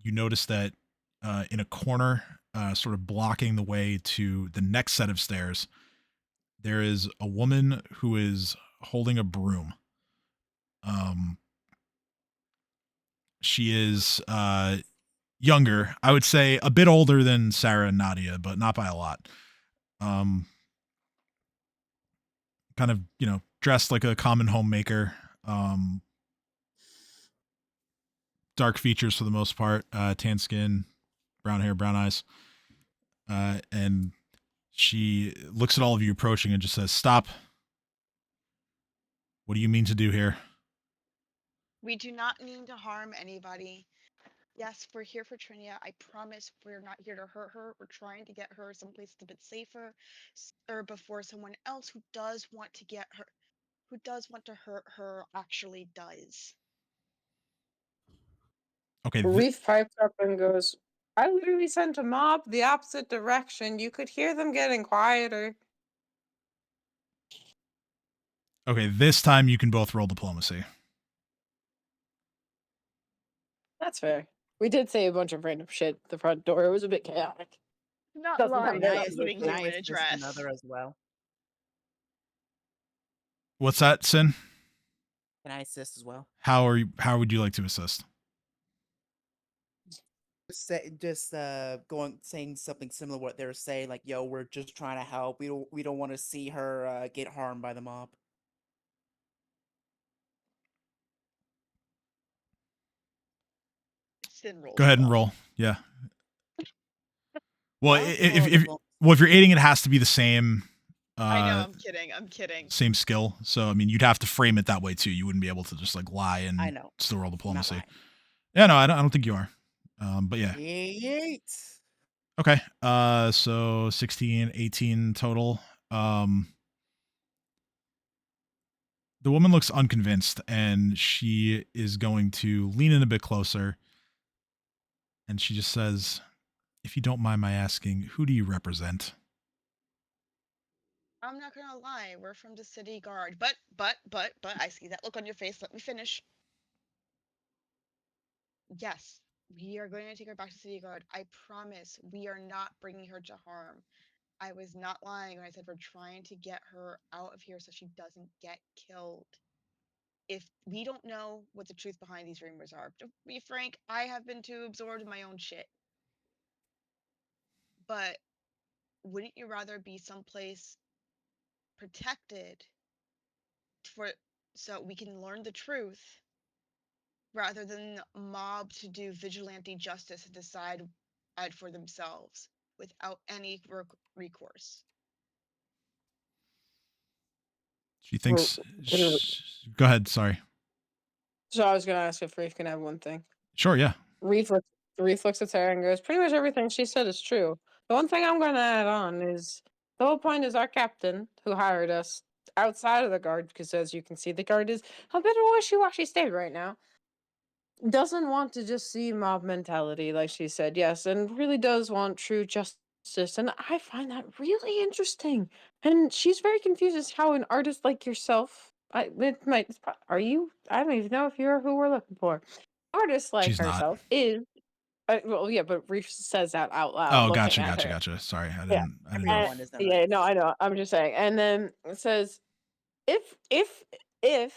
notice that in a corner, sort of blocking the way to the next set of stairs, there is a woman who is holding a broom. She is younger. I would say a bit older than Sarah and Nadia, but not by a lot. Kind of, dressed like a common homemaker. Dark features for the most part, tan skin, brown hair, brown eyes. And she looks at all of you approaching and just says, "Stop. What do you mean to do here?" We do not mean to harm anybody. Yes, we're here for Trinia. I promise we're not here to hurt her. We're trying to get her someplace a bit safer, or before someone else who does want to get her, who does want to hurt her, actually does. Okay. Reef pipes up and goes, I literally sent a mob the opposite direction. You could hear them getting quieter. Okay, this time you can both roll diplomacy. That's fair. We did say a bunch of random shit at the front door. It was a bit chaotic. Not Doesn't lying sound about very putting good. you in a assist dress. another as well. What's that, Sin? Can I assist as well? How would you like to assist? Saying something similar to what they were saying, like, "Yo, we're just trying to help. We don't want to see her get harmed by the mob." Sin rolls Go ahead and well. roll. Yeah. Well, I'll if roll diplomacy. if you're aiding, it has to be the same. I know. I'm kidding. I'm kidding. Same skill. So I mean, you'd have to frame it that way too. You wouldn't be able to just like lie and I know. still roll I'm not diplomacy. lying. Yeah, no, I don't think you are. But yeah. Yeet. Okay. So 16, 18 total. The woman looks unconvinced, and she is going to lean in a bit closer. And she just says, "If you don't mind my asking, who do you represent?" I'm not gonna lie. We're from the city guard, but I see that look on your face. Let me finish. Yes, we are going to take her back to city guard. I promise we are not bringing her to harm. I was not lying when I said we're trying to get her out of here so she doesn't get killed. If we don't know what the truth behind these rumors are, to be frank, I have been too absorbed in my own shit. But wouldn't you rather be someplace protected so we can learn the truth rather than a mob to do vigilante justice and decide for themselves without any recourse? She thinks. Go ahead. Sorry. So I was gonna ask if Reef can have one thing. Sure. Yeah. Reef looks at Sarah and goes, pretty much everything she said is true. The one thing I'm gonna add on is the whole point is our captain, who hired us outside of the guard, because as you can see, the guard is a bit of a wishy-washy state right now. Doesn't want to just see mob mentality, like she said, yes, and really does want true justice. And I find that really interesting. And she's very confused as how an artist like yourself, are you? I don't even know if you're who we're looking for. Artist like She's not. herself is. Well, yeah, but Reef says that out loud. Oh, looking gotcha, at gotcha, her. gotcha. Sorry, I Yeah. didn't know. Everyone is Yeah, no, I know. I'm just saying. And then it says, if it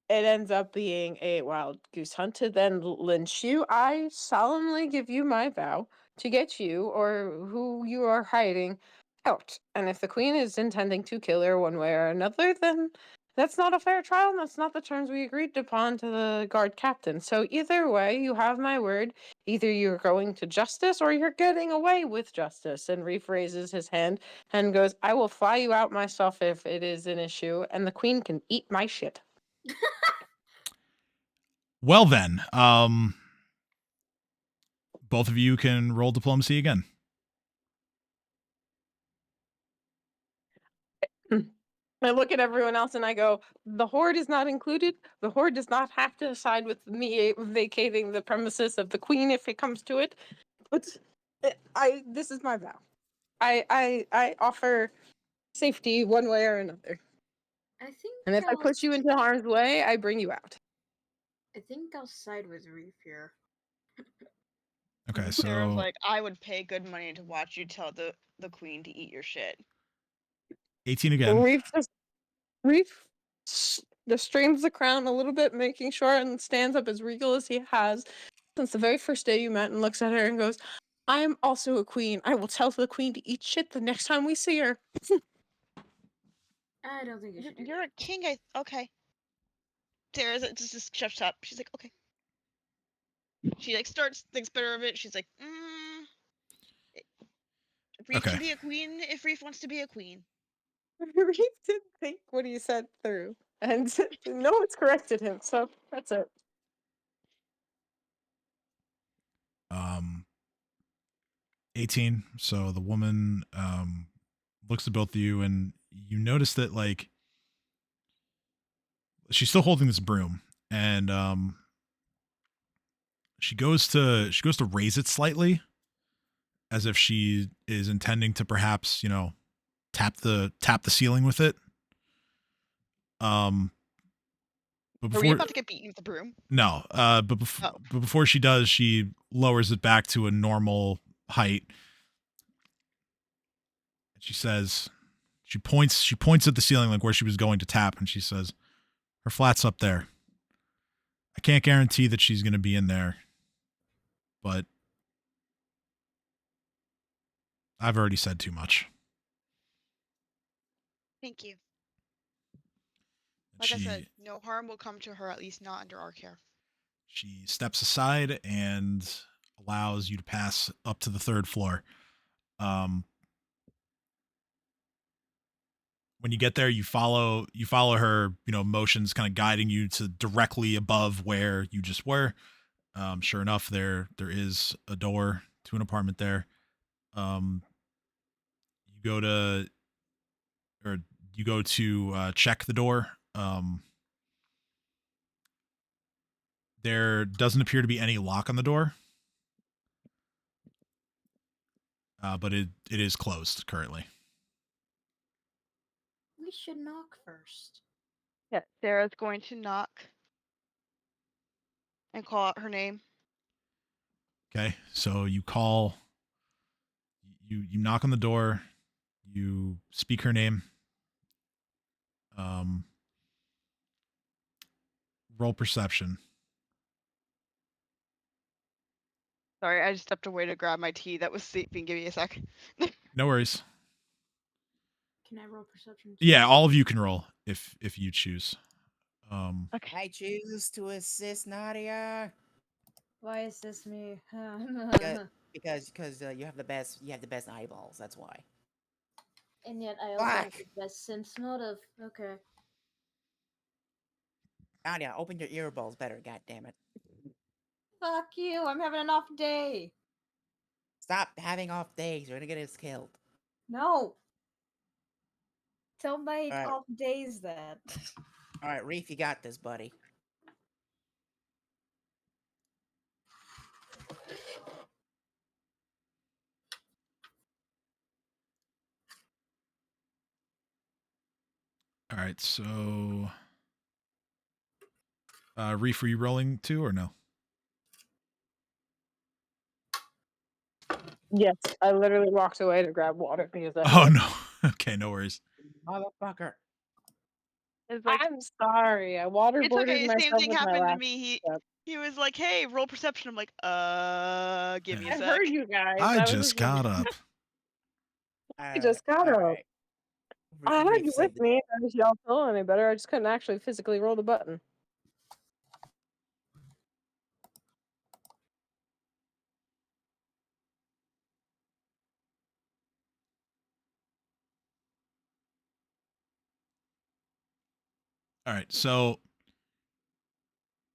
ends up being a wild goose hunt to then lynch you, I solemnly give you my vow to get you or who you are hiding out. And if the queen is intending to kill her one way or another, then that's not a fair trial, and that's not the terms we agreed upon to the guard captain. So either way, you have my word. Either you're going to justice or you're getting away with justice. And Reef raises his hand and goes, I will fly you out myself if it is an issue, and the queen can eat my shit. Well then, both of you can roll diplomacy again. I look at everyone else and I go, the Hoard is not included. The Hoard does not have to side with me vacating the premises of the queen if it comes to it. But this is my vow. I offer safety one way or another. I think. And if I I'll put you into harm's way, I bring you out. I think I'll side with Reef here. Okay, Sarah's so like, I would pay good money to watch you tell the queen to eat your shit. 18 again. Reef just strains the crown a little bit, making sure, and stands up as regal as he has since the very first day you met, and looks at her and goes, I am also a queen. I will tell the queen to eat shit the next time we see her. I don't think you should do You're a king, okay. Sarah's just shuts up. She's like, okay. She like thinks better of it. She's like, Reef Okay. can be a queen if Reef wants to be a queen. Reef didn't think what he said through, and no one's corrected him, so that's it. 18. So the woman looks at both of you, and you notice that like she's still holding this broom, and she goes to raise it slightly, as if she is intending to perhaps, you know, tap the ceiling with it. But Are before, we about to get beaten with the broom? no, but before she does, she lowers it back to a normal height. She says, she points at the ceiling, like where she was going to tap, and she says, her flat's up there. I can't guarantee that she's going to be in there, but I've already said too much. Thank you. Like I said, no harm will come to her, at least not under our care. She steps aside and allows you to pass up to the third floor. When you get there, you follow her, you know, motions kind of guiding you to directly above where you just were. Sure enough, there is a door to an apartment there. You go to check the door. There doesn't appear to be any lock on the door. But it is closed currently. We should knock first. Yeah, Sarah's going to knock and call out her name. Okay, so you knock on the door, you speak her name. Roll perception. Sorry, I just stepped away to grab my tea that was sleeping. Give me a sec. No worries. Can I roll perception? Yeah, all of you can roll if you choose. Okay. I choose to assist Nadia. Why assist me? Because you have the best eyeballs. That's why. And yet I also have the best sense motive. Okay. Nadia, open your earballs better. God damn it! Fuck you! I'm having an off day. Stop having off days. You're gonna get us killed. No. Tell my Alright. off days that. All right, Reef, you got this, buddy. All right, so Reef, are you rolling too or no? Yes, I literally walked away to grab water because Oh no. Okay, no worries. Motherfucker. It's like, I'm sorry. I waterboarded it's okay. The myself same thing with my happened to last me. step. He was like, "Hey, roll perception." I'm like, give me a I sec. heard you guys. I was just got up. I just got up. I had you with me. If y'all feel any better, I just couldn't actually physically roll the button. All right, so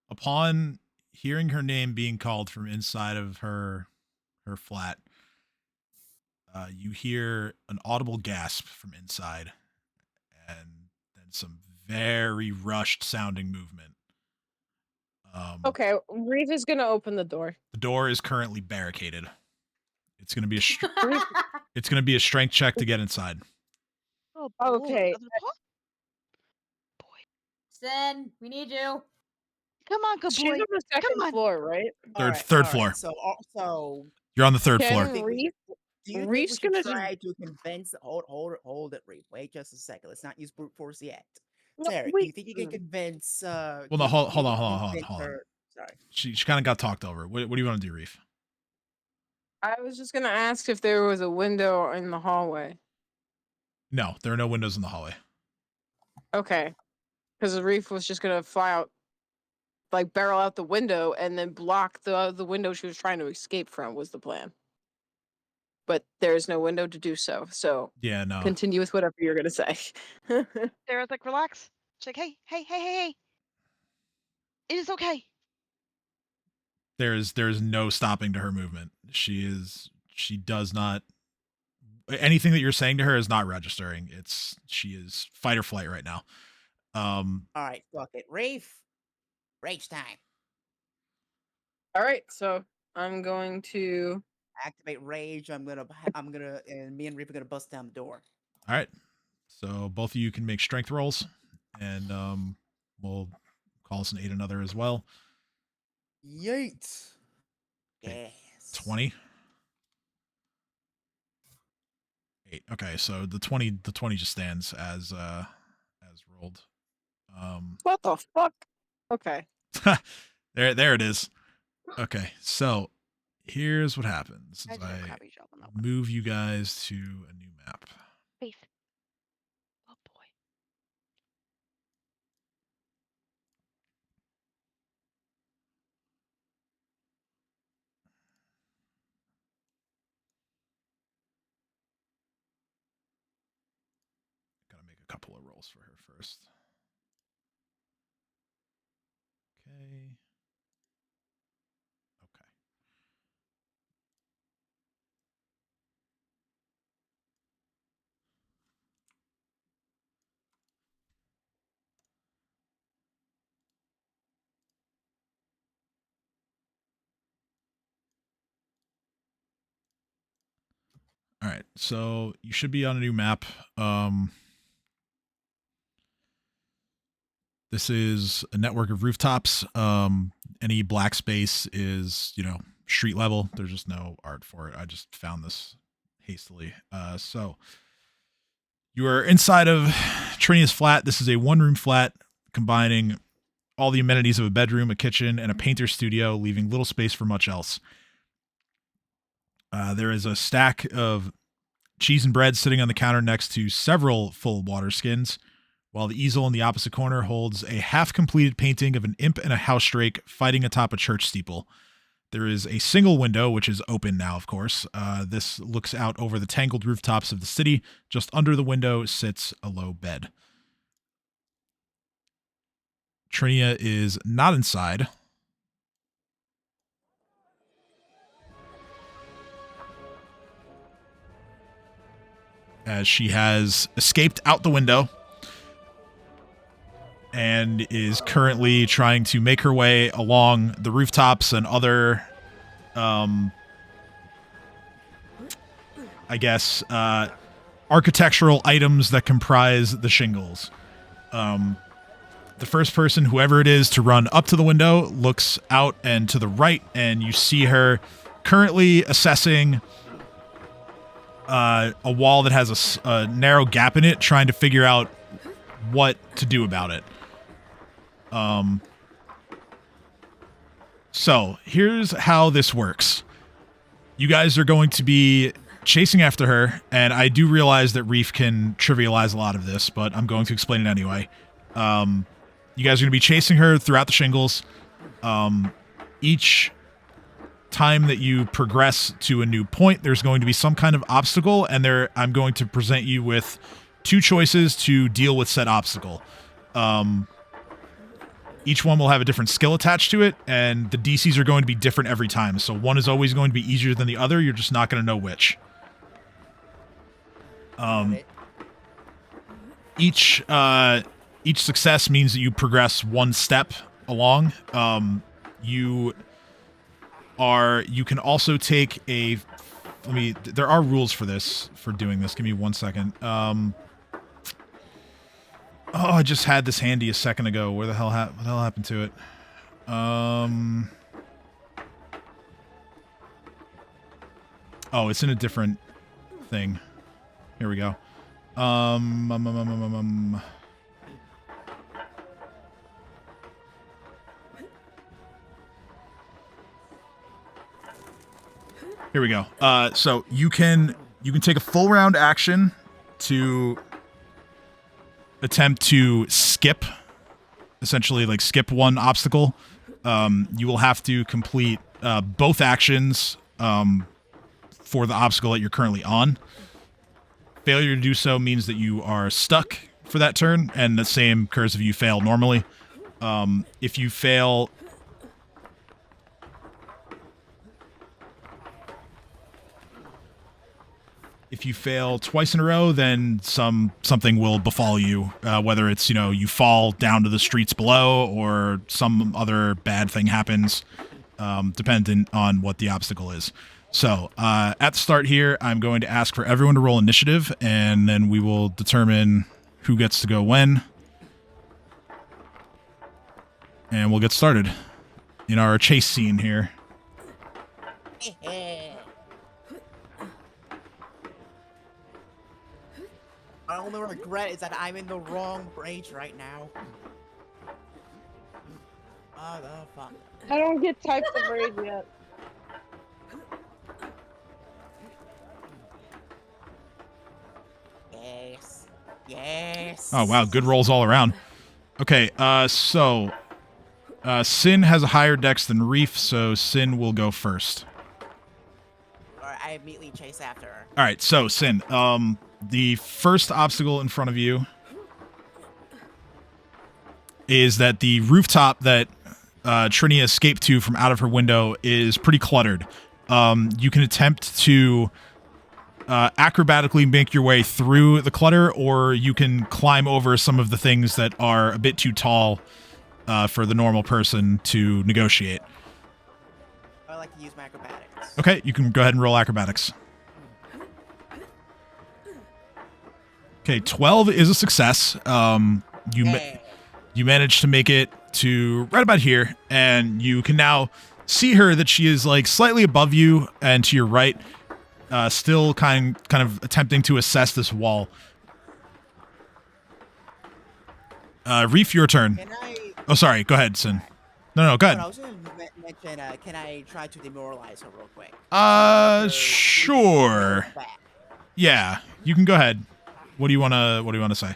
upon hearing her name being called from inside of her flat, you hear an audible gasp from inside, and then some very rushed sounding movement. Okay, Reef is gonna open the door. The door is currently barricaded. It's gonna be a strength check to get inside. Oh, Okay. Sin, we need you. Come on, good She's boy. on the second on. floor, right? Third floor. So You're on the third Can floor. Reef? do you think Reef's we should gonna just- try to convince? Hold it, Reef. Wait just a second. Let's not use brute force yet. No, Terry, do wait. you think you can convince? Well, no, hold on. Her... Sorry. She kind of got talked over. What do you want to do, Reef? I was just gonna ask if there was a window in the hallway. No, there are no windows in the hallway. Okay, because the Reef was just gonna fly out, like barrel out the window and then block the window she was trying to escape from. Was the plan. But there's no window to do so. So Yeah, no. continue with whatever you're gonna say. Sarah's like, relax. She's like, hey. It is okay. There's no stopping to her movement. She does not, anything that you're saying to her is not registering. She is fight or flight right now. All right, fuck it, Reef. Rage time. All right, so I'm going to Activate rage. I'm gonna, and me and Reef are gonna bust down the door. All right. So both of you can make strength rolls, and we'll call this an aid another as well. Yeet. Yes. 20. 8. Okay, so the 20 just stands as rolled. what the fuck? Okay. there it is. Okay, so here's what happens. I Is did a I crappy job on that one. move you guys to a new map. Faith. Oh boy. Gotta make a couple of rolls for her first. Okay. Okay. All right, so you should be on a new map. This is a network of rooftops. Any black space is, street level. There's just no art for it. I just found this hastily. So you are inside of Trinia's flat. This is a one-room flat combining all the amenities of a bedroom, a kitchen, and a painter's studio, leaving little space for much else. There is a stack of cheese and bread sitting on the counter next to several full water skins, while the easel in the opposite corner holds a half-completed painting of an imp and a house drake fighting atop a church steeple. There is a single window, which is open now, of course. This looks out over the tangled rooftops of the city. Just under the window sits a low bed. Trinia is not inside. As she has escaped out the window and is currently trying to make her way along the rooftops and other, architectural items that comprise the shingles. The first person, whoever it is, to run up to the window looks out and to the right, and you see her currently assessing a wall that has a narrow gap in it, trying to figure out what to do about it. So here's how this works. You guys are going to be chasing after her, and I do realize that Reef can trivialize a lot of this, but I'm going to explain it anyway. You guys are going to be chasing her throughout the shingles. Each time that you progress to a new point, there's going to be some kind of obstacle, and I'm going to present you with 2 choices to deal with said obstacle. Each one will have a different skill attached to it, and the DCs are going to be different every time. So one is always going to be easier than the other. You're just not going to know which. Each success means that you progress 1 step along. You can also take there are rules for this, for doing this. Give me 1 second. Oh, I just had this handy a second ago. Where the hell what the hell happened to it? Oh, it's in a different thing. Here we go. Here we go. So you can take a full round action to attempt to skip, essentially like skip one obstacle. You will have to complete both actions for the obstacle that you're currently on. Failure to do so means that you are stuck for that turn, and the same occurs if you fail normally. If you fail... If you fail twice in a row, then something will befall you, whether it's, you fall down to the streets below or some other bad thing happens, depending on what the obstacle is. So, at the start here, I'm going to ask for everyone to roll initiative, and then we will determine who gets to go when. And we'll get started in our chase scene here. My only regret is that I'm in the wrong branch right now. What the fuck? I don't get types of rage yet. Yes. Yes. Oh, wow. Good rolls all around. Okay, so Sin has a higher dex than Reef, so Sin will go first. Alright, I immediately chase after her. All right, so Sin, the first obstacle in front of you is that the rooftop that Trinia escaped to from out of her window is pretty cluttered. You can attempt to acrobatically make your way through the clutter, or you can climb over some of the things that are a bit too tall for the normal person to negotiate. I like to use my acrobatics. Okay, you can go ahead and roll acrobatics. Okay, 12 is a success. You managed to make it to right about here, and you can now see her that she is like slightly above you and to your right, still kind of attempting to assess this wall. Reef, your turn. Oh, sorry. Go ahead, Sin. No, go ahead. I was going to mention, can I try to demoralize her real quick? Sure. Yeah, you can go ahead. What do you want to say?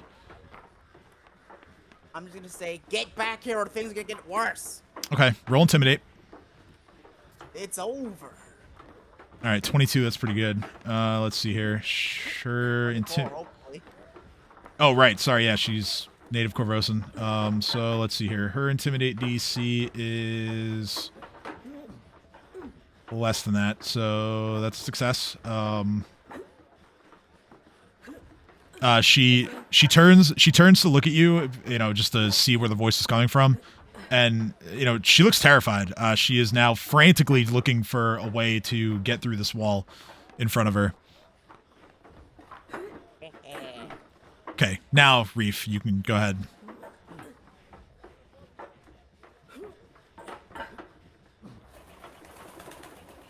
I'm just gonna say, get back here or things are gonna get worse. Okay, roll intimidate. It's over. All right, 22. That's pretty good. Let's see here. Sure. Oh, right. Sorry. Yeah, she's native Corvosan. So let's see here. Her intimidate DC is less than that, so that's a success. She turns to look at you, just to see where the voice is coming from, and she looks terrified. She is now frantically looking for a way to get through this wall in front of her. Okay, now Reef, you can go ahead.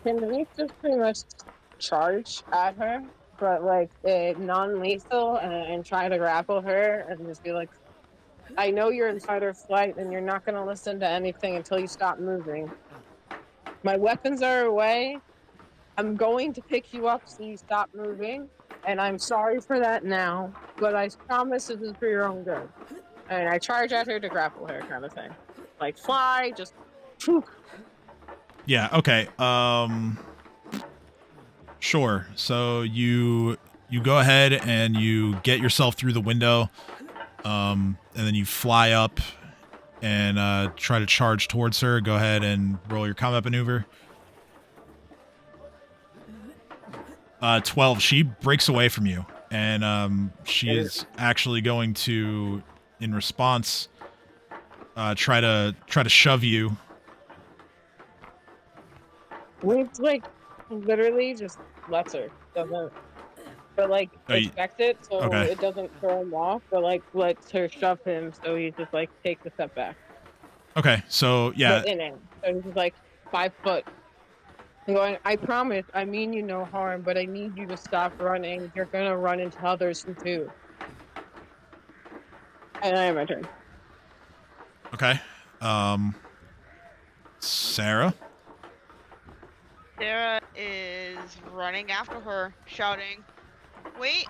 Can Reef just pretty much charge at her, but like non-lethal, and try to grapple her and just be like, I know you're in fight or flight and you're not going to listen to anything until you stop moving. My weapons are away. I'm going to pick you up so you stop moving, and I'm sorry for that now, but I promise this is for your own good. And I charge at her to grapple her, kind of thing. Like fly, just poof. Yeah, okay. Sure. So you go ahead and you get yourself through the window, and then you fly up and try to charge towards her. Go ahead and roll your combat maneuver. 12. She breaks away from you, and she is actually going to, in response, try to shove you. We've like literally just lets her. Doesn't. but like Oh, you- expect it so okay. it doesn't throw him off, but like lets her shove him so he just like takes a step back. Okay, so yeah, But in it. So he's just like 5 foot. I'm going, I promise, I mean you no harm, but I need you to stop running. You're gonna run into others who do. And I am my turn. okay. Sarah. Sarah is running after her, shouting, "Wait!"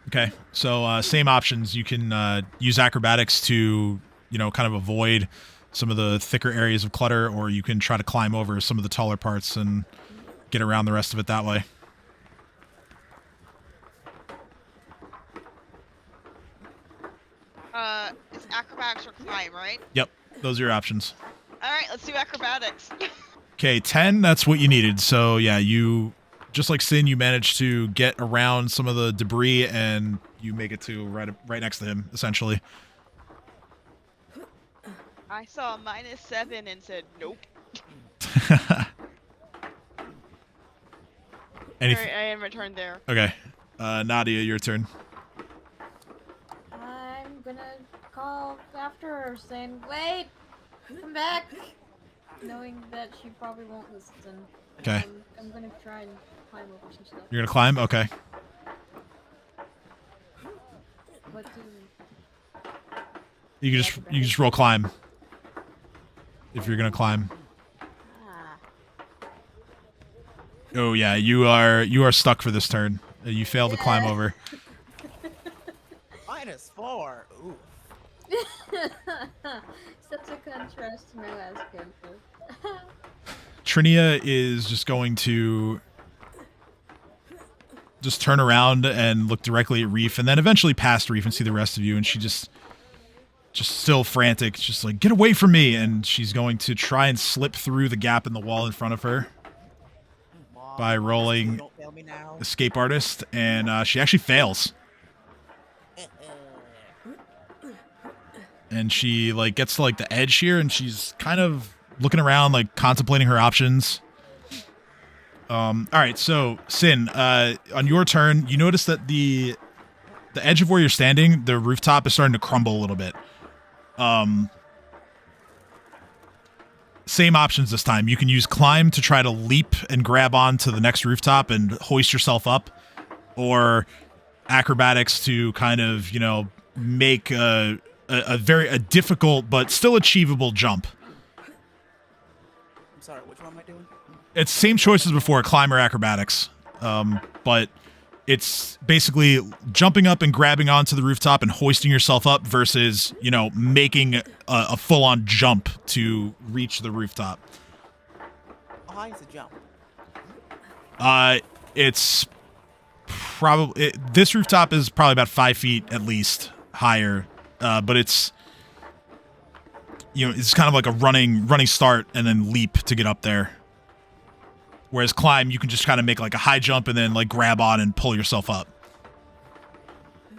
Okay, so same options. You can use acrobatics to, kind of avoid some of the thicker areas of clutter, or you can try to climb over some of the taller parts and get around the rest of it that way. It's acrobatics or climb, right? Yep, those are your options. All right, let's do acrobatics. Okay, 10, that's what you needed. So yeah, you, just like Sin, you managed to get around some of the debris and you make it to right next to him, essentially. I saw -7 and said nope. Anything? Alright, I am returned there. Okay, Nadia, your turn. I'm gonna call after her saying, wait, come back. Knowing that she probably won't listen. Okay. I'm gonna try and climb over some stuff. You're gonna climb? Okay. What do You can just roll climb. If you're gonna climb. Oh yeah, you are stuck for this turn. You failed to climb over. -4. Ooh. Such a contrast to my last character. Trinia is just going to just turn around and look directly at Reef, and then eventually past Reef and see the rest of you, and she just still frantic, just like, get away from me, and she's going to try and slip through the gap in the wall in front of her by rolling Don't fail me now. Escape Artist, and she actually fails. And she like gets to like the edge here, and she's kind of looking around, like contemplating her options. All right, so Sin, on your turn, you notice that the edge of where you're standing, the rooftop is starting to crumble a little bit. Same options this time. You can use climb to try to leap and grab onto the next rooftop and hoist yourself up, or acrobatics to kind of, make a very difficult but still achievable jump. I'm sorry, which one am I doing? It's same choices before, climb or acrobatics. But it's basically jumping up and grabbing onto the rooftop and hoisting yourself up versus, making a full-on jump to reach the rooftop. How high is the jump? It's probably... this rooftop is probably about 5 feet at least higher. But it's... it's kind of like a running start and then leap to get up there. Whereas climb, you can just kind of make like a high jump and then like grab on and pull yourself up.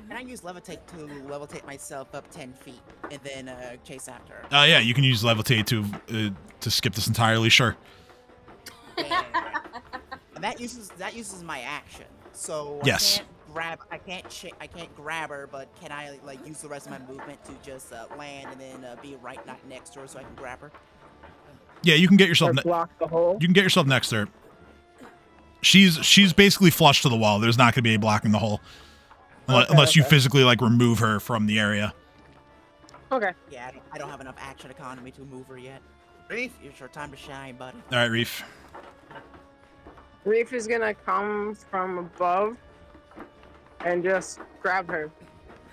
Can I use levitate to levitate myself up 10 feet and then chase after her? Yeah, you can use levitate to skip this entirely. Sure. And that uses my action. So Yes. I can't grab her, but can I like use the rest of my movement to just land and then be right next to her so I can grab her? Yeah, you can get yourself. Block the hole. You can get yourself next to her. She's basically flush to the wall. There's not going to be any blocking the hole, unless you physically like remove her from the area. Okay. Yeah, I don't have enough action economy to move her yet. Reef, it's your time to shine, buddy. All right, Reef. Reef is gonna come from above and just grab her.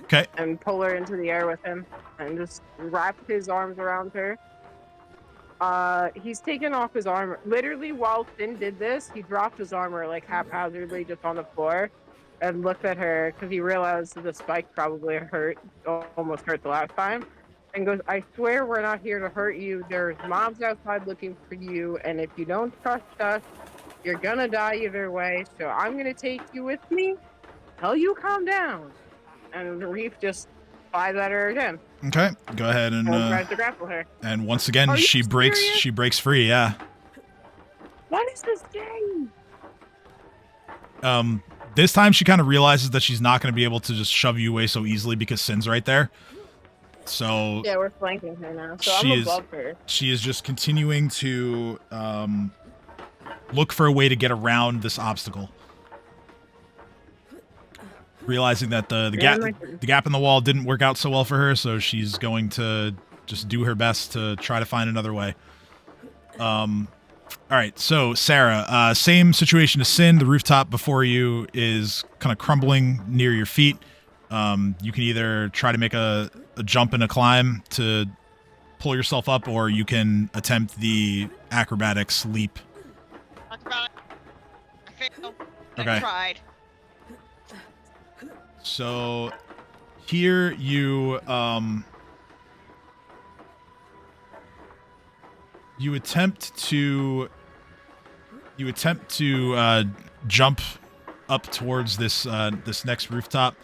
Okay. And pull her into the air with him and just wrap his arms around her. He's taken off his armor. Literally, while Finn did this, he dropped his armor like haphazardly just on the floor and looked at her because he realized the spike probably almost hurt the last time, and goes, I swear we're not here to hurt you. There's mobs outside looking for you, and if you don't trust us, you're gonna die either way, so I'm gonna take you with me till you calm down. And Reef just flies at her again. Okay, go ahead and tries to grapple her. And once again, Are you she breaks free. Yeah. What is this game? This time she kind of realizes that she's not going to be able to just shove you away so easily because Sin's right there. So Yeah, we're flanking her now, so I'm above her. She is just continuing to look for a way to get around this obstacle. Realizing that the gap in the wall didn't work out so well for her, so she's going to just do her best to try to find another way. All right, so Sarah, same situation as Sin. The rooftop before you is kind of crumbling near your feet. You can either try to make a jump and a climb to pull yourself up, or you can attempt the acrobatics leap. Acrobatic. I failed. Okay. I tried. So here you you attempt to jump up towards this this next rooftop,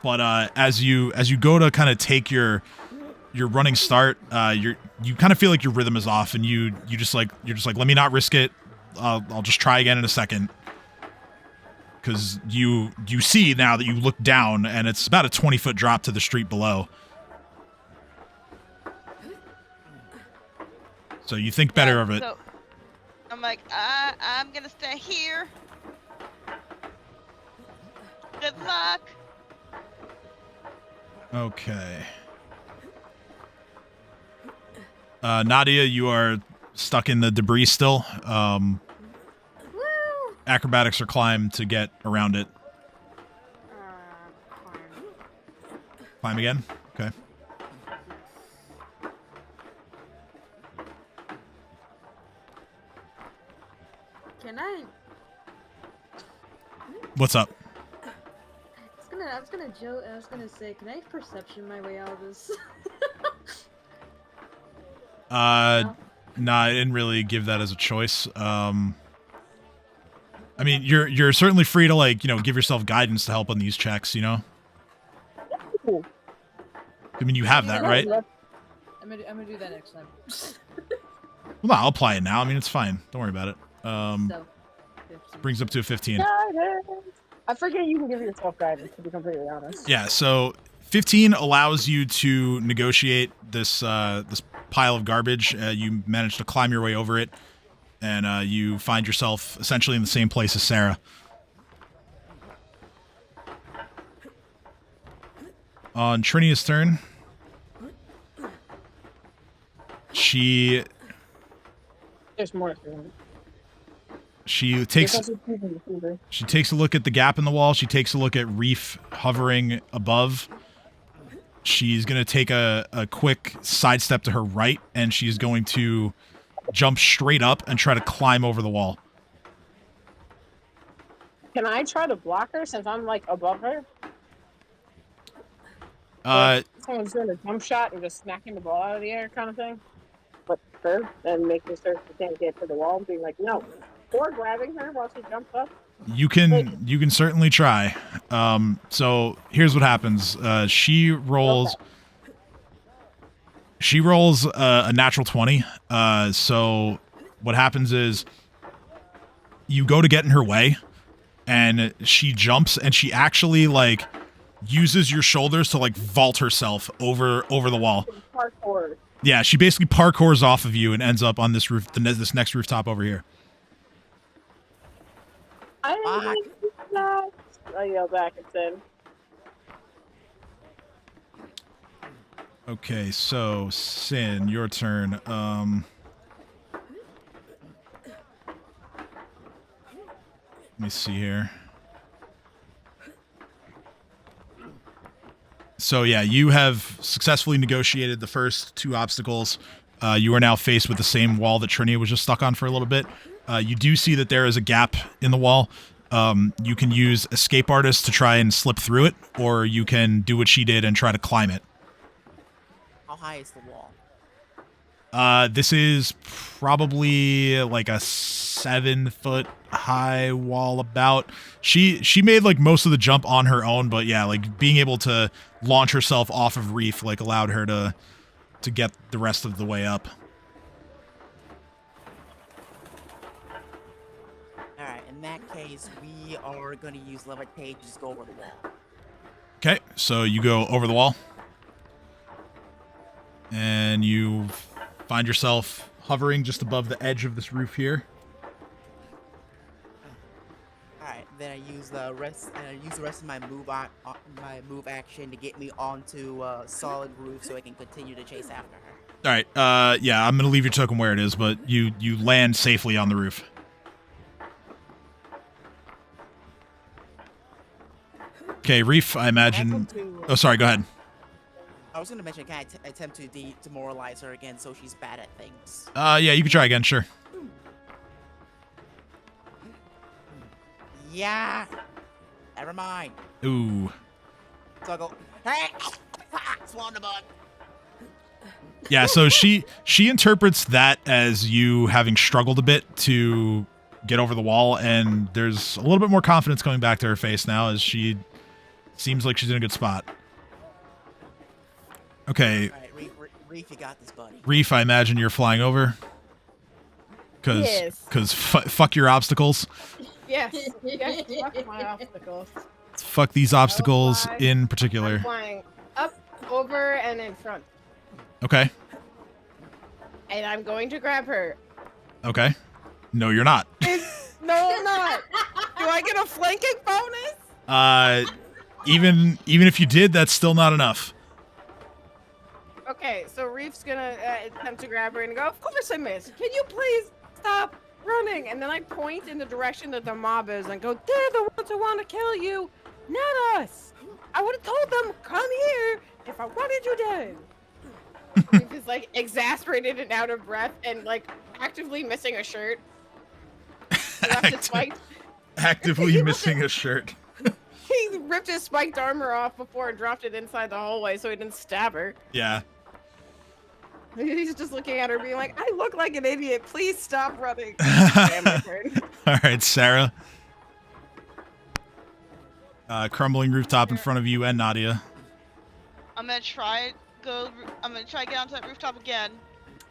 but as you go to kind of take your running start, you kind of feel like your rhythm is off, and you're just like let me not risk it. I'll just try again in a second, because you see now that you look down and it's about a 20-foot drop to the street below. So you think better of it. So I'm like, I'm gonna stay here. Good luck. Okay. Nadia, you are stuck in the debris still. Acrobatics or climb to get around it. Climb again? Okay. Can I? What's up? I was gonna joke. I was gonna say, can I perception my way out of this? No, I didn't really give that as a choice. I mean, you're certainly free to, like, give yourself guidance to help on these checks, I mean, you have that, right? I'm gonna do that next time. Well, no, I'll apply it now. I mean, it's fine. Don't worry about it. So, 15. Brings up to a 15. I forget you can give yourself guidance, to be completely honest. Yeah, so 15 allows you to negotiate this this pile of garbage. You manage to climb your way over it, and you find yourself essentially in the same place as Sarah. On Trinia's turn, There's more. She takes a look at the gap in the wall. She takes a look at Reef hovering above. She's going to take a quick sidestep to her right, and she's going to jump straight up and try to climb over the wall. Can I try to block her since I'm, like, above her? Someone's doing a jump shot and just smacking the ball out of the air kind of thing? But her, and making sure she can't get to the wall and being like, no. Or grabbing her while she jumps up. You can certainly try. So here's what happens. She rolls a natural 20. So what happens is you go to get in her way, and she jumps, and she actually, like, uses your shoulders to, like, vault herself over the wall. Parkour. Yeah, she basically parkours off of you and ends up on this roof, this next rooftop over here. I yell back and said, Okay, so Sin, your turn. Let me see here. So yeah, you have successfully negotiated the first two obstacles. You are now faced with the same wall that Trinia was just stuck on for a little bit. You do see that there is a gap in the wall. You can use Escape Artist to try and slip through it, or you can do what she did and try to climb it. How high is the wall? This is probably like a 7-foot high wall about. She made, like, most of the jump on her own, but yeah, like, being able to launch herself off of Reef, like, allowed her to get the rest of the way up. Alright. that case, we are gonna use levitate to just go over the wall. Okay, so you go over the wall. And you find yourself hovering just above the edge of this roof here. Alright, then I use the rest of my move action to get me onto solid roof so I can continue to chase after her. All right. Yeah, I'm gonna leave your token where it is, but you land safely on the roof. Okay, Reef. I imagine. Oh, sorry. Go ahead. I was gonna mention, can I attempt to demoralize her again so she's bad at things? Yeah, you can try again. Sure. Yeah. Never mind. Ooh. So I go, hey, swallow the bug. Yeah. So she interprets that as you having struggled a bit to get over the wall, and there's a little bit more confidence coming back to her face now as she seems like she's in a good spot. Okay. All right, Reef, you got this, buddy. Reef, I imagine you're flying over. Because fuck your obstacles. Yes. Yes. Fuck my obstacles. Fuck these obstacles fly. in I'm particular. flying up, over, and in front. Okay. And I'm going to grab her. Okay. No, you're not. No, I'm not. Do I get a flanking bonus? Even if you did, that's still not enough. Okay, so Reef's gonna attempt to grab her and go, of course I missed. Can you please stop running? And then I point in the direction that the mob is and go, they're the ones who want to kill you, not us. I would have told them, come here if I wanted you dead. Reef is like exasperated and out of breath and like actively missing a shirt. Actively missing a shirt. He ripped his spiked armor off before and dropped it inside the hallway so he didn't stab her. Yeah. He's just looking at her being like, I look like an idiot. Please stop running. Damn, my turn. All right, Sarah. Crumbling rooftop in front of you and Nadia. I'm gonna try to get onto that rooftop again.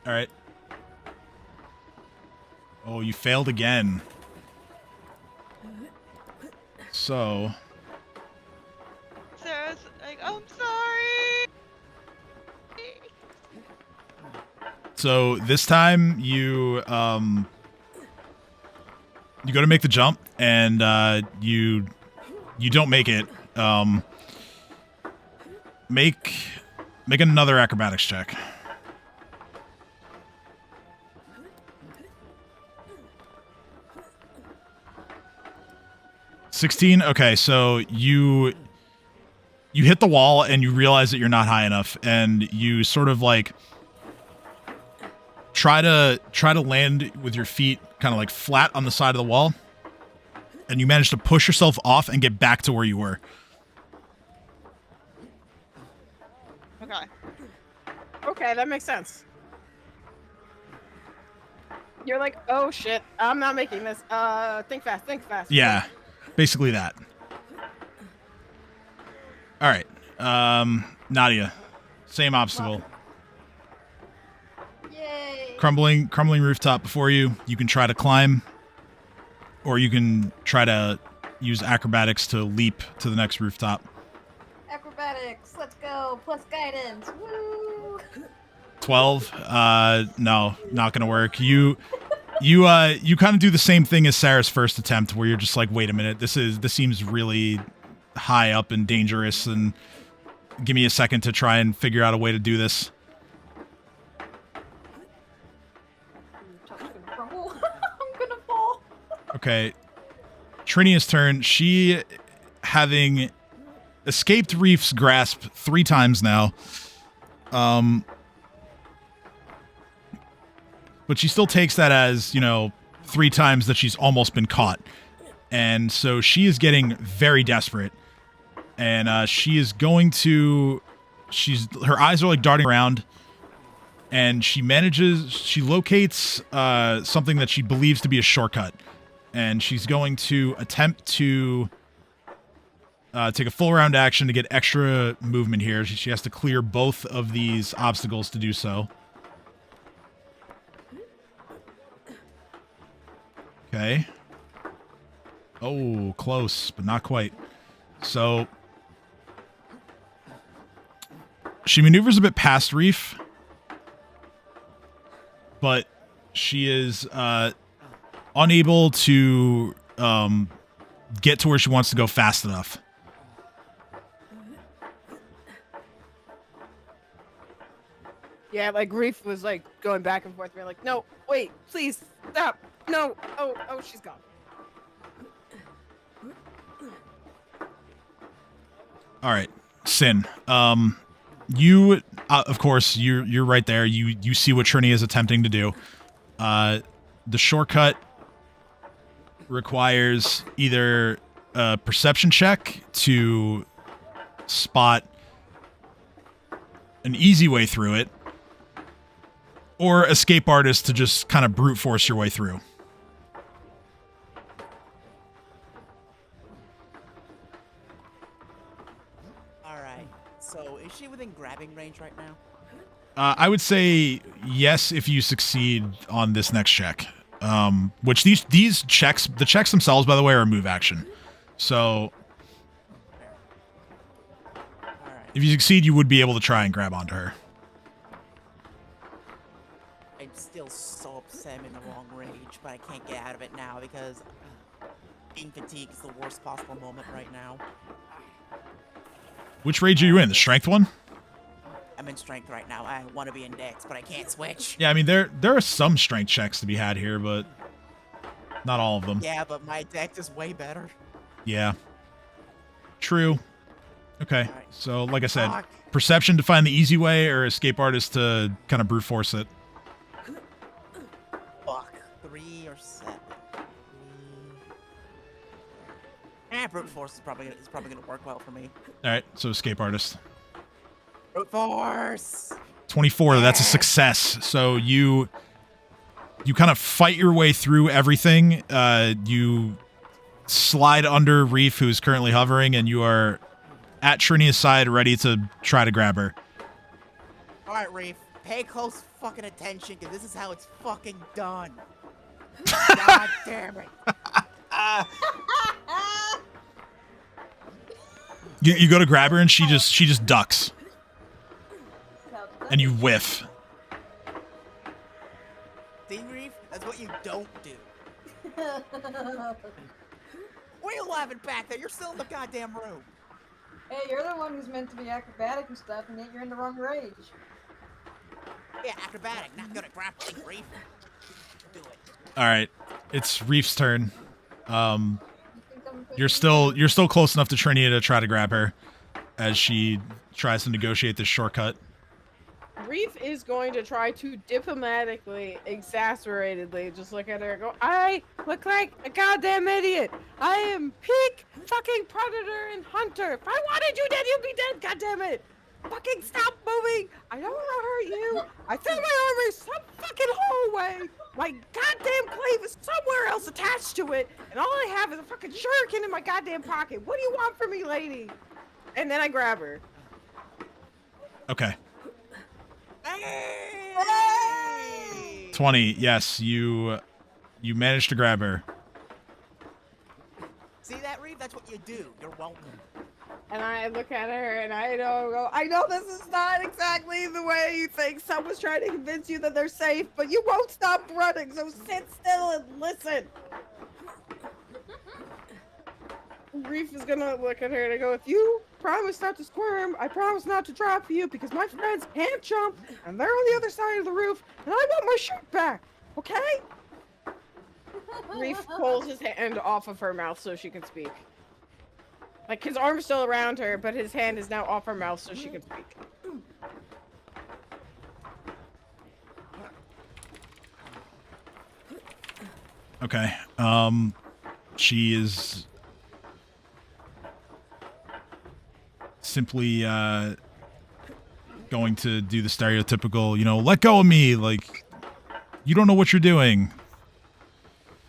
All right. Oh, you failed again. So. Sarah's like, I'm sorry. So this time you go to make the jump and you don't make it. Make another acrobatics check. 16. Okay, so you hit the wall and you realize that you're not high enough, and you sort of like try to land with your feet kind of like flat on the side of the wall, and you manage to push yourself off and get back to where you were. Okay. Okay, that makes sense. You're like, oh shit, I'm not making this. Think fast, think fast. Yeah, basically that. All right, Nadia, same obstacle. Yay! Crumbling rooftop before you. You can try to climb, or you can try to use acrobatics to leap to the next rooftop. Acrobatics, let's go. Plus guidance. Woo! 12. No, not gonna work. You kind of do the same thing as Sarah's first attempt, where you're just like, wait a minute, this seems really high up and dangerous, and give me a second to try and figure out a way to do this. Top's gonna crumble. I'm gonna fall. Okay, Trinia's turn. She, having escaped Reef's grasp 3 times now, but she still takes that as, 3 times that she's almost been caught. And so she is getting very desperate. And she is going to... her eyes are like darting around. And she locates something that she believes to be a shortcut. And she's going to attempt to take a full round action to get extra movement here. She has to clear both of these obstacles to do so. Okay. Oh, close, but not quite. So she maneuvers a bit past Reef, but she is unable to get to where she wants to go fast enough. Yeah, like Reef was like going back and forth. We're like, no, wait, please stop. No. Oh, she's gone. All right, Sin. You, of course, you're right there. You see what Trini is attempting to do. The shortcut requires either a perception check to spot an easy way through it, or escape artist to just kind of brute force your way through. Alright, so is she within grabbing range right now? I would say yes if you succeed on this next check. Which these checks, the checks themselves, by the way, are a move action. So if you succeed, you would be able to try and grab onto her. I'm still so upset I'm in the wrong rage, but I can't get out of it now because being fatigued is the worst possible moment right now. Which rage are you in? The strength one? I'm in strength right now. I want to be in dex, but I can't switch. Yeah, I mean, there are some strength checks to be had here, but not all of them. Yeah, but my dex is way better. Yeah. True. Okay. Right. So, like I said, Fuck. perception to find the easy way, or escape artist to kind of brute force it. Fuck. 3 or 7. Brute force is probably gonna work well for me. All right. So escape artist. Brute force. 24. That's a success. So you kind of fight your way through everything. You slide under Reef, who's currently hovering, and you are at Trinia's side, ready to try to grab her. All right, Reef. Pay close fucking attention, because this is how it's fucking done. God damn it. You go to grab her, and she just ducks, and you whiff. See, Reef? That's what you don't do. What are you laughing back there? You're still in the goddamn room. Hey, you're the one who's meant to be acrobatic and stuff, and yet you're in the wrong rage. Yeah, acrobatic, not good at grappling, Reef. Do it. All right, it's Reef's turn. You're still close enough to Trinia to try to grab her as she tries to negotiate this shortcut. Reef is going to try to diplomatically, exasperatedly just look at her and go, I look like a goddamn idiot. I am peak fucking predator and hunter. If I wanted you dead, you'd be dead, goddammit. Fucking stop moving. I don't want to hurt you. I threw my armor some fucking hallway. My goddamn clave is somewhere else attached to it, and all I have is a fucking shuriken in my goddamn pocket. What do you want from me, lady? And then I grab her. Okay. Hey! 20. Yes, you managed to grab her. See that, Reef? That's what you do. You're welcome. And I look at her and I know this is not exactly the way you think. Someone's trying to convince you that they're safe, but you won't stop running, so sit still and listen. Reef is gonna look at her and go, if you promise not to squirm, I promise not to drop you, because my friends can't jump, and they're on the other side of the roof, and I want my shirt back, okay? Reef pulls his hand off of her mouth so she can speak. Like, his arm's still around her, but his hand is now off her mouth so she can speak. Okay. She is simply going to do the stereotypical, let go of me, like, you don't know what you're doing.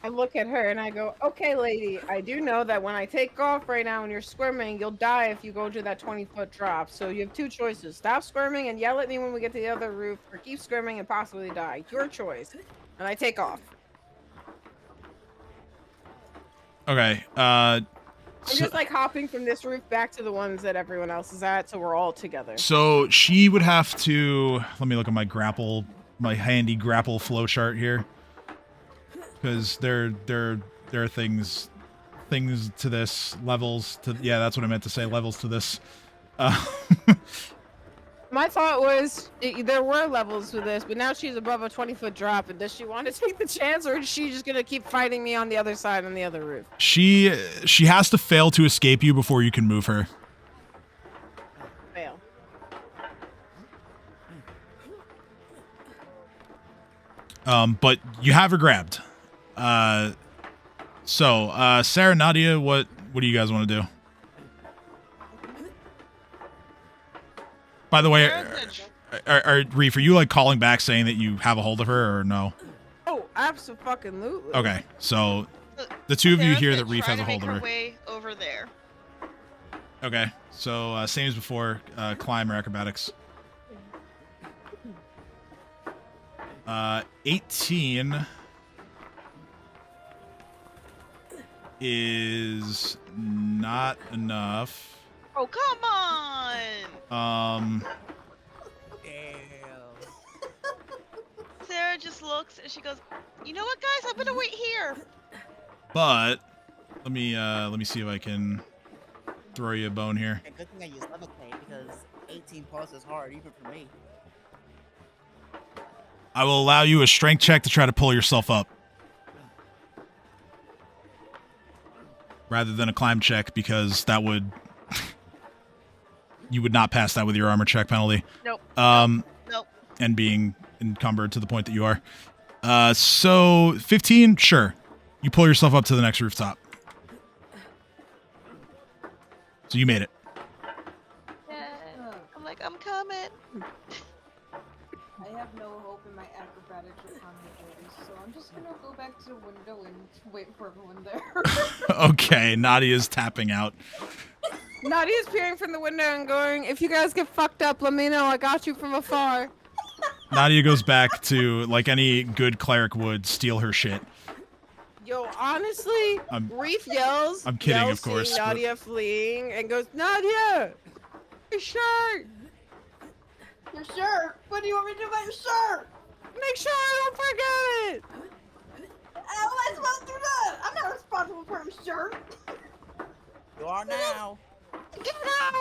I look at her and I go, okay, lady, I do know that when I take off right now and you're squirming, you'll die if you go to that 20-foot drop. So you have two choices. Stop squirming and yell at me when we get to the other roof, or keep squirming and possibly die. Your choice. And I take off. Okay. I'm just like hopping from this roof back to the ones that everyone else is at, so we're all together. So she would have to. Let me look at my handy grapple flow chart here, because there are things to this, levels to. Yeah, that's what I meant to say. Levels to this. My thought was there were levels to this, but now she's above a 20-foot drop, and does she want to take the chance, or is she just gonna keep fighting me on the other side on the other roof? She has to fail to escape you before you can move her. Fail. But you have her grabbed. So Sarah, Nadia, what do you guys want to do? By the way, are Reef, are you like calling back saying that you have a hold of her or no? Oh, absolutely. Okay, so the two of you hear that Reef has a hold of her. Way over there. Okay, so same as before, climb or acrobatics. 18 is not enough. Oh, come on! Sarah just looks and she goes, "You know what, guys? I'm gonna wait here." But let me see if I can throw you a bone here. And good thing I use levitate because 18 plus is hard even for me. I will allow you a strength check to try to pull yourself up, rather than a climb check, because that would you would not pass that with your armor check penalty. Nope. Nope. And being encumbered to the point that you are. So 15, sure. You pull yourself up to the next rooftop. So you made it. Yeah. I'm like, I'm coming. I have no hope in my acrobatics or comedy, so I'm just gonna go back to the window and wait for everyone there. Okay, Nadia's tapping out. Nadia's peering from the window and going, "If you guys get fucked up, let me know. I got you from afar." Nadia goes back to, like any good cleric would, steal her shit. Yo, honestly, Reef yells. I'm kidding, yells of course, seeing Nadia fleeing and goes, "Nadia, your shirt! Your shirt! What do you want me to do about your shirt? Make sure I don't forget it!" How am I supposed to do that? I'm not responsible for your shirt. You are now. Get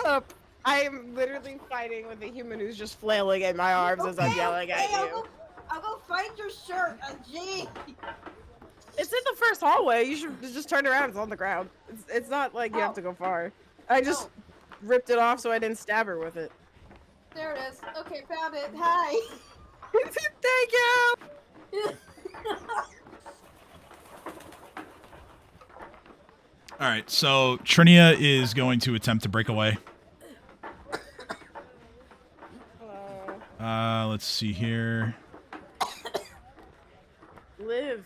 up! I am literally fighting with a human who's just flailing in my arms as I'm yelling at you. I'll go find your shirt. Gee. It's in the first hallway. You should just turn around. It's on the ground. It's not like you have to go far. I just ripped it off so I didn't stab her with it. There it is. Okay, found it. Hi. Thank you! Alright, so Trinia is going to attempt to break away. Let's see here. Live.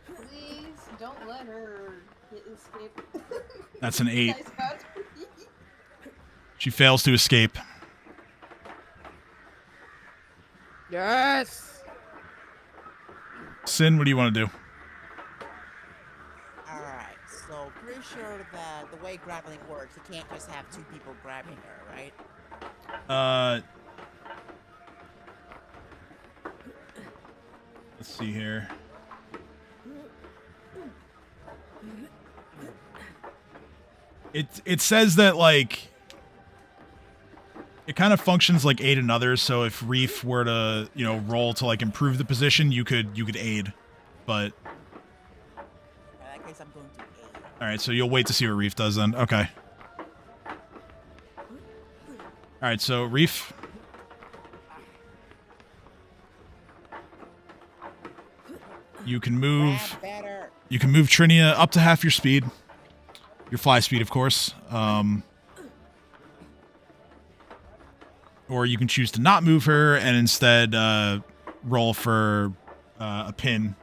Please don't let her escape. That's an 8. She fails to escape. Yes. Sin, what do you want to do? Alright, so pretty sure that the way grappling works, you can't just have two people grabbing her, right? Let's see here. It says that, like, it kind of functions like aid another, so if Reef were to, you know, roll to like improve the position, you could aid. But In that case, I'm going to aid. alright, so you'll wait to see what Reef does then. Okay. Alright, so Reef. You can move Trinia up to half your speed. Your fly speed, of course. Or you can choose to not move her and instead roll for a pin.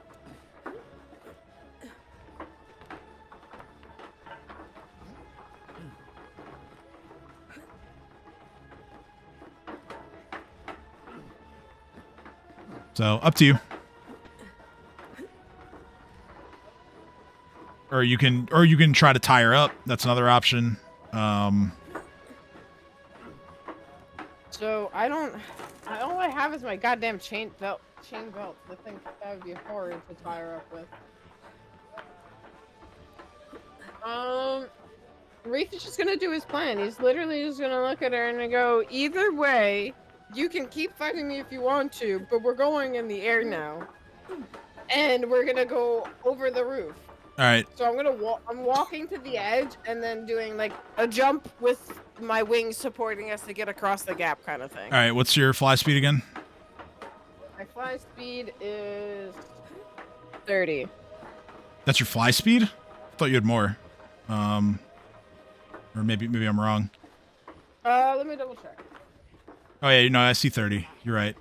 So, up to you. or you can try to tie her up. That's another option. So all I have is my goddamn chain belt. The thing that would be horrid to tie her up with. Reef is just gonna do his plan. He's literally just gonna look at her and go, either way, you can keep fighting me if you want to, but we're going in the air now. And we're gonna go over the roof. Alright. So I'm walking to the edge and then doing like a jump with my wings supporting us to get across the gap kind of thing. Alright, what's your fly speed again? My fly speed is 30. That's your fly speed? I thought you had more. Or maybe I'm wrong. Let me double check. Oh yeah, no, I see 30. You're right.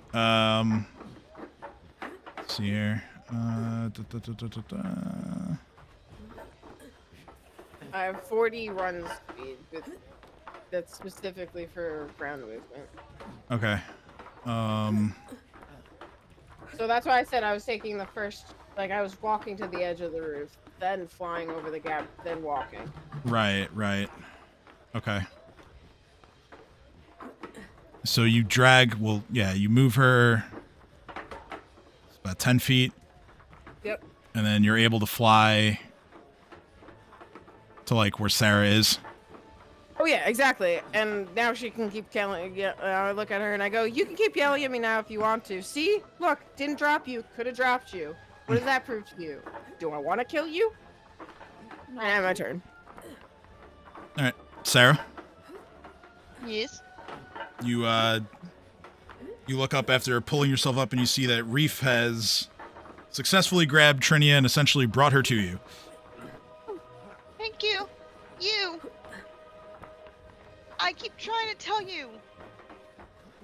Let's see here. I have 40 run speed, but that's specifically for ground movement. Okay. So that's why I said I was taking the first, like I was walking to the edge of the roof, then flying over the gap, then walking. Right. Okay. So you drag, you move her about 10 feet. Yep. And then you're able to fly to like where Sarah is. Oh yeah, exactly. And now she can keep yelling. Yeah, I look at her and I go, "You can keep yelling at me now if you want to. See, look, didn't drop you. Could have dropped you. What does that prove to you? Do I want to kill you?" And my turn. All right, Sarah. Yes. You look up after pulling yourself up, and you see that Reef has successfully grabbed Trinia and essentially brought her to you. Thank you. You. I keep trying to tell you.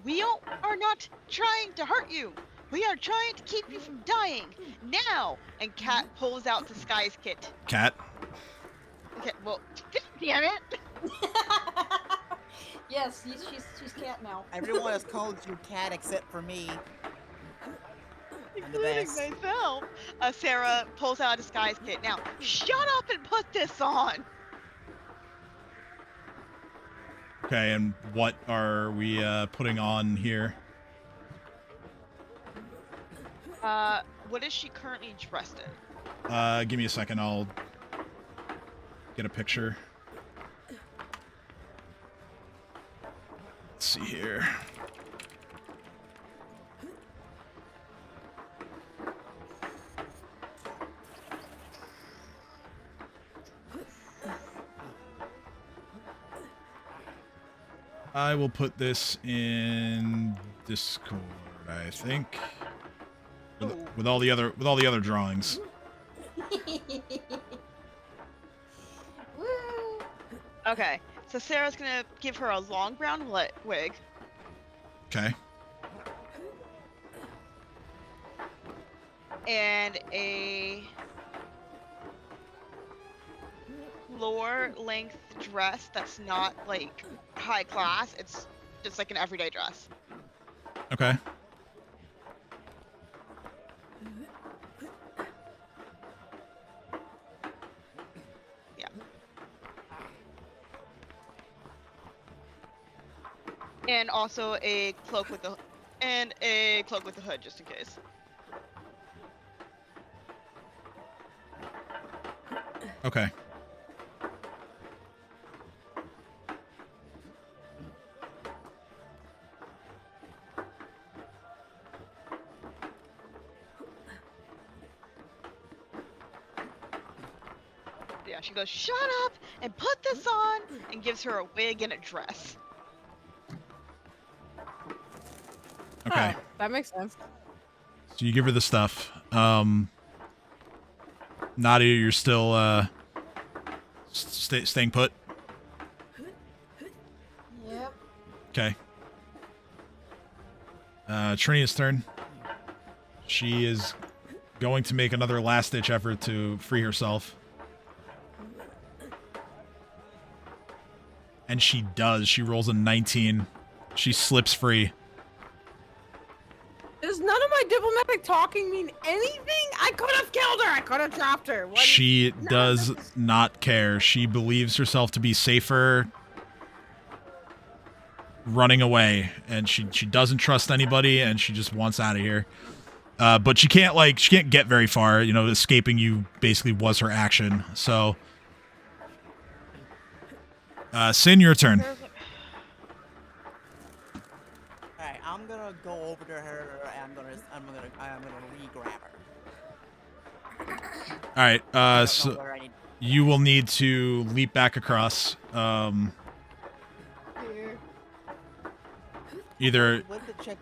We are not trying to hurt you. We are trying to keep you from dying. Now! And Cat pulls out the Sky's kit. Cat. Okay, well, damn it. Yes, she's cat now. Everyone has called you Cat except for me. I'm the Including best. myself. Sarah pulls out a Sky's kit. Now, shut up and put this on. Okay, and what are we putting on here? What is she currently dressed in? Give me a second. I'll get a picture. Let's see here. I will put this in Discord, I think. With all the other drawings. Woo! Okay, so Sarah's gonna give her a long brown wig. Okay. And a lower length dress that's not like high class. It's just like an everyday dress. Okay. Yeah. And also a cloak with the hood just in case. Okay. Yeah, she goes, "Shut up and put this on," and gives her a wig and a dress. Okay. Oh, that makes sense. So you give her the stuff. Nadia, you're still staying put? Yep. Okay. Trinia's turn. She is going to make another last-ditch effort to free herself. And she does. She rolls a 19. She slips free. This Does none of my diplomatic talking mean anything? I could have killed her. I could have dropped her. What She none of does this- not care. She believes herself to be safer running away, and she doesn't trust anybody, and she just wants out of here. But she can't get very far. You know, escaping you basically was her action. So, Sin, your turn. Alright, I'm gonna go over to her and I'm gonna re-grab her. All right. I don't So know where I need. you will need to leap back across. Here. Either With the check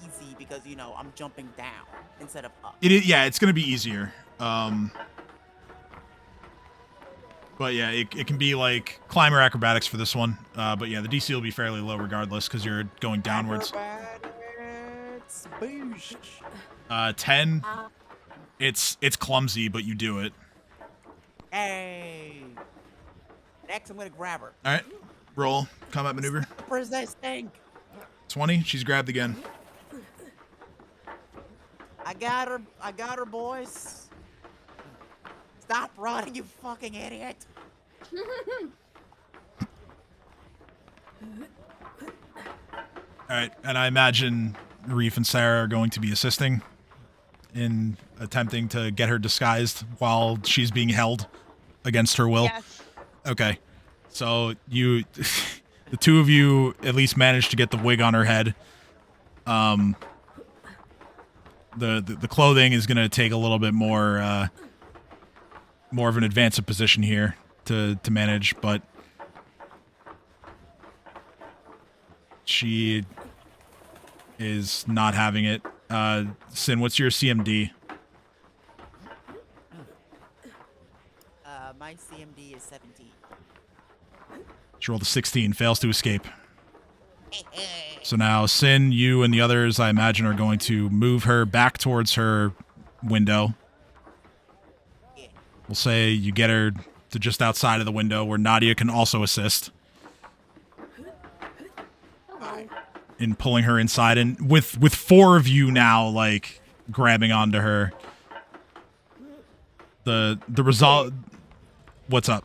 easy because you know I'm jumping down instead of up. yeah, it's gonna be easier. But yeah, it can be like climber acrobatics for this one. But yeah, the DC will be fairly low regardless because you're going downwards. Acrobatics, boosh. 10. It's clumsy, but you do it. Hey. Next, I'm gonna grab her. All right, roll combat maneuver. Where's that thing? 20. She's grabbed again. I got her, boys. Stop running, you fucking idiot. All right, and I imagine Reef and Sarah are going to be assisting in attempting to get her disguised while she's being held against her will. Yes. Okay, so you, the two of you, at least managed to get the wig on her head. The clothing is going to take a little bit more of an advanced position here to manage, but she is not having it. Sin, what's your CMD? My CMD is 17. She rolled a 16, fails to escape. So now, Sin, you and the others, I imagine, are going to move her back towards her window. We'll say you get her to just outside of the window where Nadia can also assist in pulling her inside. And with four of you now, like, grabbing onto her, the result... What's up?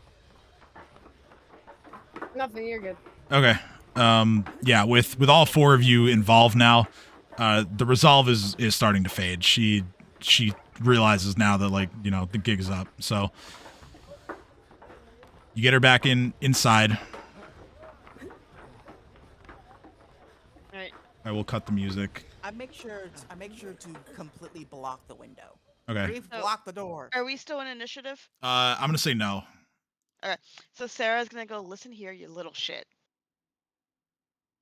Nothing. You're good. Okay. Yeah, with all four of you involved now, the resolve is starting to fade. She realizes now that, like, you know, the gig is up. So you get her back inside. Right. I will cut the music. I make sure to completely block the window. Okay. Reef, block the door. Are we still in initiative? I'm gonna say no. Okay. So Sarah's gonna go, listen here, you little shit.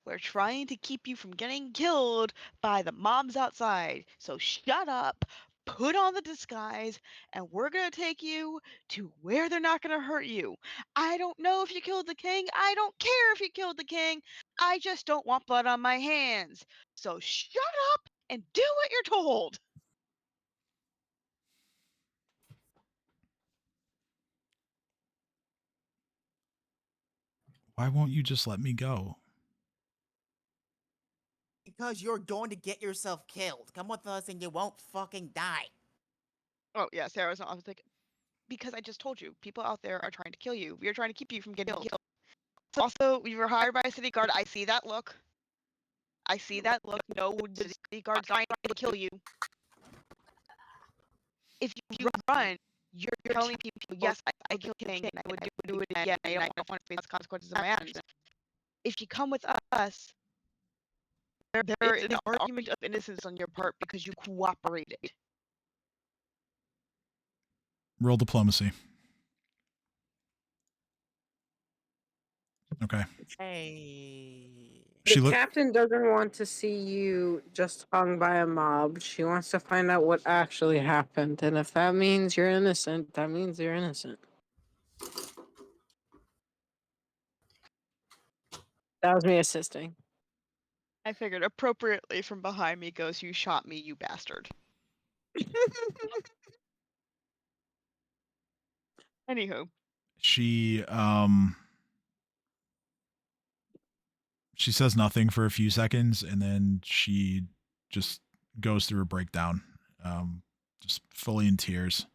We're trying to keep you from getting killed by the mobs outside. So shut up, put on the disguise, and we're gonna take you to where they're not gonna hurt you. I don't know if you killed the king. I don't care if you killed the king. I just don't want blood on my hands. So shut up and do what you're told. Why won't you just let me go? Because you're going to get yourself killed. Come with us and you won't fucking die. Oh yeah, Sarah's not. I was like, because I just told you, people out there are trying to kill you. We are trying to keep you from getting killed. Also, we were hired by a city guard. I see that look. I see that look. No, the city guard's trying to kill you. If you run, you're telling people, yes, I killed the king, and I would do it again, and I don't want to face the consequences of my actions. If you come with us, there is an argument of innocence on your part because you cooperated. Roll diplomacy. Okay. Hey. She The look. captain doesn't want to see you just hung by a mob. She wants to find out what actually happened. And if that means you're innocent, that means you're innocent. That was me assisting. I figured appropriately from behind me goes, you shot me, you bastard. Anywho. She says nothing for a few seconds, and then she just goes through a breakdown, just fully in tears.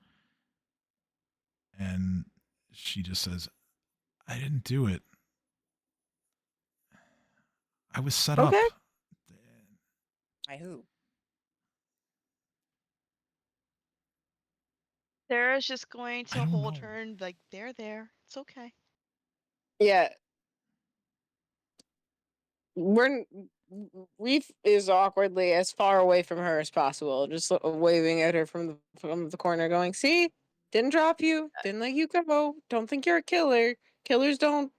And she just says, I didn't do it. I was set Okay. up. By who? Sarah's just going I to don't hold know. her and like, they're there. It's okay. Yeah. We're Reef is awkwardly as far away from her as possible, just waving at her from the corner, going, "See, didn't drop you, didn't let you go. Don't think you're a killer. Killers don't.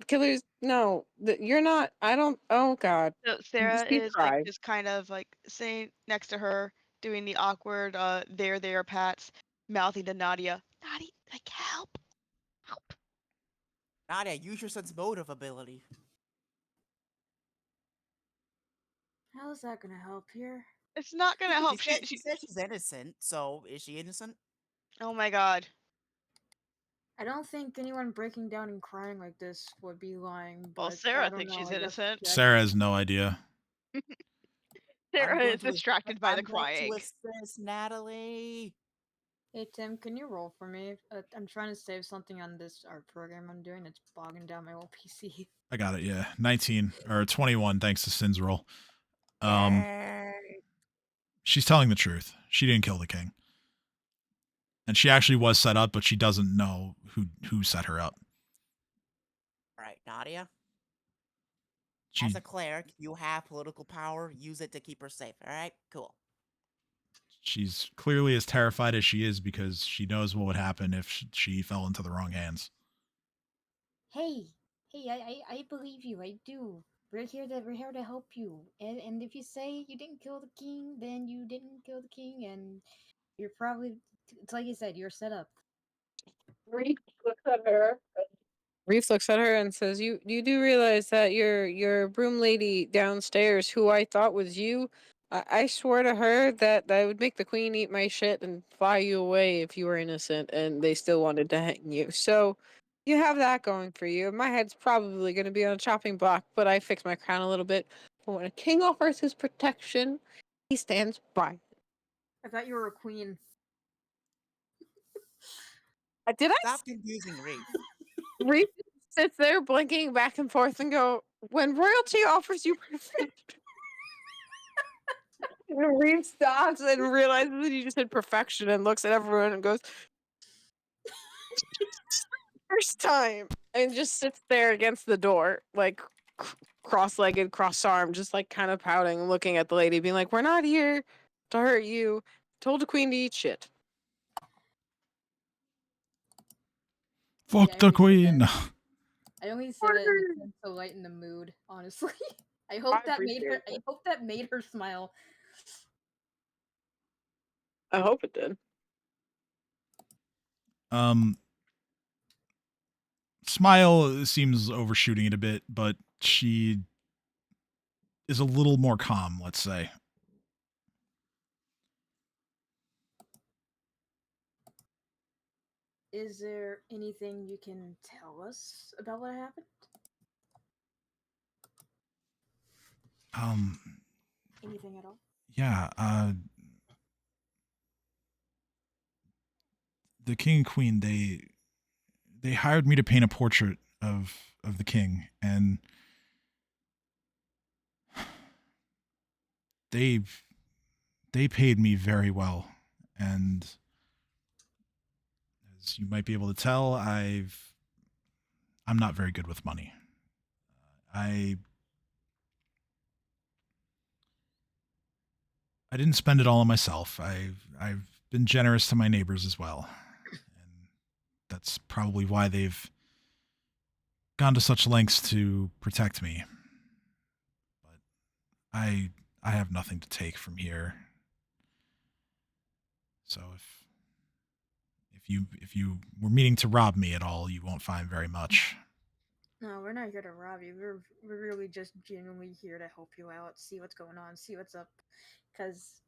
Killers, no, you're not. I don't. Oh God." So Sarah She is like cried. just kind of like sitting next to her, doing the awkward there pats, mouthing to Nadia. Nadia, like help. Nadia, use your sense motive ability. How is that gonna help here? It's not gonna help. She said she's innocent, so is she innocent? Oh my god. I don't think anyone breaking down and crying like this would be lying, Well, but Sarah I don't thinks know. she's I guess innocent. check. Sarah has no idea. Sarah is I'm distracted by the going crying. to assist Natalie. Hey Tim, can you roll for me? I'm trying to save something on this art program I'm doing. It's bogging down my old PC. I got it. Yeah, 19 or 21, thanks to Sin's roll. Yay. She's telling the truth. She didn't kill the king, and she actually was set up, but she doesn't know who set her up. All right, Nadia. She As a cleric, you have political power. Use it to keep her safe. All right, cool. she's clearly as terrified as she is because she knows what would happen if she fell into the wrong hands. Hey, I believe you. I do. We're here to help you. And if you say you didn't kill the king, then you didn't kill the king, and you're probably, it's like you said, you're set up. Reef looks at her. Reef looks at her and says, "You do realize that your broom lady downstairs, who I thought was you, I swore to her that I would make the queen eat my shit and fly you away if you were innocent, and they still wanted to hang you. So you have that going for you. My head's probably going to be on a chopping block, but I fixed my crown a little bit. But when a king offers his protection, he stands by." I thought you were a queen. Did I? Stop confusing Reef. Reef sits there blinking back and forth and go, "When royalty offers you protection." And Reef stops and realizes that he just said perfection and looks at everyone and goes, "First time," and just sits there against the door, like cross-legged, cross-armed, just like kind of pouting and looking at the lady, being like, "We're not here to hurt you. Told the queen to eat shit." Fuck Yeah, I the only said queen. that. I only said it in a sense to lighten the mood, honestly. I hope that made her. appreciate I hope that made her smile. I hope it did. Smile seems overshooting it a bit, but she is a little more calm, let's say. Is there anything you can tell us about what happened? Anything at all? Yeah, the king and queen, they hired me to paint a portrait of the king, and they paid me very well, and as you might be able to tell, I'm not very good with money. I didn't spend it all on myself. I've been generous to my neighbors as well, and that's probably why they've gone to such lengths to protect me. But I have nothing to take from here. So if you were meaning to rob me at all, you won't find very much. No, we're not here to rob you. We're really just genuinely here to help you out, see what's going on, see what's up. Cause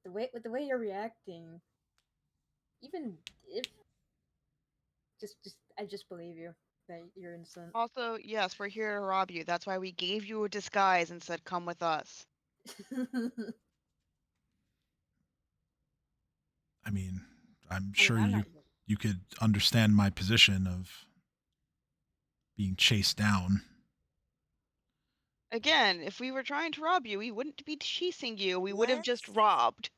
the way you're reacting, even if I just believe you that you're innocent. Also, yes, we're here to rob you. That's why we gave you a disguise and said, come with us. I mean, I'm I sure mean, I'm not. you could understand my position of being chased down. Again, if we were trying to rob you, we wouldn't be chasing you. We would have just Let's- robbed.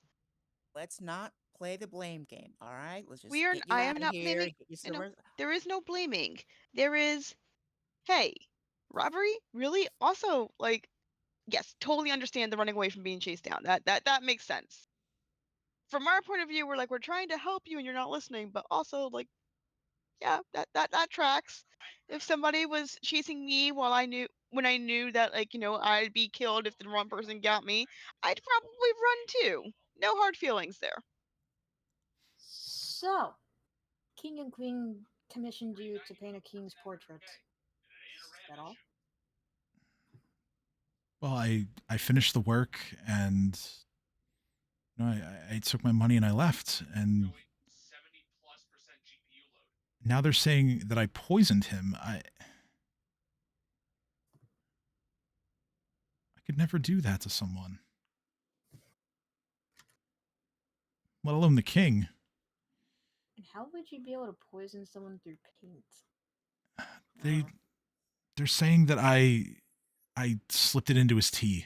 Let's not play the blame game, all right? Let's just We are. get you I out am of not here. blaming. Get you You know, somewhere. there is no blaming. There is, hey, robbery? Really? Also, like, yes, totally understand the running away from being chased down. That makes sense. From our point of view, we're trying to help you and you're not listening, but also like, yeah, that tracks. If somebody was chasing me when I knew that I'd be killed if the wrong person got me, I'd probably run too. No hard feelings there. So, King and Queen commissioned you to paint a king's portrait. Is that all? Well, I finished the work and I took my money and I left. And 70+% GPU load. now they're saying that I poisoned him. I could never do that to someone, let alone the king. And how would you be able to poison someone through They paint? they're saying that I slipped it into his tea.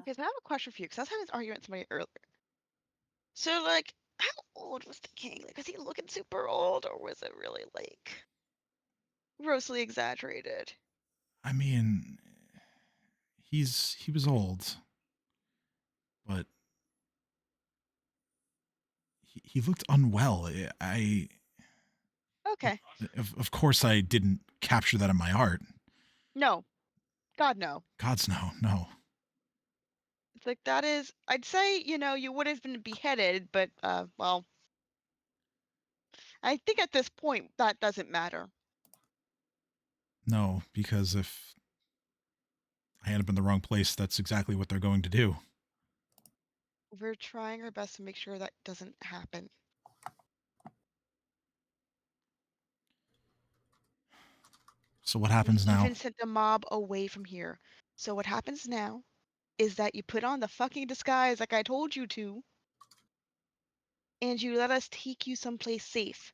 Okay, so I have a question for you, because I was having this argument with somebody earlier. So, like, how old was the king? Like, was he looking super old, or was it really, like, grossly exaggerated? I mean, he was old, but he looked unwell. Okay. Of course I didn't capture that in my art. No. God, no. God's no. It's like, that is, I'd say, you would have been beheaded, but, well, I think at this point, that doesn't matter. No, because if I end up in the wrong place, that's exactly what they're going to do. We're trying our best to make sure that doesn't happen. So what happens We now? even sent the mob away from here. So what happens now is that you put on the fucking disguise like I told you to, and you let us take you someplace safe.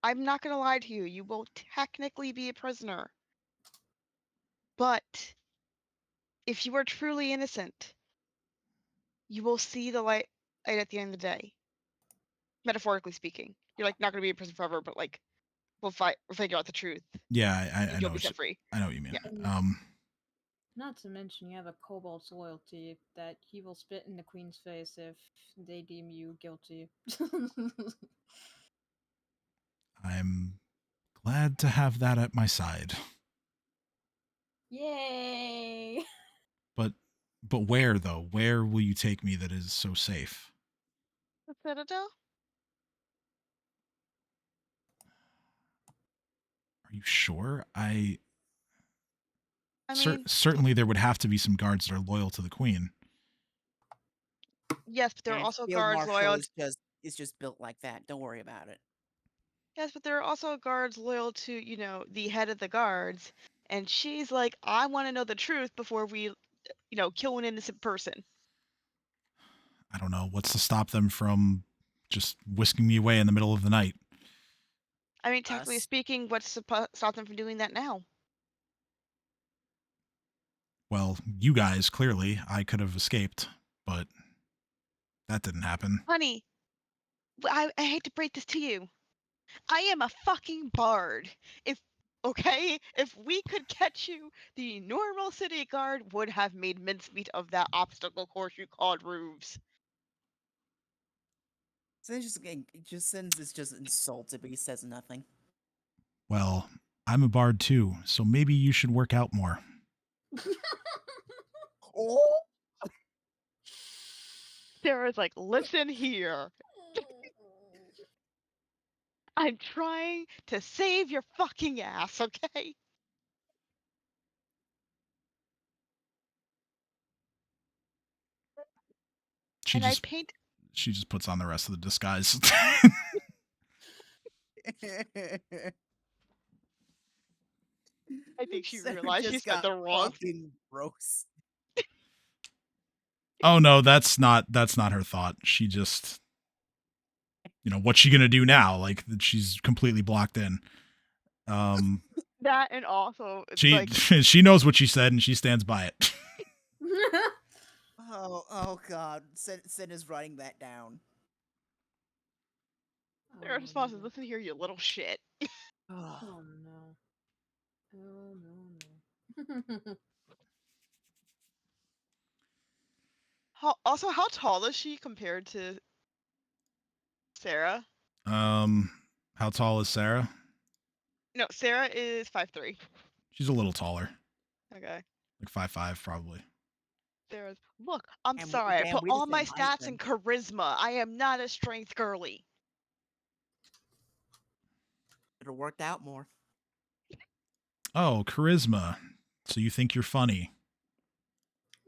I'm not gonna lie to you, you will technically be a prisoner. But if you are truly innocent, you will see the light at the end of the day. Metaphorically speaking. You're like not gonna be in prison forever, but like we'll figure out the truth. Yeah, I And know. you'll be set free. I know what you mean. Yeah. Not to mention you have a kobold's loyalty that he will spit in the queen's face if they deem you guilty. I'm glad to have that at my side. Yay! But where though? Where will you take me that is so safe? The Citadel? Are you sure? I mean, certainly there would have to be some guards that are loyal to the queen. yes, but there are And also Field guards Marshal loyal. is just built like that. Don't worry about it. Yes, but there are also guards loyal to, the head of the guards. And she's like, I want to know the truth before we, kill an innocent person. I don't know. What's to stop them from just whisking me away in the middle of the night? I mean, technically Us? speaking, what's to stop them from doing that now? Well, you guys, clearly, I could have escaped, but that didn't happen. Honey, I hate to break this to you. I am a fucking bard. If we could catch you, the normal city guard would have made mincemeat of that obstacle course you called roofs. Sin is just insulted, but he says nothing. Well, I'm a bard too, so maybe you should work out more. Oh! Sarah's like, listen here. I'm trying to save your fucking ass, okay? She And I just paint. she just puts on the rest of the disguise. I think think she Sarah realized she just said got the wrong fucking roast. Oh no, that's not her thought. She just, what's she gonna do now? Like she's completely blocked in. that, and also it's She like she knows what she said and she stands by it. Oh god. Sin is writing that down. Sarah's response is, "Listen here, you little shit." Oh no. Oh no. How tall is she compared to Sarah? How tall is Sarah? No, Sarah is 5'3". She's a little taller, Okay. like 5'5" probably. Sarah's, look, I'm And sorry, I damn, put we the all my same height stats in then. charisma. I am not a strength girly. It'll worked out more. Oh, charisma. So you think you're funny?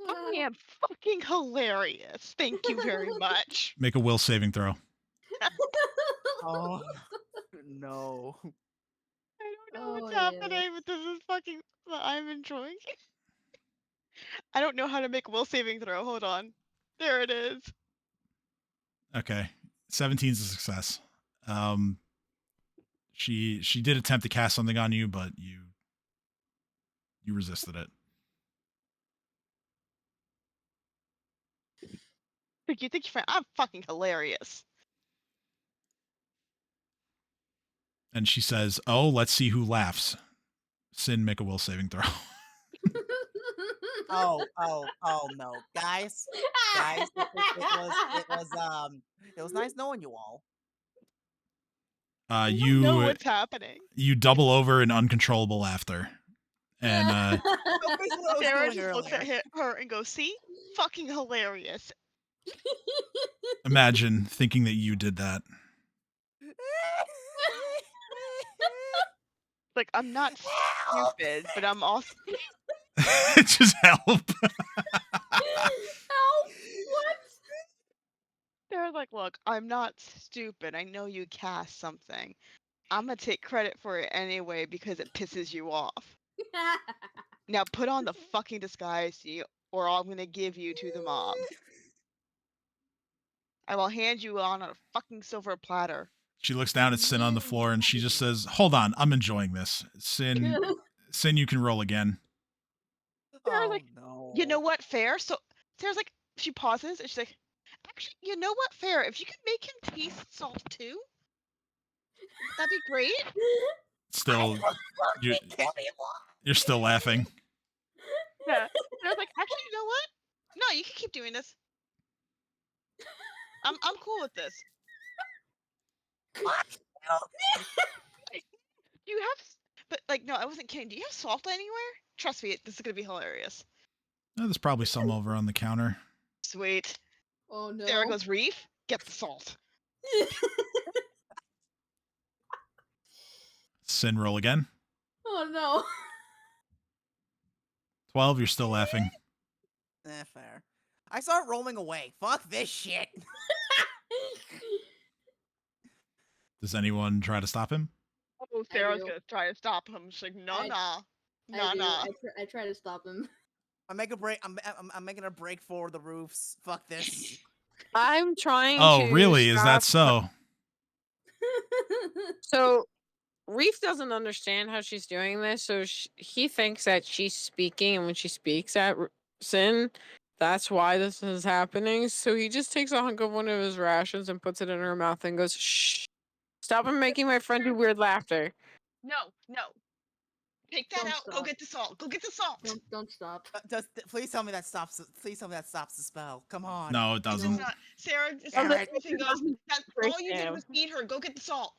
I am fucking hilarious. Thank you very much. Make a will saving throw. Oh no. I don't know what's Oh, happening, yes. but this is fucking. I'm enjoying it. I don't know how to make will saving throw. Hold on. There it is. Okay, 17 is a success. She did attempt to cast something on you, but you resisted it. Like, you think you're fine? I'm fucking hilarious. And she says, "Oh, let's see who laughs." Sin, make a will saving throw. Oh no. Guys, it was nice knowing you all. I don't know what's happening. You double over in uncontrollable laughter. And So basically what I was Sarah doing just looks at earlier. her and goes, "See? Fucking hilarious." imagine thinking that you did that. Like, I'm not stupid, but I'm also. Just help. Help! What? They're like, "Look, I'm not stupid. I know you cast something. I'm gonna take credit for it anyway because it pisses you off. Now put on the fucking disguise, or I'm gonna give you to the mob. I will hand you on a fucking silver platter." She looks down at Sin on the floor and she just says, "Hold on, I'm enjoying this. Sin, you can roll again." Sarah's like, no. "You know what? Fair." So Sarah's like, she pauses and she's like, "Actually, you know what? Fair. If you could make him taste salt too, that'd be great." Still, you're still laughing. Yeah. Sarah's like, "Actually, you know what? No, you can keep doing this. I'm cool with this." You have, but like, no, I wasn't kidding. Do you have salt anywhere? Trust me, this is gonna be hilarious. There's probably some over on the counter. Sweet. Oh no. Sarah goes, "Reef, get the salt." Sin, roll again. Oh no. 12, you're still laughing. Fair. I start rolling away. Fuck this shit. Does anyone try to stop him? Oh, Sarah's do. gonna try to stop him. She's like, "No, I- nah, nah." I try to stop him. I make a break. I'm making a break for the roofs. Fuck this. I'm trying to. Oh, really? Is that so? So, Reef doesn't understand how she's doing this, so he thinks that she's speaking, and when she speaks at Sin, that's why this is happening. So he just takes a hunk of one of his rations and puts it in her mouth and goes, "Shh! Stop him making my friend do weird laughter." No. Take that Don't out. Go stop. get the salt. Go get the salt. Don't stop. Please tell me that stops. Please tell me that stops the spell. Come on. No, it It does doesn't. not. Sarah just Damn it. everything goes. That's all you did was feed her. Go get the salt.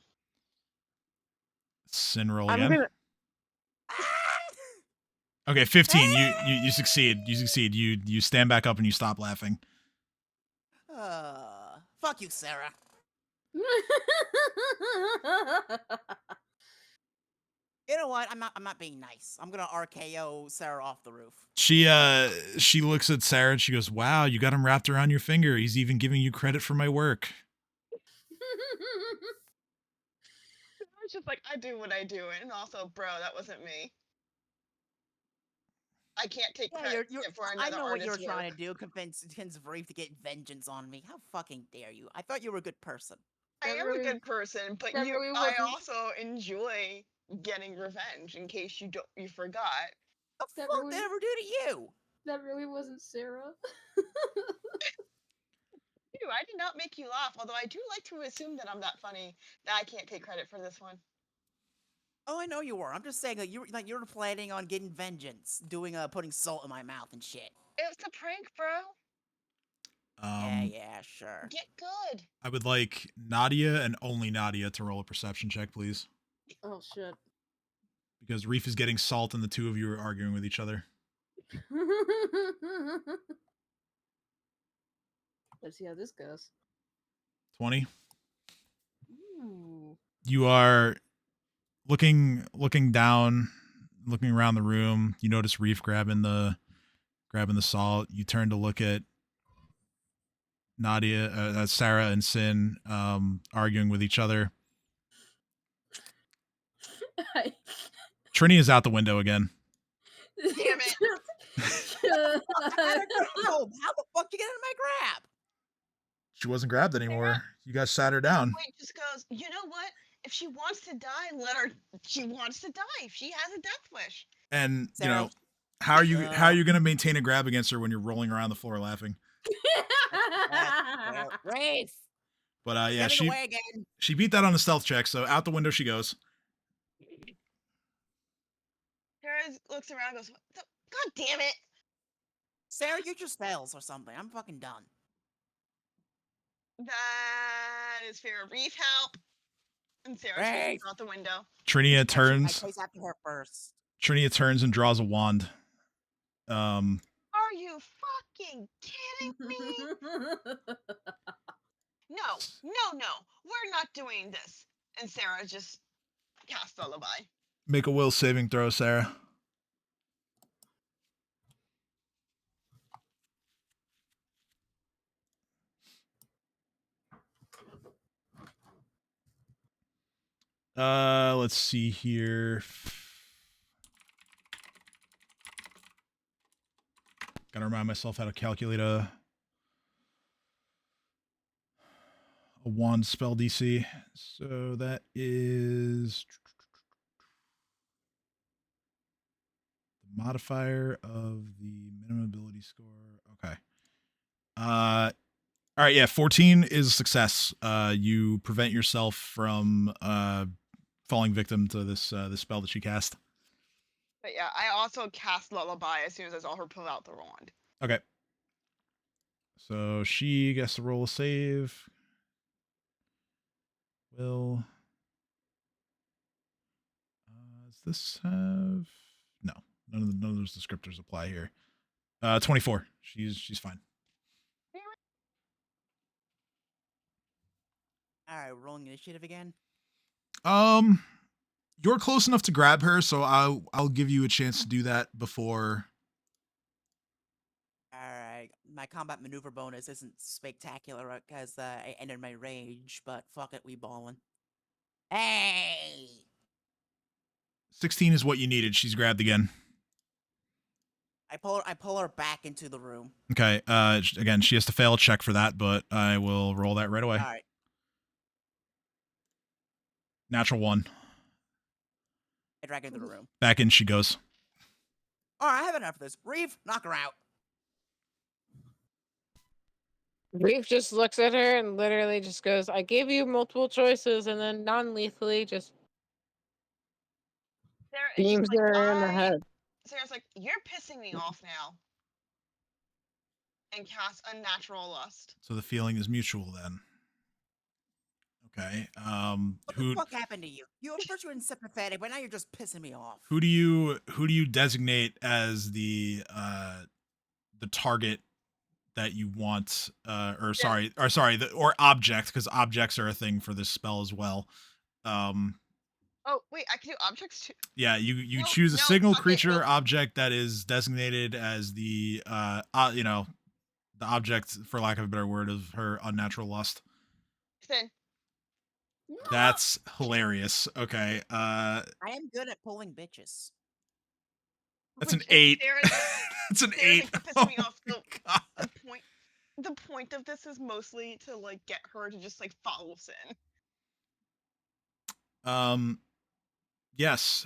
Sin, roll I'm again. gonna. Okay, 15. You succeed. You succeed. You stand back up and you stop laughing. Fuck you, Sarah. You know what? I'm not being nice. I'm gonna RKO Sarah off the roof. She looks at Sarah and she goes, "Wow, you got him wrapped around your finger. He's even giving you credit for my work." It's just like, I do what I do, and also, bro, that wasn't me. I can't take Yeah, credit you're, for I another know what you're artist's work. trying to do. Convince Vrave to get vengeance on me. How fucking dare you? I thought you were a good person. I That am really- a good person, but that really I wasn't- also enjoy getting revenge. In case you forgot. What the That fuck really- did I ever do to you? That really wasn't Sarah. Ew, I did not make you laugh. Although I do like to assume that I'm that funny that I can't take credit for this one. Oh, I know you were. I'm just saying that you're planning on getting vengeance, putting salt in my mouth and shit. It was a prank, bro. Yeah, sure. Get good. I would like Nadia and only Nadia to roll a perception check, please. Oh shit. Because Reef is getting salt and the two of you are arguing with each other. Let's see how this goes. 20. Ooh. You are looking down, looking around the room. You notice Reef grabbing the salt. You turn to look at Nadia, Sarah and Sin arguing with each other. Trini is out the window again. Damn it. How the fuck did you get in my grab? She wasn't grabbed anymore. You guys sat her down. Wait, just goes, you know what? If she wants to die, let her. She wants to die. She has a death wish. And Sarah. you know, how are you going to maintain a grab against her when you're rolling around the floor laughing? Rafe! But yeah, Get it away again. she beat that on a stealth check, so out the window she goes. Sarah looks around and goes, God damn it. Sarah, you just fails or something. I'm fucking done. That is fair. Reef, help. And Sarah Rafe! screams out the window. Trinia I turns. chase after her first. Trinia turns and draws a wand. Are you fucking kidding me? No. We're not doing this. And Sarah just casts Lullaby. Make a will saving throw, Sarah. Let's see here. Gotta remind myself how to calculate a wand spell DC. So that is the modifier of the minimum ability score. Okay. All right, yeah, 14 is a success. You prevent yourself from falling victim to this spell that she cast. But yeah, I also cast Lullaby as soon as I saw her pull out the wand. Okay. So she gets to roll a save. Will. Does this have? No, none of those descriptors apply here. 24. She's fine. All right, rolling initiative again. You're close enough to grab her, so I'll give you a chance to do that before. All right, my combat maneuver bonus isn't spectacular because I entered my rage, but fuck it, we ballin'. Hey! 16 is what you needed. She's grabbed again. I pull her back into the room. Okay. Again, she has to fail a check for that, but I will roll that right away. All right. Natural 1. I drag her into the room. Back in she goes. All right, I have enough of this. Reeve, knock her out. Reef just looks at her and literally just goes, I gave you multiple choices, and then non-lethally just beams her in the head. Sarah's like, you're pissing me off now. And casts Unnatural Lust. So the feeling is mutual then. Okay. What the fuck happened to you? First you were sympathetic, but now you're just pissing me off. Who do you designate as the target that you want, or object, because objects are a thing for this spell as well. Oh wait, I can do objects too. Yeah, you choose a signal creature object that is designated as the the object, for lack of a better word, of her unnatural lust. Sin. That's hilarious. Okay. I am good at pulling bitches. That's an Which 8. Sarah's It's an Sarah's 8. like, that Oh pisses me off. my So God. the point of this is mostly to like get her to just like follow Sin. Yes.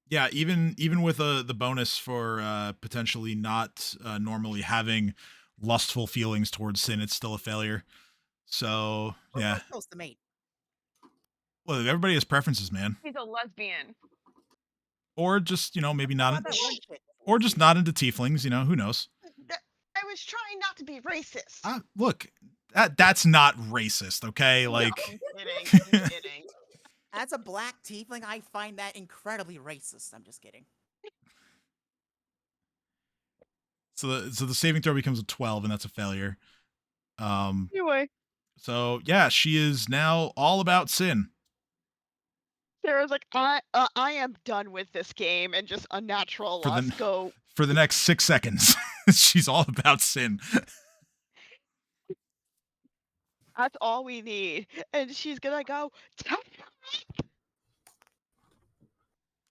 Yeah, even with the bonus for potentially not normally having lustful feelings towards Sin, it's still a failure. So yeah. We're supposed to mate. Well, everybody has preferences, man. He's a lesbian. Or just, maybe How not, about that one chick? or just not into tieflings, who knows? I was trying not to be racist. Look, that's not racist, okay? No, Like, I'm kidding. I'm kidding. As a black tiefling, I find that incredibly racist. I'm just kidding. so the saving throw becomes a 12, and that's a failure. Anyway, So yeah, she is now all about Sin. Sarah's like, I am done with this game and just unnatural For the- lust. Go. For the next 6 seconds, she's all about Sin. That's all we need. And she's gonna go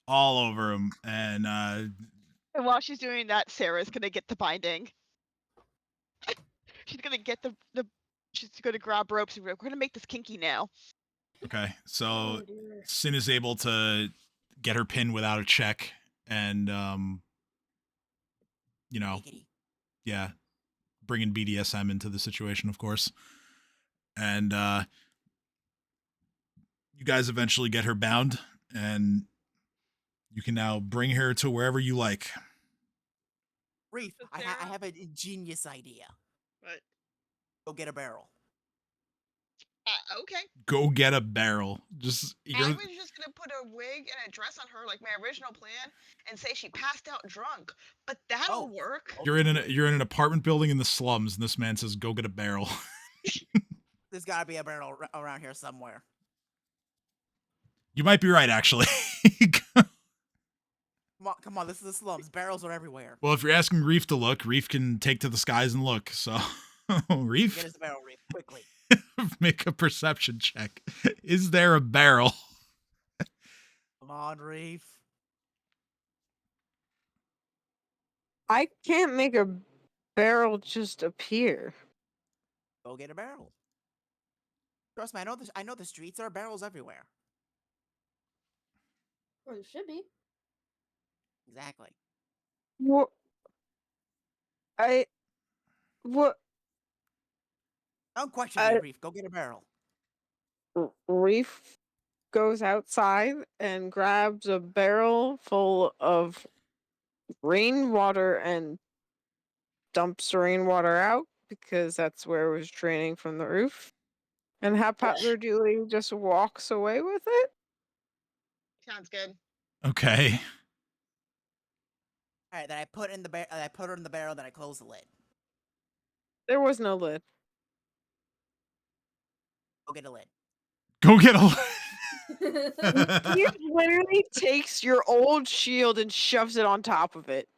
All over him, and and while she's doing that, Sarah's gonna get the binding. She's gonna get the she's gonna grab ropes and we're gonna make this kinky now. okay, so Oh, dear. Sin is able to get her pin without a check, and Giggity. yeah, bringing BDSM into the situation, of course. And you guys eventually get her bound, and you can now bring her to wherever you like. Reef, So I Sarah- have an ingenious idea. But Go get a barrel. okay. Go get a barrel. Just I was just gonna put a wig and a dress on her like my original plan and say she passed out drunk. But that'll Oh. work. you're in an apartment building in the slums, and this man says, "Go get a barrel." There's gotta be a barrel around here somewhere. You might be right, actually. Come on, this is the slums. Barrels are everywhere. Well, if you're asking Reef to look, Reef can take to the skies and look. So, Reef, Get us a barrel, Reef, quickly. make a perception check. Is there a barrel? Come on, Reef. I can't make a barrel just appear. Go get a barrel. Trust me, I know this. I know the streets. There are barrels everywhere. Or there should be. Exactly. What? What? Don't question me, Reef. Go get a barrel. Reef goes outside and grabs a barrel full of rainwater and dumps the rainwater out because that's where it was draining from the roof. And haphazardly just walks away with it. Sounds good. Okay. All right, then I put in the I put her in the barrel. Then I close the lid. There was no lid. Go get a lid. Go get a. He literally takes your old shield and shoves it on top of it.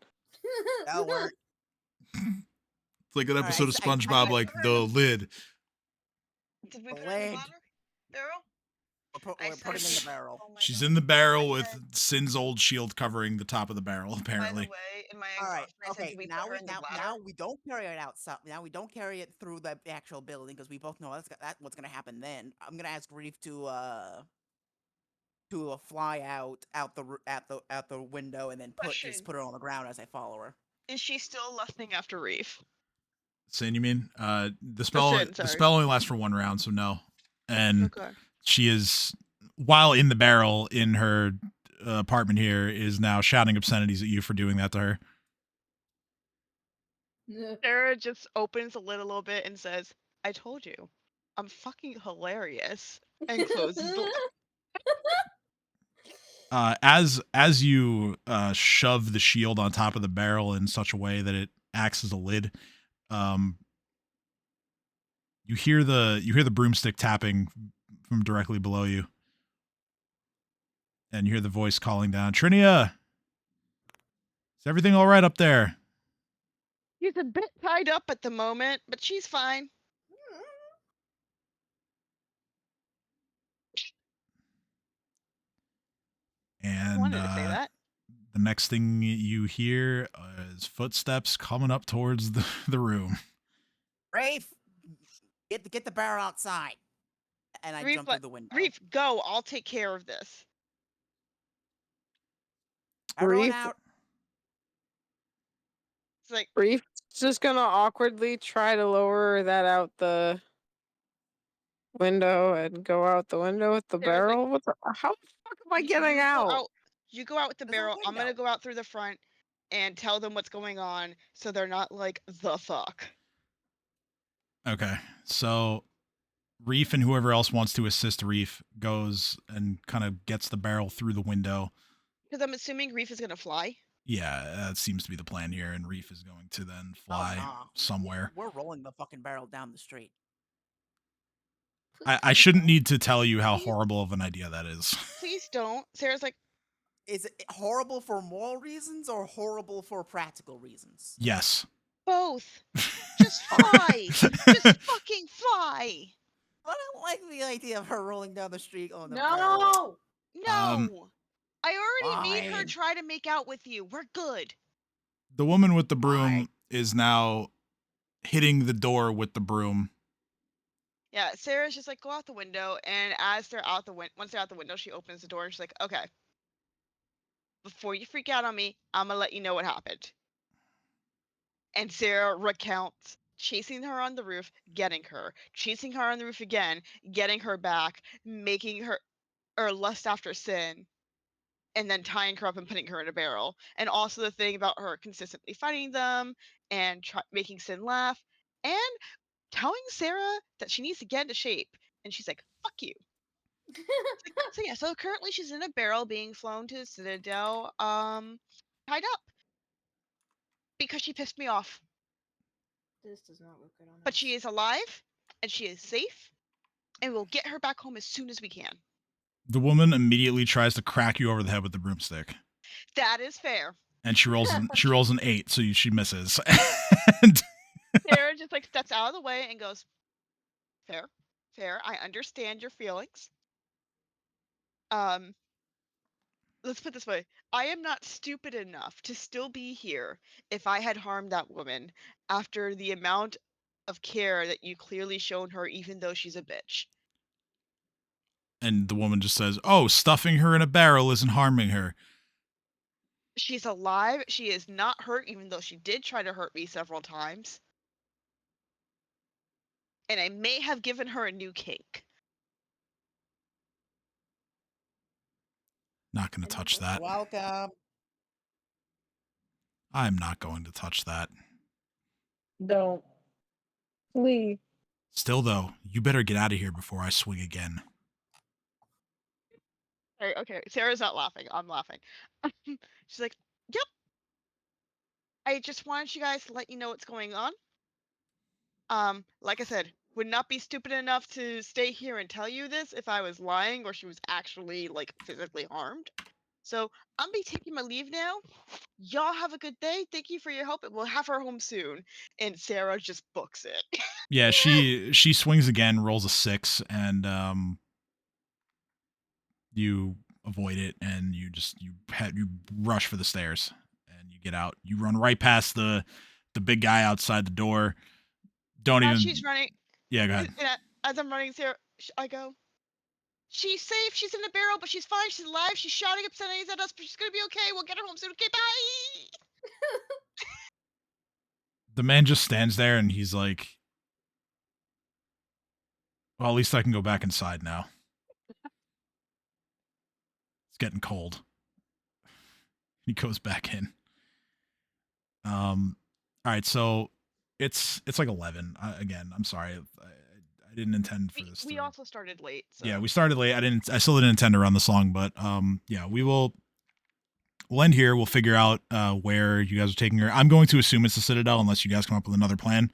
That'll work. It's like that Alright, episode of I- I- SpongeBob, I- like the lid. Did we The put her in leg. the barrel? We're putting in the barrel. Oh my She's God. in the barrel I with said, Sin's old shield covering the top of the barrel, by the apparently. way, in my All right. I said, Okay. did we Now put her we in the now bladder? we don't carry it outside. Now we don't carry it through the actual building because we both know that's what's gonna happen. Then I'm gonna ask Reef to fly out the window and then Question. put her on the ground as I follow her. Is she still lusting after Reef? Sin, you mean? The spell Sin, the sorry. spell only lasts for 1 round, so no. And Okay. she is, while in the barrel in her apartment here, is now shouting obscenities at you for doing that to her. Sarah just opens the lid a little bit and says, I told you, I'm fucking hilarious. And closes the lid. As you shove the shield on top of the barrel in such a way that it acts as a lid, you hear the broomstick tapping from directly below you, and you hear the voice calling down, "Trinia, is everything all right up there?" She's a bit tied up at the moment, but she's fine. wanted to say that. The next thing you hear is footsteps coming up towards the room. Rafe, get the barrel outside. And I jump through the window. Reef, go. I'll take care of this. Everyone Reef? out. It's like Reef's just gonna awkwardly try to lower that out the window and go out the window with the Sarah's like, barrel. How the fuck am I getting out? You go out with the There's a barrel. I'm gonna window. go out through the front and tell them what's going on, so they're not like the fuck. Okay, so Reef and whoever else wants to assist Reef goes and kind of gets the barrel through the window. Because I'm assuming Reef is gonna fly. Yeah, that seems to be the plan here, and Reef is going to then fly somewhere. We're rolling the fucking barrel down the street. I shouldn't need to tell you how horrible of an idea that is. Please don't. Sarah's like, is it horrible for moral reasons or horrible for practical reasons? Yes. Both. Just fly. Just fucking fly. I don't like the idea of her rolling down the street on the No! No. I already made her fine. try to make out with you. We're good. The woman with the broom is now hitting the door with the broom. Yeah, Sarah's just like, go out the window, and as they're out once they're out the window, she opens the door and she's like, okay, before you freak out on me, I'm gonna let you know what happened. And Sarah recounts chasing her on the roof, getting her, chasing her on the roof again, getting her back, making her lust after Sin, and then tying her up and putting her in a barrel. And also the thing about her consistently fighting them and making Sin laugh, and telling Sarah that she needs to get into shape. And she's like, fuck you. So currently she's in a barrel being flown to the Citadel, tied up. Because she pissed me off. This does not look good on But she is alive, and she is safe, and we'll get her back home as soon as we can. The woman immediately tries to crack you over the head with the broomstick. That is fair. And she rolls an 8, so she misses. Sarah just like steps out of the way and goes, fair, I understand your feelings. Let's put it this way. I am not stupid enough to still be here if I had harmed that woman after the amount of care that you clearly shown her, even though she's a bitch. And the woman just says, oh, stuffing her in a barrel isn't harming her. She's alive. She is not hurt, even though she did try to hurt me several times. And I may have given her a new kink. Not going to touch that. Welcome. I'm not going to touch that. Don't. Please. Still, though, you better get out of here before I swing again. Okay, Sarah's not laughing. I'm laughing. She's like, yep. I just wanted you guys to let you know what's going on. Like I said, would not be stupid enough to stay here and tell you this if I was lying or she was actually, like, physically harmed. So, I'm gonna be taking my leave now. Y'all have a good day. Thank you for your help, and we'll have her home soon. And Sarah just books it. Yeah, she swings again, rolls a 6, and you avoid it, and you rush for the stairs, and you get out. You run right past the big guy outside the door. She's running. Yeah, go ahead. And as I'm running, Sarah, I go, she's safe. She's in the barrel, but she's fine. She's alive. She's shouting obscenities at us, but she's gonna be okay. We'll get her home soon. Okay, bye. The man just stands there, and he's like, well, at least I can go back inside now. It's getting cold. He goes back in. All right, so it's like 11. Again, I'm sorry. I didn't intend for this. We also started late. So. Yeah, we started late. I still didn't intend to run this long, but yeah, we'll end here. We'll figure out where you guys are taking her. I'm going to assume it's the Citadel unless you guys come up with another plan.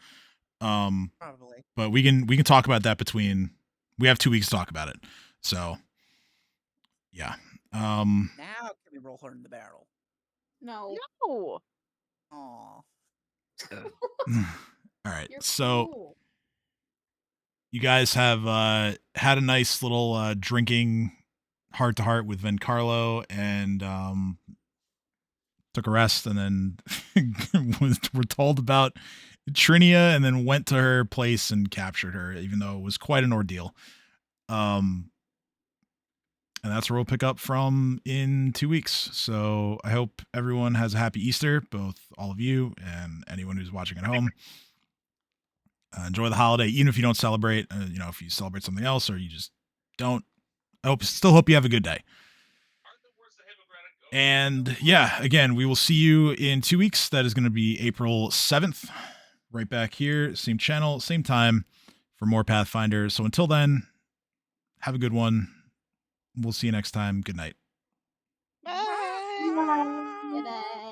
Probably. But we can talk about that between. We have 2 weeks to talk about it. So yeah. Now can we roll her in the barrel? No. No. Aw. All right. You're So cool. you guys have had a nice little drinking heart to heart with Vencarlo and took a rest, and then were told about Trinia, and then went to her place and captured her, even though it was quite an ordeal. And that's where we'll pick up from in 2 weeks. So I hope everyone has a happy Easter, both all of you and anyone who's watching at home. Enjoy the holiday, even if you don't celebrate. If you celebrate something else or you just don't, still hope you have a good day. And yeah, again, we will see you in 2 weeks. That is going to be April 7th, right back here, same channel, same time for more Pathfinder. So until then, have a good one. We'll see you next time. Good night. Bye. Good night.